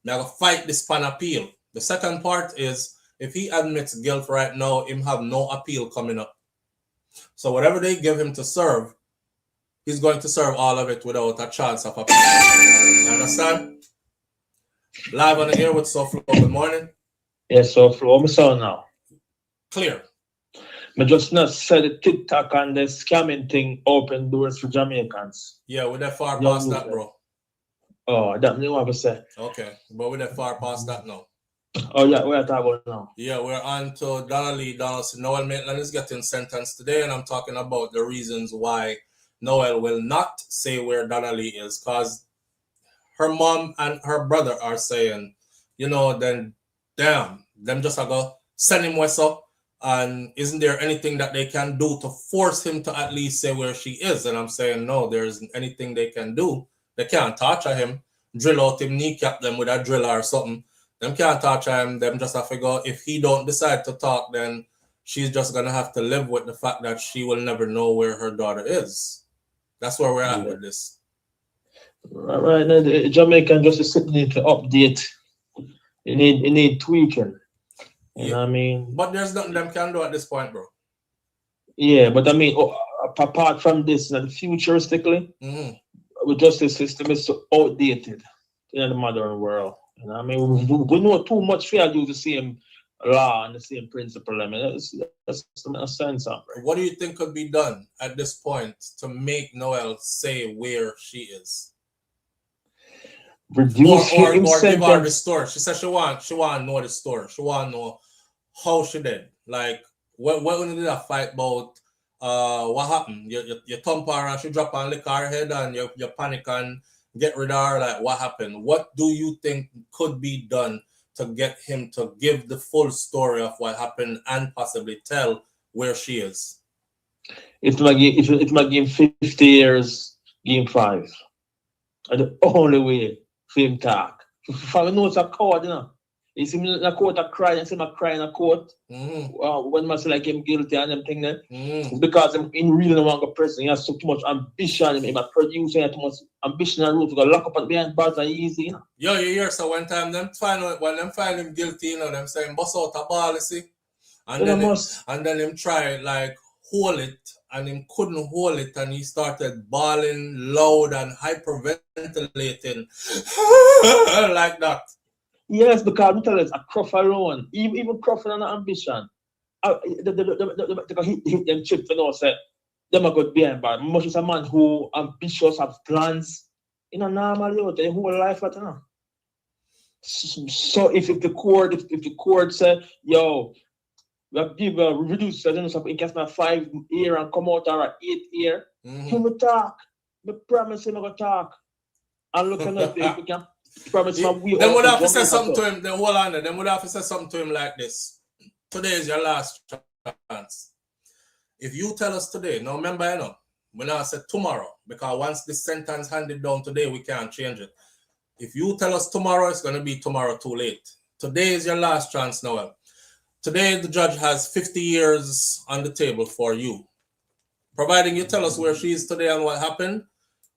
I'm going to fight this pan appeal. The second part is, if he admits guilt right now, him have no appeal coming up. So whatever they give him to serve, he's going to serve all of it without a chance of appeal. You understand? Live on the air with SouFLo. Good morning. Yes, SouFLo. I'm sorry now. Clear. I just not said the TikTok and the scamming thing open doors for Jamaicans. Yeah, we're that far past that, bro. Oh, that you want to say. Okay, but we're that far past that now. Oh, yeah, we're talking about now. Yeah, we're on to Donna. Noel Maitland is getting sentenced today, and I'm talking about the reasons why Noel will not say where Donna is, because her mom and her brother are saying, then damn, them just go send him what's up. And isn't there anything that they can do to force him to at least say where she is? And I'm saying, no, there isn't anything they can do. They can't torture him, drill out him, kneecap them with a drill or something. Them can't torture him. Them just have to go. If he don't decide to talk, then she's just going to have to live with the fact that she will never know where her daughter is. That's where we're at with this. Right now, the Jamaican just sitting need to update. You need tweaking. You know what I mean? But there's nothing them can do at this point, bro. Yeah, but I mean, apart from this, futuristically, the justice system is so outdated in the modern world. You know what I mean? We know too much for you to the same law and the same principle. I mean, that's a sense of it. What do you think could be done at this point to make Noel say where she is? Reduce or give her the story. She said she want to know the story. She want to know how she did. Like, when did that fight about? What happened? You thump her and she drop and lick her head and you panic and get rid of her. Like, what happened? What do you think could be done to get him to give the full story of what happened and possibly tell where she is? If my game 50 years, game 5. And the only way for him talk. If I know it's a code, you know. You see me in a court, I cry, and see me cry in a court. When I say like him guilty and them thing then. Because him in really don't want to go prison. He has so too much ambition. Him a producer, he has too much ambition and root to go lock up at behind bars and easy, you know. Yo, you hear so one time when them find him guilty, you know, them saying bust out a ball, you see. And then him try like hold it, and him couldn't hold it, and he started bawling loud and hyperventilating like that. Yes, because we tell us a Cruff alone, even Cruff and ambition. They hit them chips and all say them are good behind bars. Much is a man who ambitious, have plans. You know, normally you their whole life, you know. So if the court say, yo, we reduce the in case not 5 year and come out or 8 year, he will talk. We promise him to talk. And look at if we can promise him we then would have to say something to him, then hold on, then would have to say something to him like this. Today is your last chance. If you tell us today, now remember, you know, we now say tomorrow, because once this sentence handed down today, we can't change it. If you tell us tomorrow, it's going to be tomorrow too late. Today is your last chance, Noel. Today, the judge has 50 years on the table for you. Providing you tell us where she is today and what happened,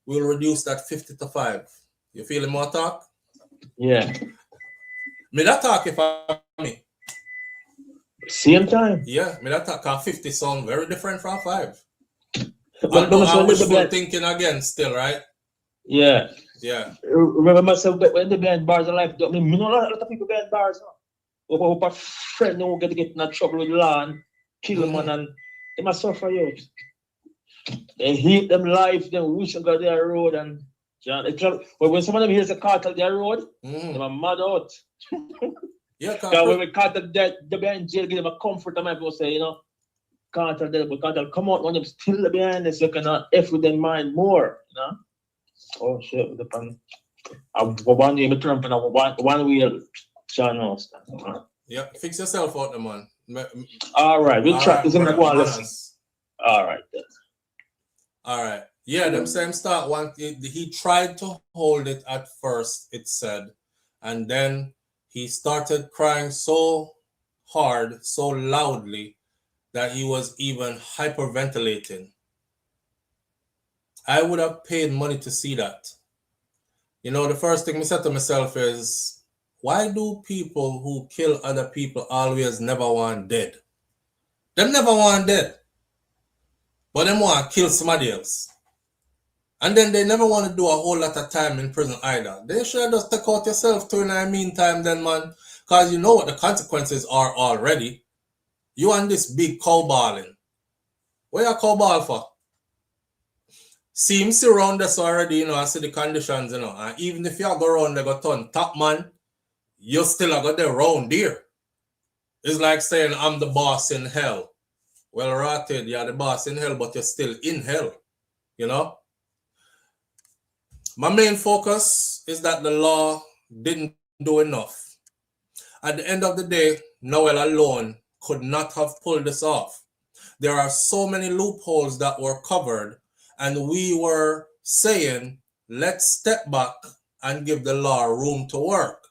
we'll reduce that 50 to 5. You feeling more talk? Yeah. Me that talk if I me. Same time. Yeah, me that talk 50 sound very different from 5. But I wishful thinking again still, right? Yeah. Yeah. Remember myself when the behind bars of life, I mean, you know, a lot of people behind bars. Hope a friend don't get in trouble with law and kill them and they must suffer you. They hate them life, they wish to go their road and when some of them hears the cartel their road, they are mad out. Yeah, because when we cartel dead, they be in jail, give them a comfort and people say, you know, cartel dead, but cartel come out when them still behind this, you cannot F with their mind more, you know. Oh shit, with the pan. One day me Trump and one wheel. Yeah, fix yourself out, the man. All right, we'll try to go on. All right. All right. Yeah, them same start. He tried to hold it at first, it said, and then he started crying so hard, so loudly, that he was even hyperventilating. I would have paid money to see that. You know, the first thing I said to myself is, why do people who kill other people always never want dead? Them never want dead. But them want to kill somebody else. And then they never want to do a whole lot of time in prison either. They should just take out yourself too in the meantime then, man. Because you know what the consequences are already. You and this big cowballing. What you cowball for? Seems around us already, you know, I see the conditions, you know. And even if you go around, they go turn top man, you still got there round there. It's like saying, I'm the boss in hell. Well, rotted, you're the boss in hell, but you're still in hell, you know? My main focus is that the law didn't do enough. At the end of the day, Noel alone could not have pulled this off. There are so many loopholes that were covered, and we were saying, let's step back and give the law room to work.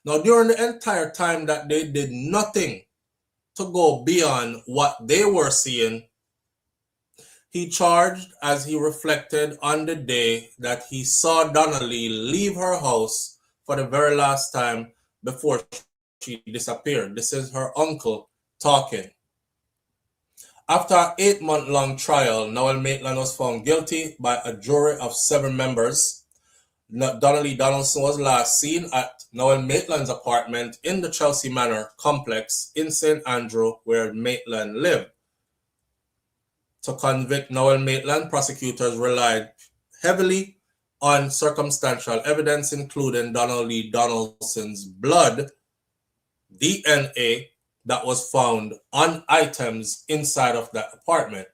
Now, during the entire time that they did nothing to go beyond what they were seeing, he charged as he reflected on the day that he saw Donna leave her house for the very last time before she disappeared. This is her uncle talking. After an 8-month-long trial, Noel Maitland was found guilty by a jury of 7 members. Donna Donaldson was last seen at Noel Maitland's apartment in the Chelsea Manor complex in St. Andrew, where Maitland lived. To convict Noel Maitland, prosecutors relied heavily on circumstantial evidence, including Donna Donaldson's blood, DNA, that was found on items inside of that apartment.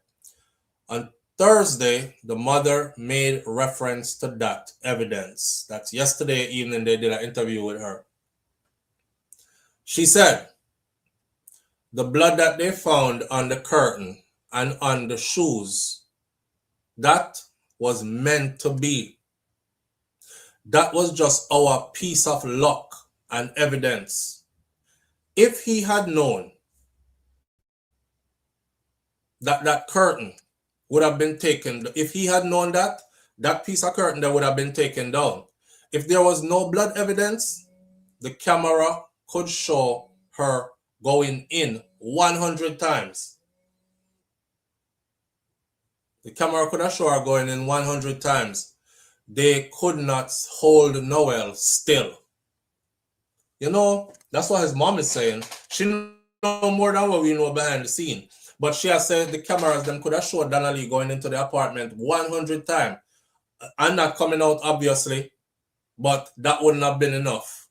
On Thursday, the mother made reference to that evidence. That's yesterday evening they did an interview with her. She said, the blood that they found on the curtain and on the shoes. That was meant to be. That was just our piece of luck and evidence. If he had known that that curtain would have been taken, if he had known that, that piece of curtain that would have been taken down. If there was no blood evidence, the camera could show her going in 100 times. The camera could have shown her going in 100 times. They could not hold Noel still. You know, that's what his mom is saying. She know more than what we know behind the scene. But she has said the cameras them could have showed Donna Lee going into the apartment 100 times. I'm not coming out, obviously, but that wouldn't have been enough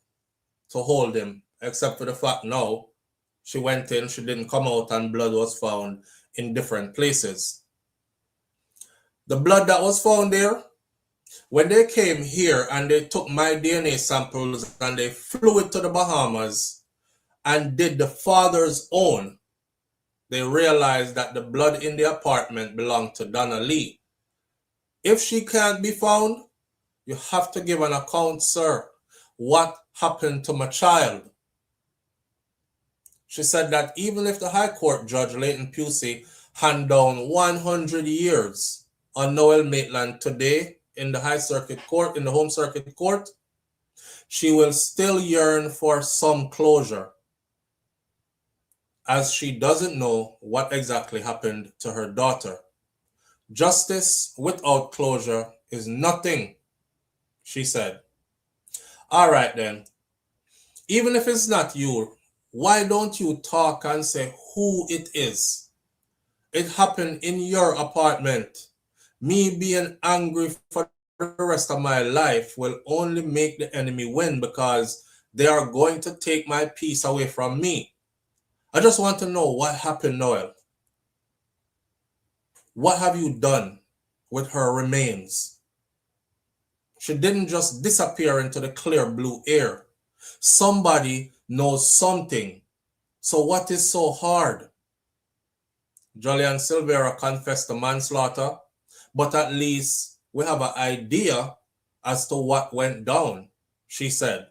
to hold him, except for the fact now she went in, she didn't come out, and blood was found in different places. The blood that was found there, when they came here and they took my DNA samples and they flew it to the Bahamas and did the father's own, they realized that the blood in the apartment belonged to Donna Lee. If she can't be found, you have to give an account, sir. What happened to my child? She said that even if the High Court Judge Leighton Pusey hand down 100 years on Noel Maitland today in the High Circuit Court, in the Home Circuit Court, she will still yearn for some closure, as she doesn't know what exactly happened to her daughter. Justice without closure is nothing, she said. All right then. Even if it's not you, why don't you talk and say who it is? It happened in your apartment. Me being angry for the rest of my life will only make the enemy win, because they are going to take my peace away from me. I just want to know what happened, Noel. What have you done with her remains? She didn't just disappear into the clear blue air. Somebody knows something. So what is so hard? Jolyon Silvera confessed to manslaughter, but at least we have an idea as to what went down, she said,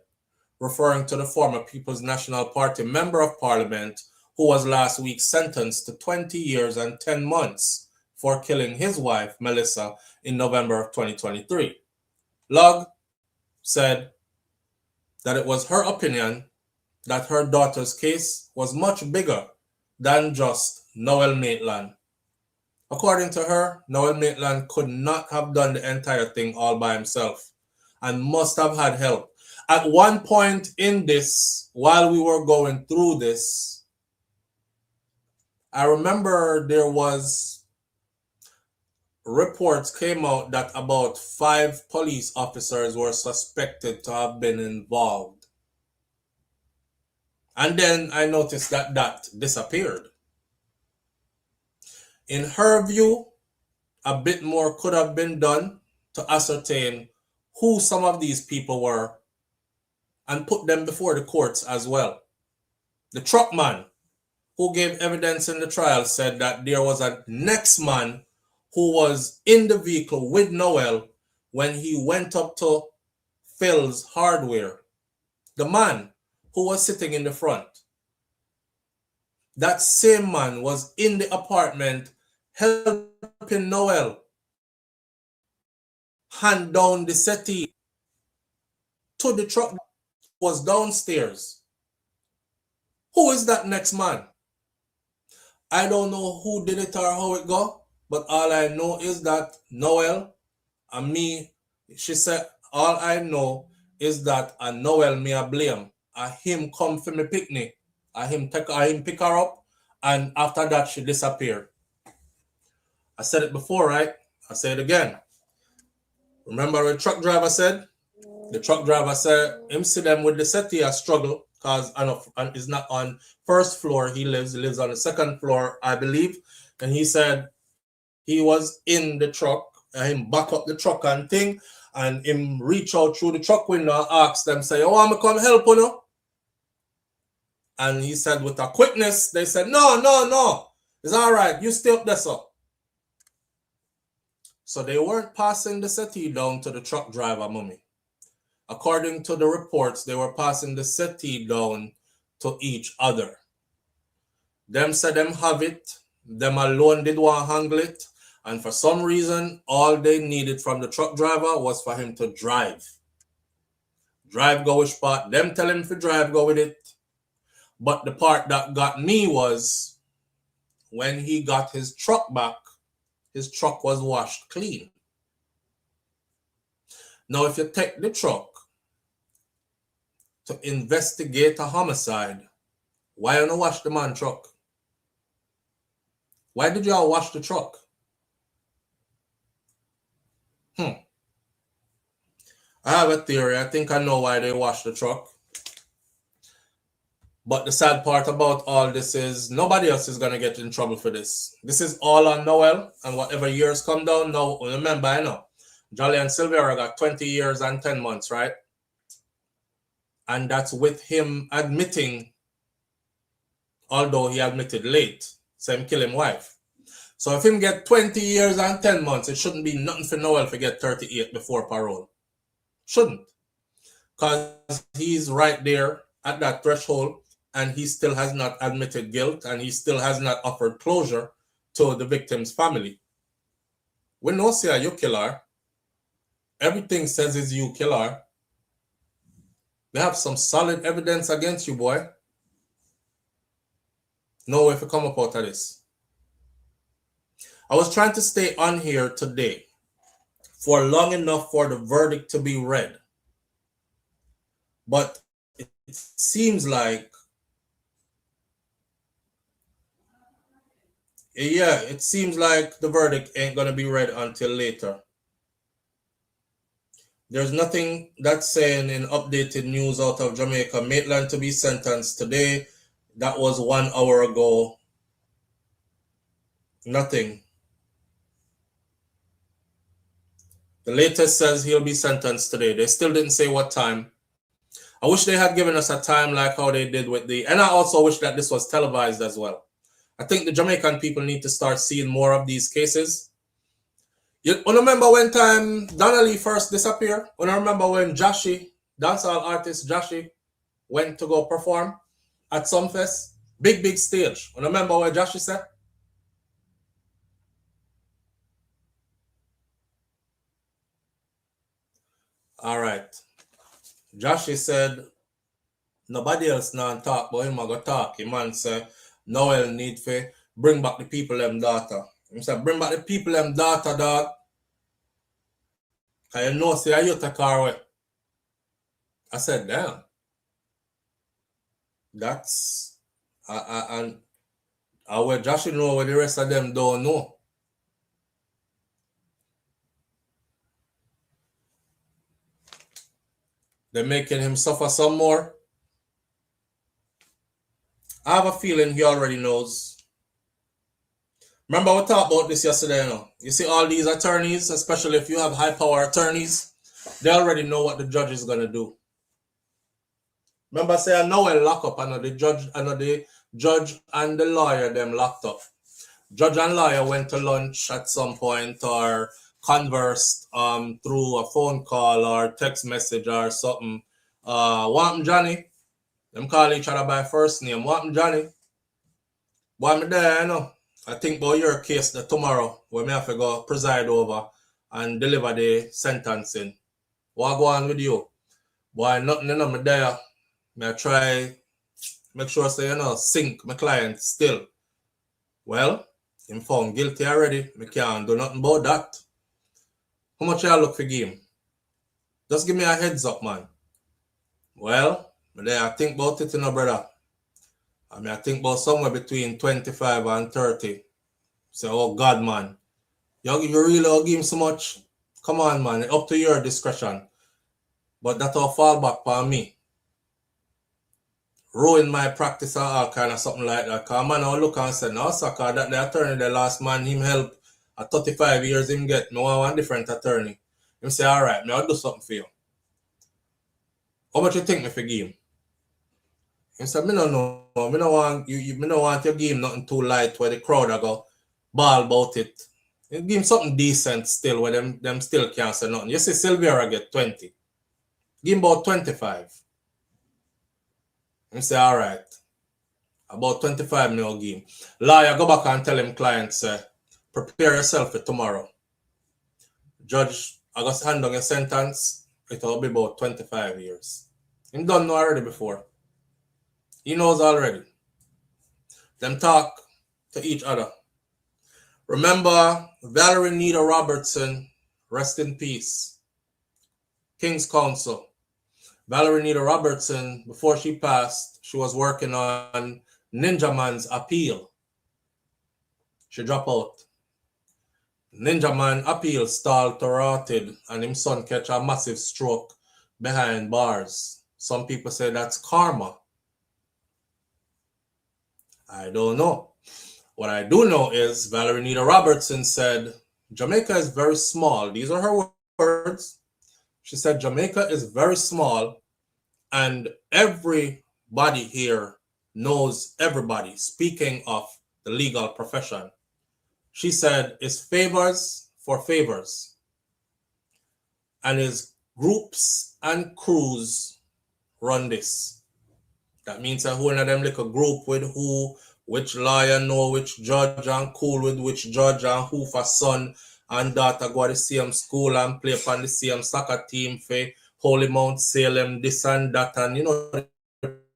referring to the former People's National Party Member of Parliament who was last week sentenced to 20 years and 10 months for killing his wife, Melissa, in November of 2023. Log said that it was her opinion that her daughter's case was much bigger than just Noel Maitland. According to her, Noel Maitland could not have done the entire thing all by himself and must have had help. At one point in this, while we were going through this, I remember there was reports came out that about 5 police officers were suspected to have been involved. And then I noticed that that disappeared. In her view, a bit more could have been done to ascertain who some of these people were and put them before the courts as well. The truckman who gave evidence in the trial said that there was a next man who was in the vehicle with Noel when he went up to Phil's hardware. The man who was sitting in the front. That same man was in the apartment helping Noel hand down the settee to the truck that was downstairs. Who is that next man? I don't know who did it or how it go, but all I know is that Noel and me, she said, all I know is that a Noel me a blame. A him come for me picnic. A him pick her up, and after that she disappeared. I said it before, right? I say it again. Remember what the truck driver said? The truck driver said him see them with the settee a struggle because he's not on first floor. He lives on the second floor, I believe. And he said he was in the truck and him back up the truck and thing, and him reach out through the truck window and ask them, say, oh, I'm come help you know? And he said with a quickness, they said, no. It's all right. You stay up there, sir. So they weren't passing the settee down to the truck driver, mommy. According to the reports, they were passing the settee down to each other. Them said them have it. Them alone did want to handle it. And for some reason, all they needed from the truck driver was for him to drive. Drive go which part. Them tell him to drive, go with it. But the part that got me was when he got his truck back, his truck was washed clean. Now, if you take the truck to investigate a homicide, why you not wash the man's truck? Why did y'all wash the truck? I have a theory. I think I know why they washed the truck. But the sad part about all this is nobody else is going to get in trouble for this. This is all on Noel, and whatever years come down, now, remember, I know, Jolly and Silvera got 20 years and 10 months, right? And that's with him admitting, although he admitted late, so him kill him wife. So if him get 20 years and 10 months, it shouldn't be nothing for Noel to get 38 before parole. Shouldn't. Because he's right there at that threshold, and he still has not admitted guilt, and he still has not offered closure to the victim's family. We know say you kill her. Everything says is you kill her. They have some solid evidence against you, boy. No way to come up out of this. I was trying to stay on here today for long enough for the verdict to be read. But it seems like, it seems like the verdict ain't going to be read until later. There's nothing that's saying in updated news out of Jamaica, Maitland to be sentenced today. That was 1 hour ago. Nothing. The latest says he'll be sentenced today. They still didn't say what time. I wish they had given us a time like how they did with and I also wish that this was televised as well. I think the Jamaican people need to start seeing more of these cases. You remember when time Donna first disappeared? I remember when Joshi, dancehall artist Joshi, went to go perform at Sumfest? Big stage. You remember what Joshi said? All right. Joshi said, nobody else now talk, but him go talk. Him man say, Noel need to bring back the people them data. He said, bring back the people them data, dog. Cause you know, say, you take car away. I said, damn. That's, and where Joshi know what the rest of them don't know. They're making him suffer some more. I have a feeling he already knows. Remember we talked about this yesterday, you know? You see all these attorneys, especially if you have high power attorneys, they already know what the judge is going to do. Remember say Noel lock up, and the judge and the lawyer them locked up. Judge and lawyer went to lunch at some point or conversed through a phone call or text message or something. Want Johnny? Them call each other by first name. Want Johnny? Boy, me there, you know. I think about your case that tomorrow we may have to go preside over and deliver the sentencing. What go on with you? Boy, nothing, you know, me there. Me try make sure say, you know, sink my client still. Well, him found guilty already. Me can't do nothing about that. How much y'all look for game? Just give me a heads up, man. Well, I think about it, you know, brother. I think about somewhere between 25 and 30. So, oh God, man. You really give him so much? Come on, man. Up to your discretion. But that'll fall back on me. Ruin my practice or all kind of something like that. Because man, I'll look and say, no, sucker, that the attorney, the last man, him help. At 35 years, him get me want one different attorney. Him say, all right, I'll do something for you. How much you think me for give him? He said, me no know. Me no want me no want you give him nothing too light where the crowd are go ball about it. You give him something decent still where them still can't say nothing. You see Silvera get 20. Give him about 25. And say, all right. About 25 mil give him. Lawyer, go back and tell him clients, prepare yourself for tomorrow. Judge, I got hand on your sentence, it will be about 25 years. He don't know already before. He knows already. Them talk to each other. Remember, Valerie Nita Robertson, rest in peace. King's Counsel. Valerie Nita Robertson, before she passed, she was working on Ninja Man's appeal. She dropped out. Ninja Man appeal stalled to rotted and his son catch a massive stroke behind bars. Some people say that's karma. I don't know. What I do know is Valerie Nita Robertson said, Jamaica is very small. These are her words. She said, Jamaica is very small and everybody here knows everybody. Speaking of the legal profession, she said, it's favors for favors. And it's groups and crews run this. That means that one of them like a group with who, which lawyer know which judge and cool with which judge and who for son and daughter go to the same school and play upon the same soccer team for Holy Mount Salem, this and that, and you know, the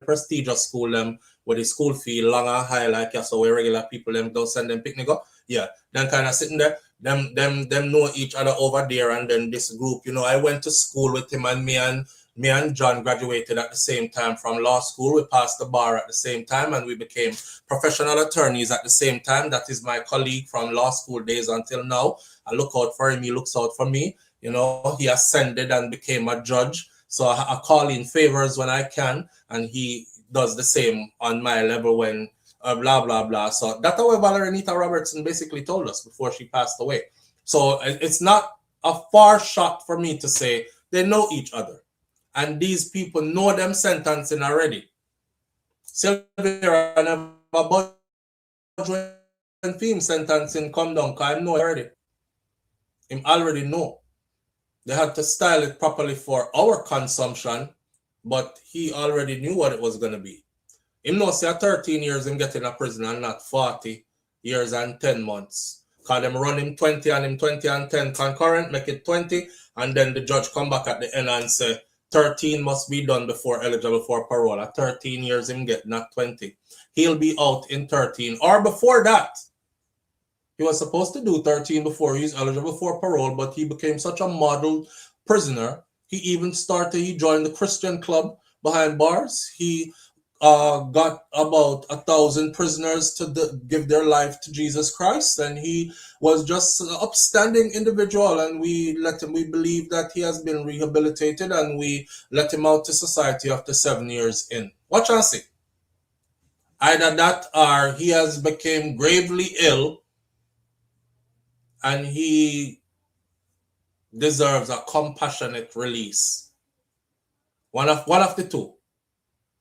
prestigious school them where the school fee long and high like so where regular people them don't send them picnic up. Yeah, then kind of sitting there, them know each other over there, and then this group, you know, I went to school with him, and me and John graduated at the same time from law school. We passed the bar at the same time, and we became professional attorneys at the same time. That is my colleague from law school days until now. I look out for him, he looks out for me. You know, he ascended and became a judge. So I call in favors when I can, and he does the same on my level when blah, blah, blah. So that's what Valerie Nita Robertson basically told us before she passed away. So it's not a far shot for me to say they know each other. And these people know them sentencing already. Silvera never budge when film sentencing come down, because I know already. Him already know. They had to style it properly for our consumption, but he already knew what it was going to be. Him know say 13 years him get in a prison and not 40 years and 10 months. Because them run him 20 and him 20 and 10 concurrent, make it 20, and then the judge come back at the end and say 13 must be done before eligible for parole. At 13 years him get, not 20. He'll be out in 13 or before that. He was supposed to do 13 before he's eligible for parole, but he became such a model prisoner. He joined the Christian club behind bars. He got about 1,000 prisoners to give their life to Jesus Christ, and he was just an upstanding individual, and we believe that he has been rehabilitated, and we let him out to society after 7 years in. Watch and see. Either that or he has become gravely ill and he deserves a compassionate release. One of the two.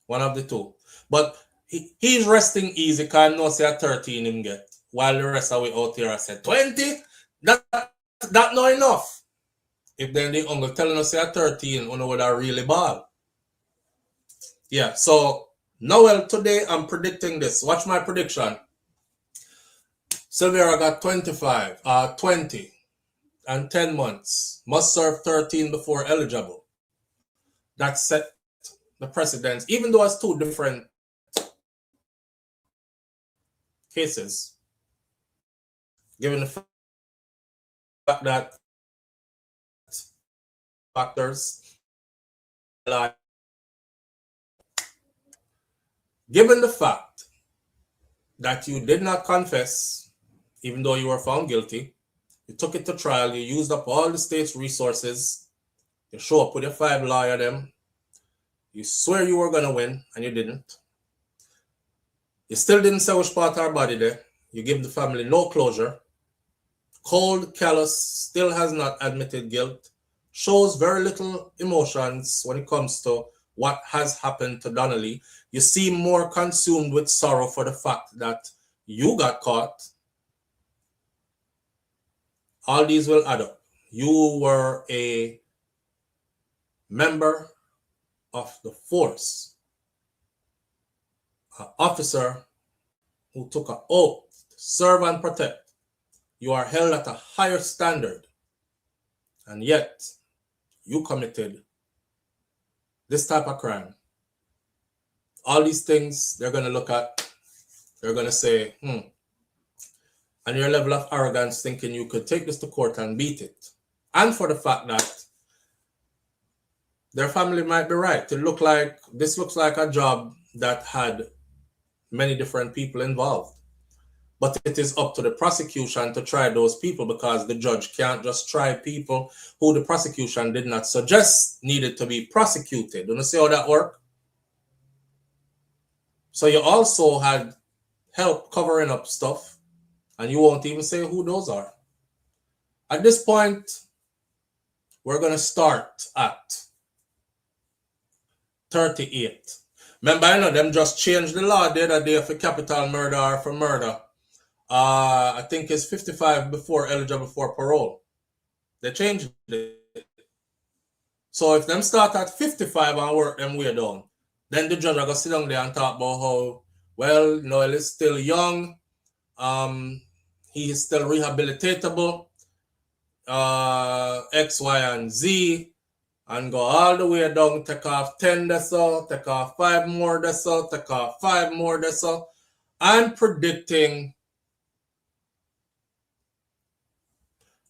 One of the two. But he's resting easy because I know say 13 him get. While the rest of we out here I said 20? That not enough. If then the uncle telling us say 13, you know what I really bad. Yeah, so Noel, today I'm predicting this. Watch my prediction. Silvera got 20 and 10 months. Must serve 13 before eligible. That set the precedence, even though it's two different cases, given the fact that factors like, given the fact that you did not confess, even though you were found guilty, you took it to trial, you used up all the state's resources, you show up with your 5 lawyer them, you swear you were going to win, and you didn't. You still didn't say which part of our body there. You give the family no closure. Cold, callous, still has not admitted guilt. Shows very little emotions when it comes to what has happened to Donnelly, you seem more consumed with sorrow for the fact that you got caught. All these will add up. You were a member of the force, an officer who took an oath to serve and protect. You are held at a higher standard, and yet you committed this type of crime. All these things they're going to look at, they're going to say, and your level of arrogance thinking you could take this to court and beat it. And for the fact that their family might be right. This looks like a job that had many different people involved. But it is up to the prosecution to try those people, because the judge can't just try people who the prosecution did not suggest needed to be prosecuted. Do you see how that works? So you also had help covering up stuff, and you won't even say who those are. At this point, we're going to start at 38. Remember, I know them just changed the law the other day for capital murder or for murder. I think it's 55 before eligible for parole. They changed it. So if them start at 55 and work them way down, then the judge are going to sit down there and talk about how, well, Noel is still young. He is still rehabilitatable. X, Y, and Z. And go all the way down, take off 10 deso, take off 5 more deso, take off 5 more deso. I'm predicting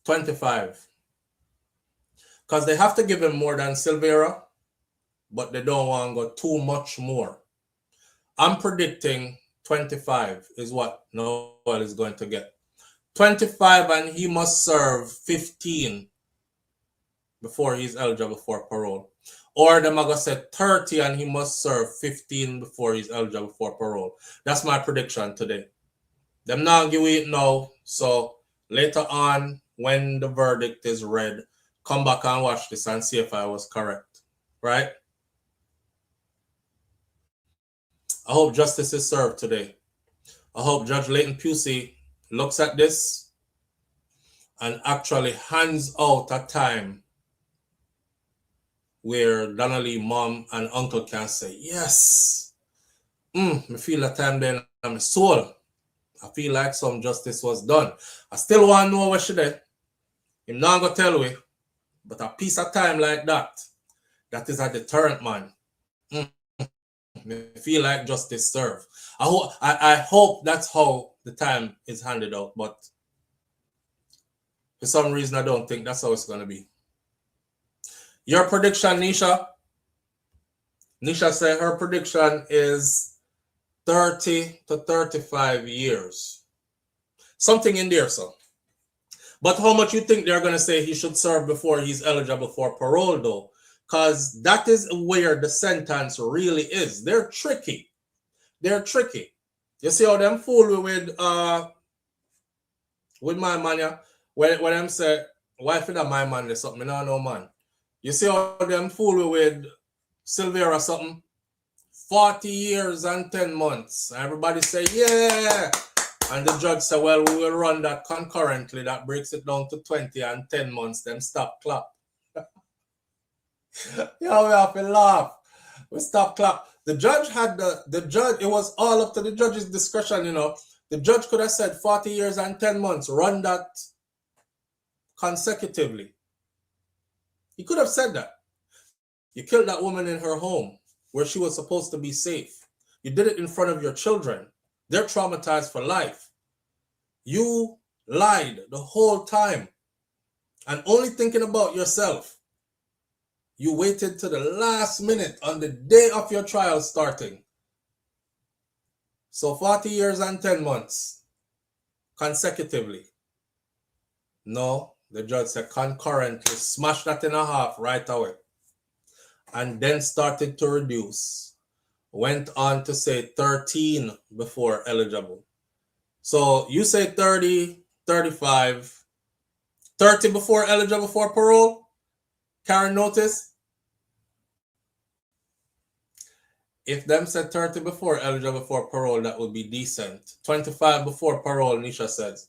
25. Because they have to give him more than Silvera, but they don't want to go too much more. I'm predicting 25 is what Noel is going to get. 25, and he must serve 15 before he's eligible for parole. Or the maga said 30 and he must serve 15 before he's eligible for parole. That's my prediction today. Them not give it now. So later on, when the verdict is read, come back and watch this and see if I was correct. Right? I hope justice is served today. I hope Judge Leighton Pusey looks at this and actually hands out a time where Donnelly mom and uncle can say, yes, I feel a time then in my soul. I feel like some justice was done. I still want to know what she did. I'm not going to tell you, but a piece of time like that is a deterrent, man. I feel like justice served. I hope that's how the time is handed out, but for some reason I don't think that's how it's going to be. Your prediction, Nisha? Nisha said her prediction is 30 to 35 years. Something in there, so. But how much you think they're going to say he should serve before he's eligible for parole, though? Because that is where the sentence really is. They're tricky. They're tricky. You see how them fool with my man, yeah? When them say, why for that my man, there's something, I don't know, man. You see how them fool with Silvera something? 40 years and 10 months. Everybody say, yeah. And the judge said, well, we will run that concurrently. That breaks it down to 20 and 10 months. Then stop clap. Yeah, we have to laugh. We stop clap. The judge had the judge, it was all up to the judge's discretion, you know. The judge could have said 40 years and 10 months. Run that consecutively. He could have said that. You killed that woman in her home where she was supposed to be safe. You did it in front of your children. They're traumatized for life. You lied the whole time and only thinking about yourself. You waited to the last minute on the day of your trial starting. So 40 years and 10 months consecutively. No, the judge said concurrently, smash that in half right away. And then started to reduce. Went on to say 13 before eligible. So you say 30, 35, 30 before eligible for parole? Karen, notice? If them said 30 before eligible for parole, that would be decent. 25 before parole, Nisha says.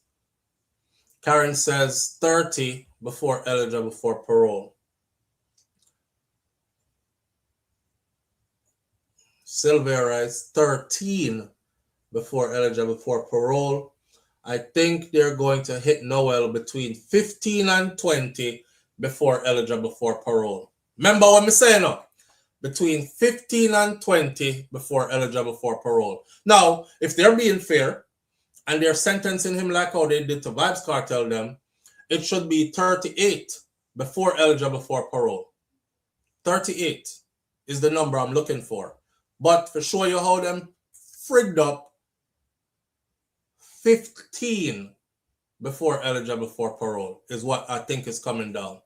Karen says 30 before eligible for parole. Sylvia writes 13 before eligible for parole. I think they're going to hit Noel between 15 and 20 before eligible for parole. Remember what I'm saying now? Between 15 and 20 before eligible for parole. Now, if they're being fair and they're sentencing him like how they did to Vybz Kartel them, it should be 38 before eligible for parole. 38 is the number I'm looking for. But for show you how them frigged up, 15 before eligible for parole is what I think is coming down.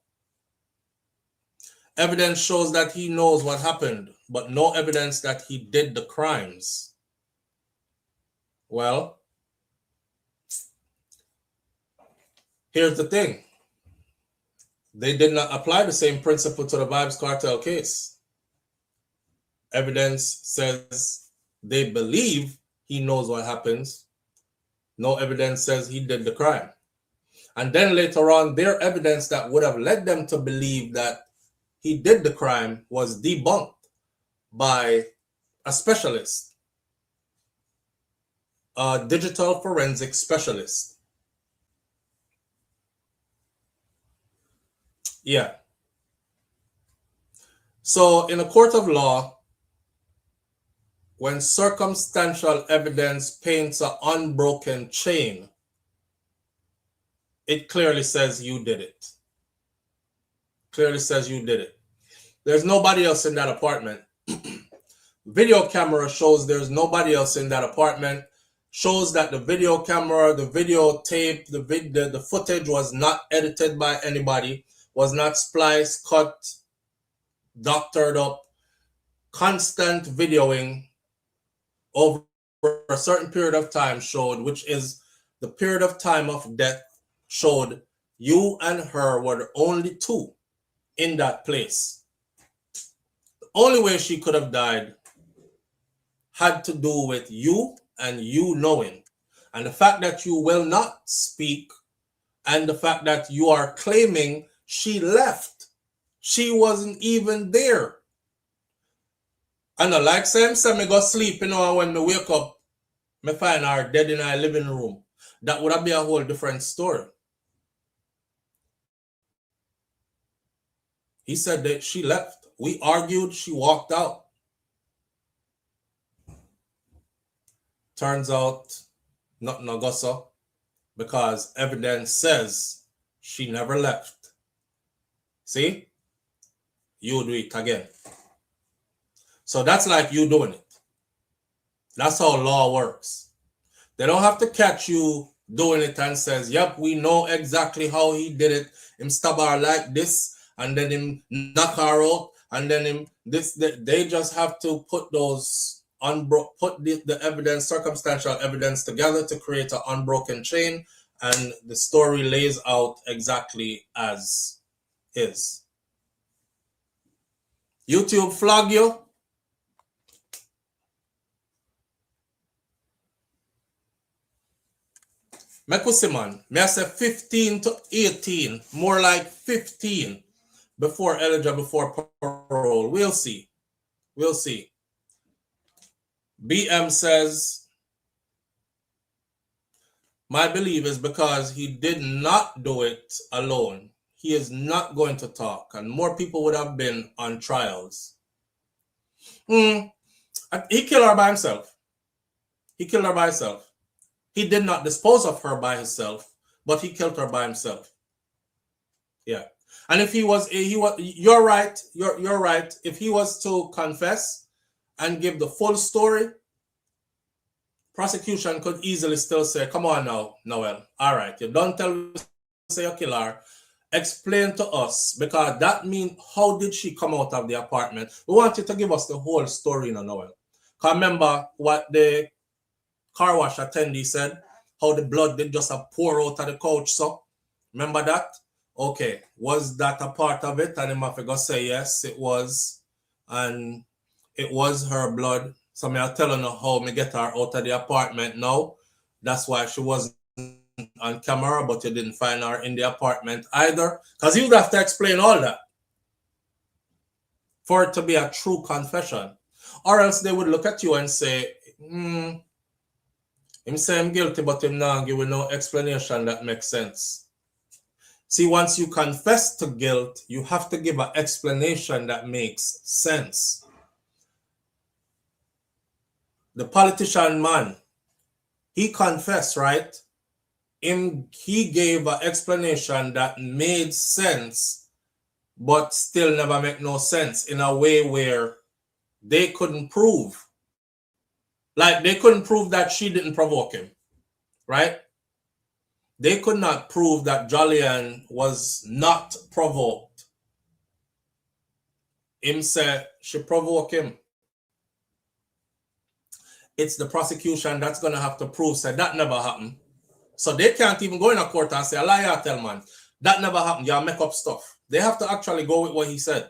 Evidence shows that he knows what happened, but no evidence that he did the crimes. Well, here's the thing. They did not apply the same principle to the Vybz Kartel case. Evidence says they believe he knows what happens. No evidence says he did the crime. And then later on, their evidence that would have led them to believe that he did the crime was debunked by a specialist, a digital forensic specialist. Yeah. So in a court of law, when circumstantial evidence paints an unbroken chain, it clearly says you did it. Clearly says you did it. There's nobody else in that apartment. Video camera shows there's nobody else in that apartment. Shows that the video camera, the videotape, the footage was not edited by anybody, was not spliced, cut, doctored up. Constant videoing over a certain period of time showed, which is the period of time of death, showed you and her were the only two in that place. The only way she could have died had to do with you and you knowing. And the fact that you will not speak and the fact that you are claiming she left. She wasn't even there. And I like Sam me go sleep, you know, and when me wake up, me find her dead in our living room. That would have been a whole different story. He said that she left. We argued, she walked out. Turns out, nothing no go so, because evidence says she never left. See? You do it again. So that's like you doing it. That's how law works. They don't have to catch you doing it and says, yep, we know exactly how he did it. Him stab her like this, and then him knock her out, and then him this. They just have to put those the evidence, circumstantial evidence together to create an unbroken chain, and the story lays out exactly as is. YouTube flog you. Mekusiman, may I say 15 to 18, more like 15 before eligible for parole. We'll see. We'll see. BM says, my belief is because he did not do it alone. He is not going to talk, and more people would have been on trials. He killed her by himself. He killed her by himself. He did not dispose of her by himself, but he killed her by himself. Yeah. And if you're right. You're right. If he was to confess and give the full story, prosecution could easily still say, come on now, Noel. All right. You don't tell me say you kill her. Explain to us, because that means how did she come out of the apartment? We want you to give us the whole story, Noel. Because remember what the car wash attendee said, how the blood did just pour out of the couch. So remember that? Okay, was that a part of it? And him have to go say yes, it was. And it was her blood. So me I telling her how me get her out of the apartment now. That's why she wasn't on camera, but you didn't find her in the apartment either. Because you'd have to explain all that for it to be a true confession. Or else they would look at you and say, him say I'm guilty, but him not give you no explanation that makes sense. See, once you confess to guilt, you have to give an explanation that makes sense. The politician man, he confessed, right? He gave an explanation that made sense, but still never make no sense in a way where they couldn't prove. Like, they couldn't prove that she didn't provoke him, right? They could not prove that Jollian was not provoked. Him said she provoked him. It's the prosecution that's going to have to prove that that never happened. So they can't even go in a court and say, a liar, tell man, that never happened. Y'all make up stuff. They have to actually go with what he said.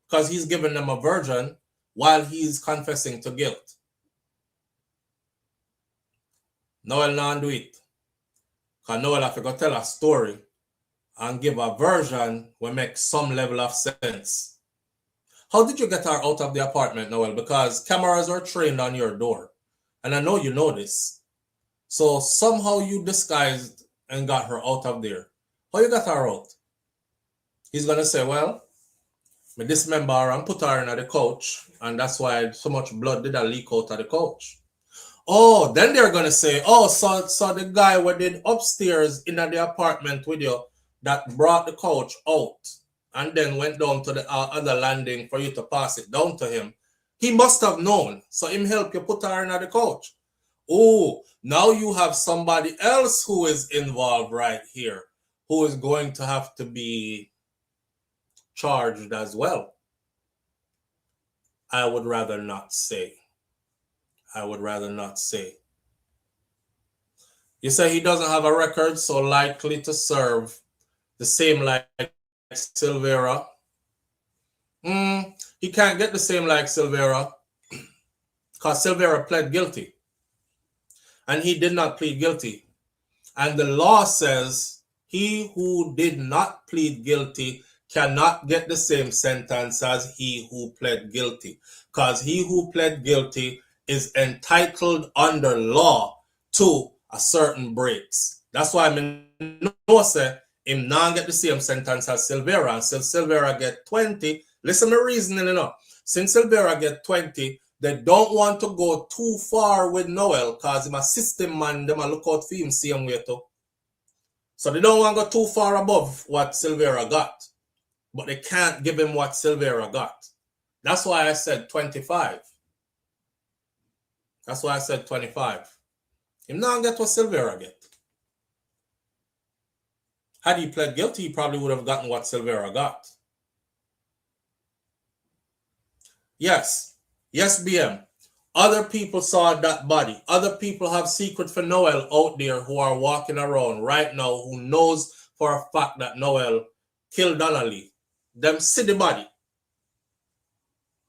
Because he's giving them a version while he's confessing to guilt. Noel not do it. Because Noel have to go tell a story and give a version will make some level of sense. How did you get her out of the apartment, Noel? Because cameras are trained on your door. And I know you know this. So somehow you disguised and got her out of there. How you got her out? He's going to say, well, I dismember her and put her in the couch. And that's why so much blood did leak out of the couch. Oh, then they're going to say, oh, so the guy who did upstairs in the apartment with you that brought the couch out and then went down to the other landing for you to pass it down to him. He must have known. So him help you put her in the couch. Oh, now you have somebody else who is involved right here who is going to have to be charged as well. I would rather not say. I would rather not say. You say he doesn't have a record, so likely to serve the same like Silvera. He can't get the same like Silvera because Silvera pled guilty. And he did not plead guilty. And the law says he who did not plead guilty cannot get the same sentence as he who pled guilty. Because he who pled guilty is entitled under law to a certain breaks. That's why I know say him not get the same sentence as Silvera. And since Silvera get 20, listen to reasoning enough. Since Silvera get 20, they don't want to go too far with Noel because he's a system man, they might look out for him same way too. So they don't want to go too far above what Silvera got. But they can't give him what Silvera got. That's why I said 25. That's why I said 25. Him not get what Silvera get. Had he pled guilty, he probably would have gotten what Silvera got. Yes. Yes, BM. Other people saw that body. Other people have secret for Noel out there who are walking around right now who knows for a fact that Noel killed Donna. Them see the body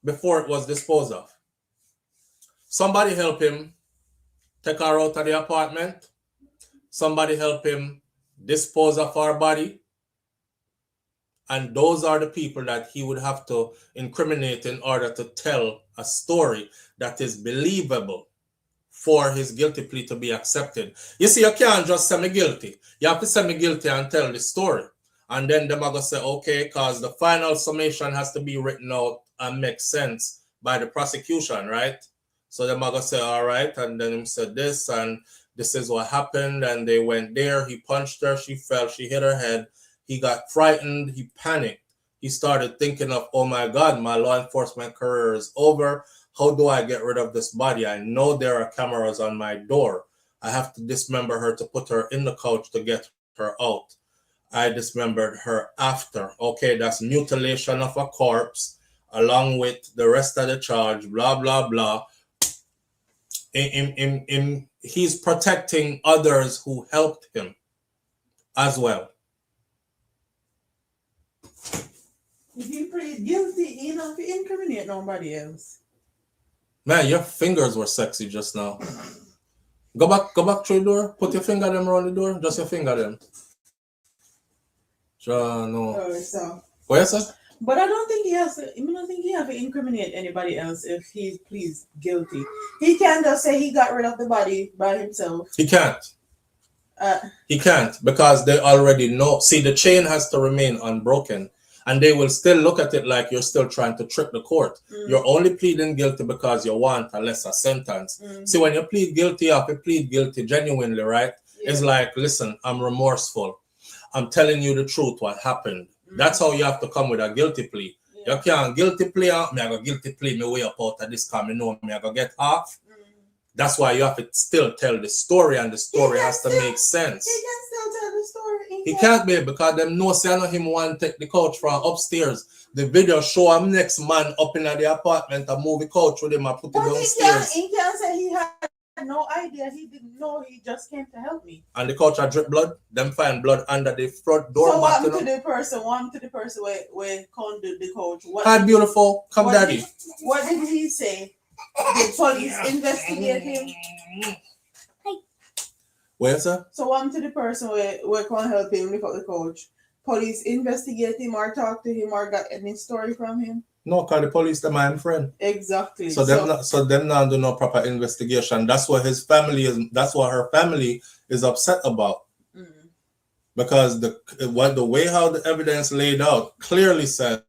before it was disposed of. Somebody help him take her out of the apartment. Somebody help him dispose of our body. And those are the people that he would have to incriminate in order to tell a story that is believable for his guilty plea to be accepted. You see, you can't just say me guilty. You have to say me guilty and tell the story. And then them are going to say, okay, because the final summation has to be written out and make sense by the prosecution, right? So them are going to say, all right, and then him said this, and this is what happened, and they went there, he punched her, she fell, she hit her head, he got frightened, he panicked. He started thinking of, oh my God, my law enforcement career is over. How do I get rid of this body? I know there are cameras on my door. I have to dismember her to put her in the couch to get her out. I dismembered her after. Okay, that's mutilation of a corpse along with the rest of the charge, blah, blah, blah. He's protecting others who helped him as well. If you plead guilty, you don't have to incriminate nobody else. Man, your fingers were sexy just now. Go back through the door. Put your finger them around the door. Just your finger them. No. Oh, so. What you say? But I don't think he has to. I don't think he have to incriminate anybody else if he pleads guilty. He can't just say he got rid of the body by himself. He can't. Uh, He can't because they already know. See, the chain has to remain unbroken, and they will still look at it like you're still trying to trick the court. You're only pleading guilty because you want a lesser sentence. See, when you plead guilty, you have to plead guilty genuinely, right? Yeah. It's like, listen, I'm remorseful. I'm telling you the truth, what happened. That's how you have to come with a guilty plea. Yeah. You can't guilty plea out, me I go guilty plea me way up out of this because me know me I go get half. That's why you have to still tell the story, and the story has to make sense. He can still tell the story. He can't be because them know say I know him want to take the couch from upstairs. The video show him next man up in the apartment and move the couch with him and put it But downstairs. he can't say he had no idea. He didn't know. He just came to help me. And the couch had drip blood. Them find blood under the front door. So what happened to the person? What happened to the person where condemned the coach? Hi, beautiful. Come, daddy. What did he say? Did police investigate him? Where, sir? So what happened to the person where can't help him lift up the coach? Police investigate him or talk to him or got any story from him? No, because the police them my friend. Exactly. So them not do no proper investigation. That's what his family is. That's what her family is upset about. Because the way how the evidence laid out clearly says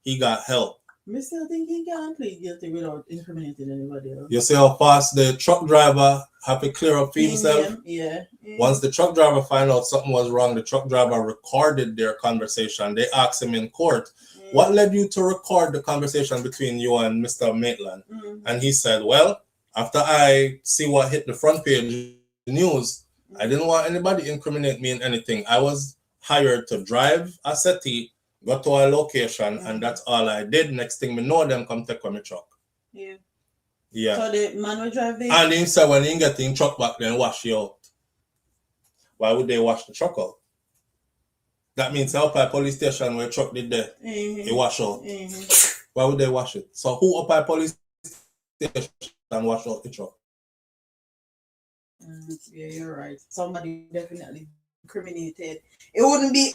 he got help. I still think he can't plead guilty without incriminating anybody else. You see how fast the truck driver have to clear up for himself? Yeah. Once the truck driver find out something was wrong, the truck driver recorded their conversation. They asked him in court, what led you to record the conversation between you and Mr. Maitland? And he said, well, after I see what hit the front page news, I didn't want anybody to incriminate me in anything. I was hired to drive a settee, go to a location, and that's all I did. Next thing me know, them come take on my truck. Yeah. Yeah. So the man will drive there? And he said when you get in truck back, then wash you out. Why would they wash the truck out? That means up at police station where truck did there, they wash out. Why would they wash it? So who up at police station and wash out the truck? Yeah, you're right. Somebody definitely incriminated. It wouldn't be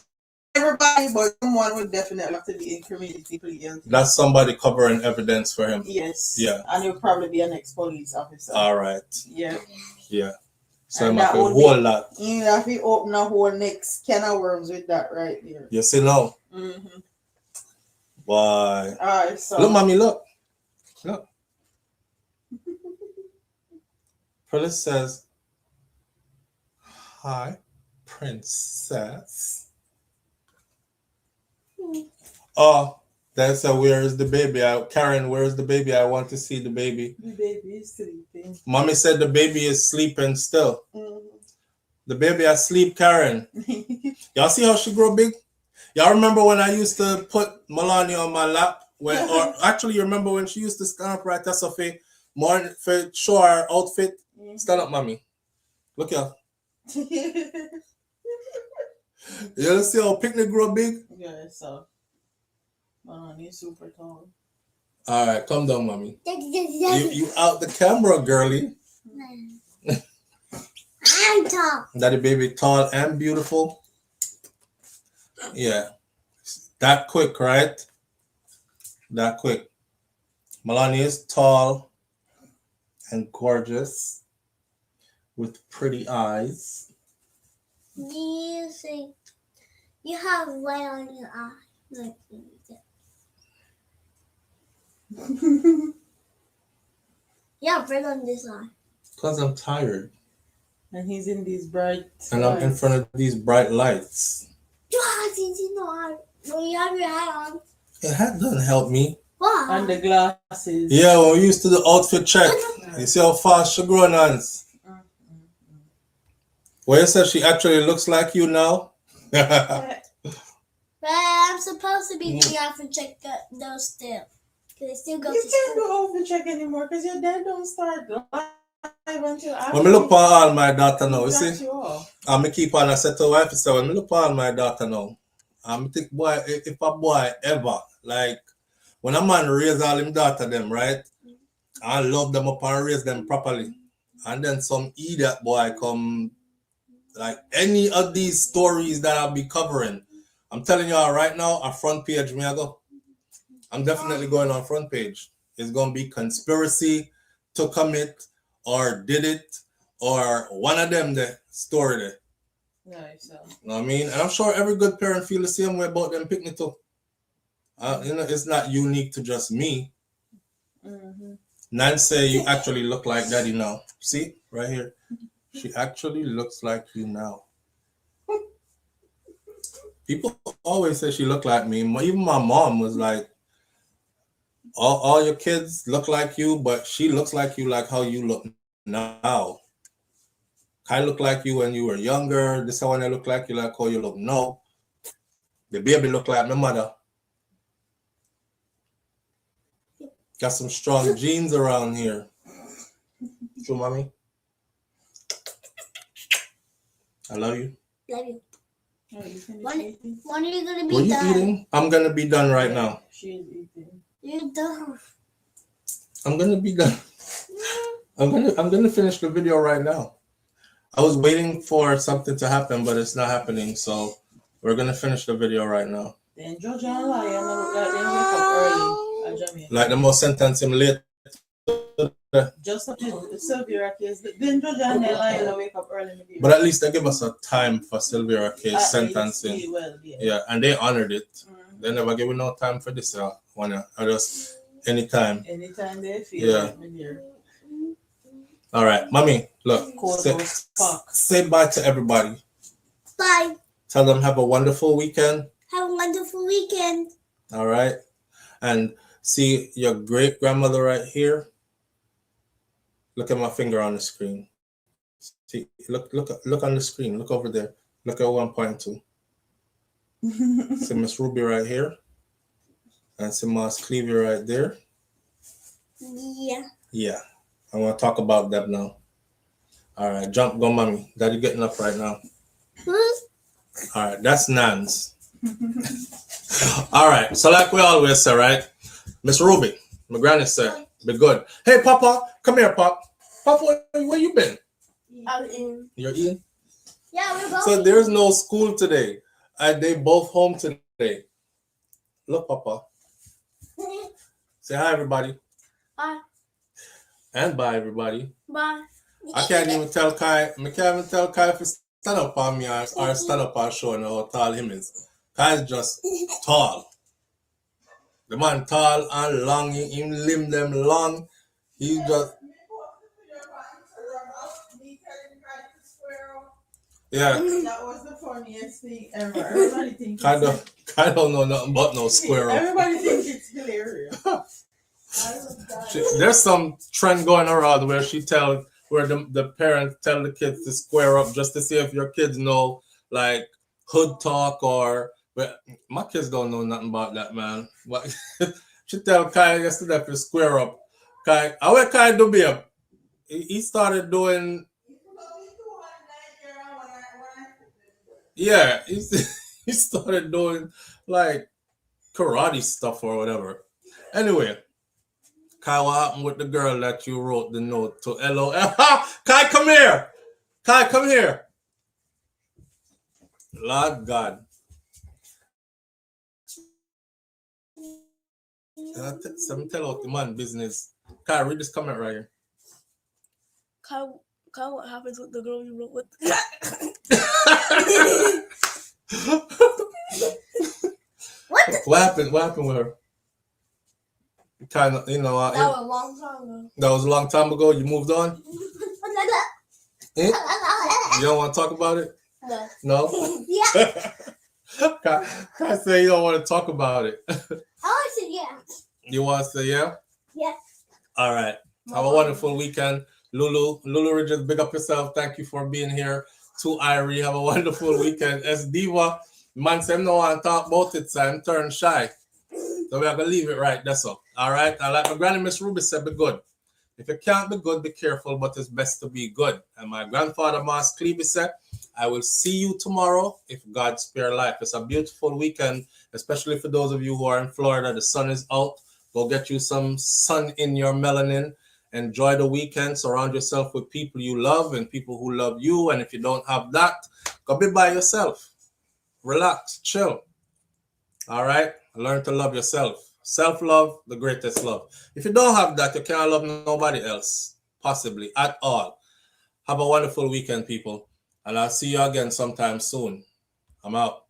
everybody, but someone would definitely have to be incriminated. That's somebody covering evidence for him. Yes. Yeah. And he'll probably be an ex-police officer. All right. Yeah. Yeah. So and I'm a whole lot. You have to open a whole next can of worms with that right there. You see now? Why? All right, so look, mommy, look. Look. Phyllis says, hi, princess. Oh, that's a where is the baby? Karen, where is the baby? I want to see the baby. The baby is sleeping. Mommy said the baby is sleeping still. The baby asleep, Karen. Y'all see how she grow big? Y'all remember when I used to put Melania on my lap? Or actually, you remember when she used to stand up right there for show her outfit? Stand up, mommy. Look here. You see how picnic grow big? Yeah, so he's super tall. All right, come down, mommy. You out the camera, girly. I'm tall. Daddy baby tall and beautiful. Yeah. That quick, right? That quick. Melania is tall and gorgeous with pretty eyes. Do you think you have white on your eye? Like you have red on this eye. Because I'm tired. And he's in these bright And I'm in front of these bright lights. You have when you have your hat on. Your hat doesn't help me. Why? And the glasses. Yeah, we're used to the outfit check. You see how fast she growing hands. Well, you said she actually looks like you now. But I'm supposed to be doing outfit check those still. They still go You to can't school. do outfit check anymore because your dad don't start live until after. When me look for all my daughter now, you see? You off. I'm keep on. I said to wife, so when me look for all my daughter now, I'm think boy, if a boy ever like when a man raise all him daughter them, right? I love them up and raise them properly. And then some idiot boy come, like any of these stories that I'll be covering. I'm telling y'all right now, our front page, me I go. I'm definitely going on front page. It's gonna be conspiracy to commit or did it or one of them the story there. Nice. You know what I mean? And I'm sure every good parent feel the same way about them picnic too. It's not unique to just me. Mm-hmm. Nan say you actually look like daddy now. See, right here. She actually looks like you now. People always say she look like me. Even my mom was like, all your kids look like you, but she looks like you like how you look now. I look like you when you were younger. This one I look like you like how you look now. The baby look like my mother. Got some strong genes around here. True, mommy? I love you. Love you. Oh, you finished When eating? are you gonna be Were you done? eating? I'm gonna be done right now. She's eating. You're done. I'm gonna be done. I'm gonna finish the video right now. I was waiting for something to happen, but it's not happening. So we're gonna finish the video right now. Then Georgia and Lion look like they wake up early at Jamaica. Like the most sentence him late. Just up to Sylvia case. Then Georgia and Lion wake up early. But at least they give us a time for Sylvia case sentencing. Well, yeah. Yeah, and they honored it. They never give me no time for this one. I just anytime. Anytime they feel Yeah. like me there. All right, mommy, look. Say bye to everybody. Bye. Tell them have a wonderful weekend. Have a wonderful weekend. All right. And see your great grandmother right here. Look at my finger on the screen. See, look on the screen. Look over there. Look at what I'm pointing to. See Miss Ruby right here. And see Miss Clevie right there. Yeah. Yeah. I want to talk about that now. All right, jump, go, mommy. Daddy getting up right now. All right, that's Nans. All right, so like we always say, right? Miss Ruby, my granny said, be good. Hey, Papa, come here, Pop. Papa, where you been? I'm in. You're eating? Yeah, we're both. So there's no school today. And they both home today. Look, Papa. Say hi, everybody. Bye. And bye, everybody. Bye. I can't even tell Kai. I can't even tell Kai if he stand up on me or stand up on show and how tall him is. Kai's just tall. The man tall and long. Him limb them long. He just. Yeah. That was the funniest thing ever. Everybody thinks Kai don't know nothing but no square up. Everybody thinks it's hilarious. There's some trend going around where the parents tell the kids to square up just to see if your kids know like hood talk or. But my kids don't know nothing about that, man. What she tell Kai yesterday to square up. Kai, I went Kai do be up. He started doing. Yeah, he started doing like karate stuff or whatever. Anyway, Kai, what happened with the girl that you wrote the note to? LOL. Kai, come here. Kai, come here. Lord God. Tell out the man business. Kai, read this comment right here. Kai, what happens with the girl you wrote with? What happened with her? Kind of, That was a long time ago. That was a long time ago. You moved on? You don't want to talk about it? No? Yeah. Kai say you don't want to talk about it. I want to say yeah. You want to say yeah? Yeah. All right. Have a wonderful weekend. Lulu, just big up yourself. Thank you for being here. To Irie, have a wonderful weekend. As Diva, man say no want to talk about it, so I'm turn shy. So we have to leave it right. That's all. All right. I like my granny Miss Ruby said, be good. If you can't be good, be careful, but it's best to be good. And my grandfather, Mas Clevie, said, I will see you tomorrow if God spare life. It's a beautiful weekend, especially for those of you who are in Florida. The sun is out. Go get you some sun in your melanin. Enjoy the weekend. Surround yourself with people you love and people who love you. And if you don't have that, go be by yourself. Relax, chill. All right? Learn to love yourself. Self-love, the greatest love. If you don't have that, you can't love nobody else, possibly, at all. Have a wonderful weekend, people. And I'll see you again sometime soon. I'm out.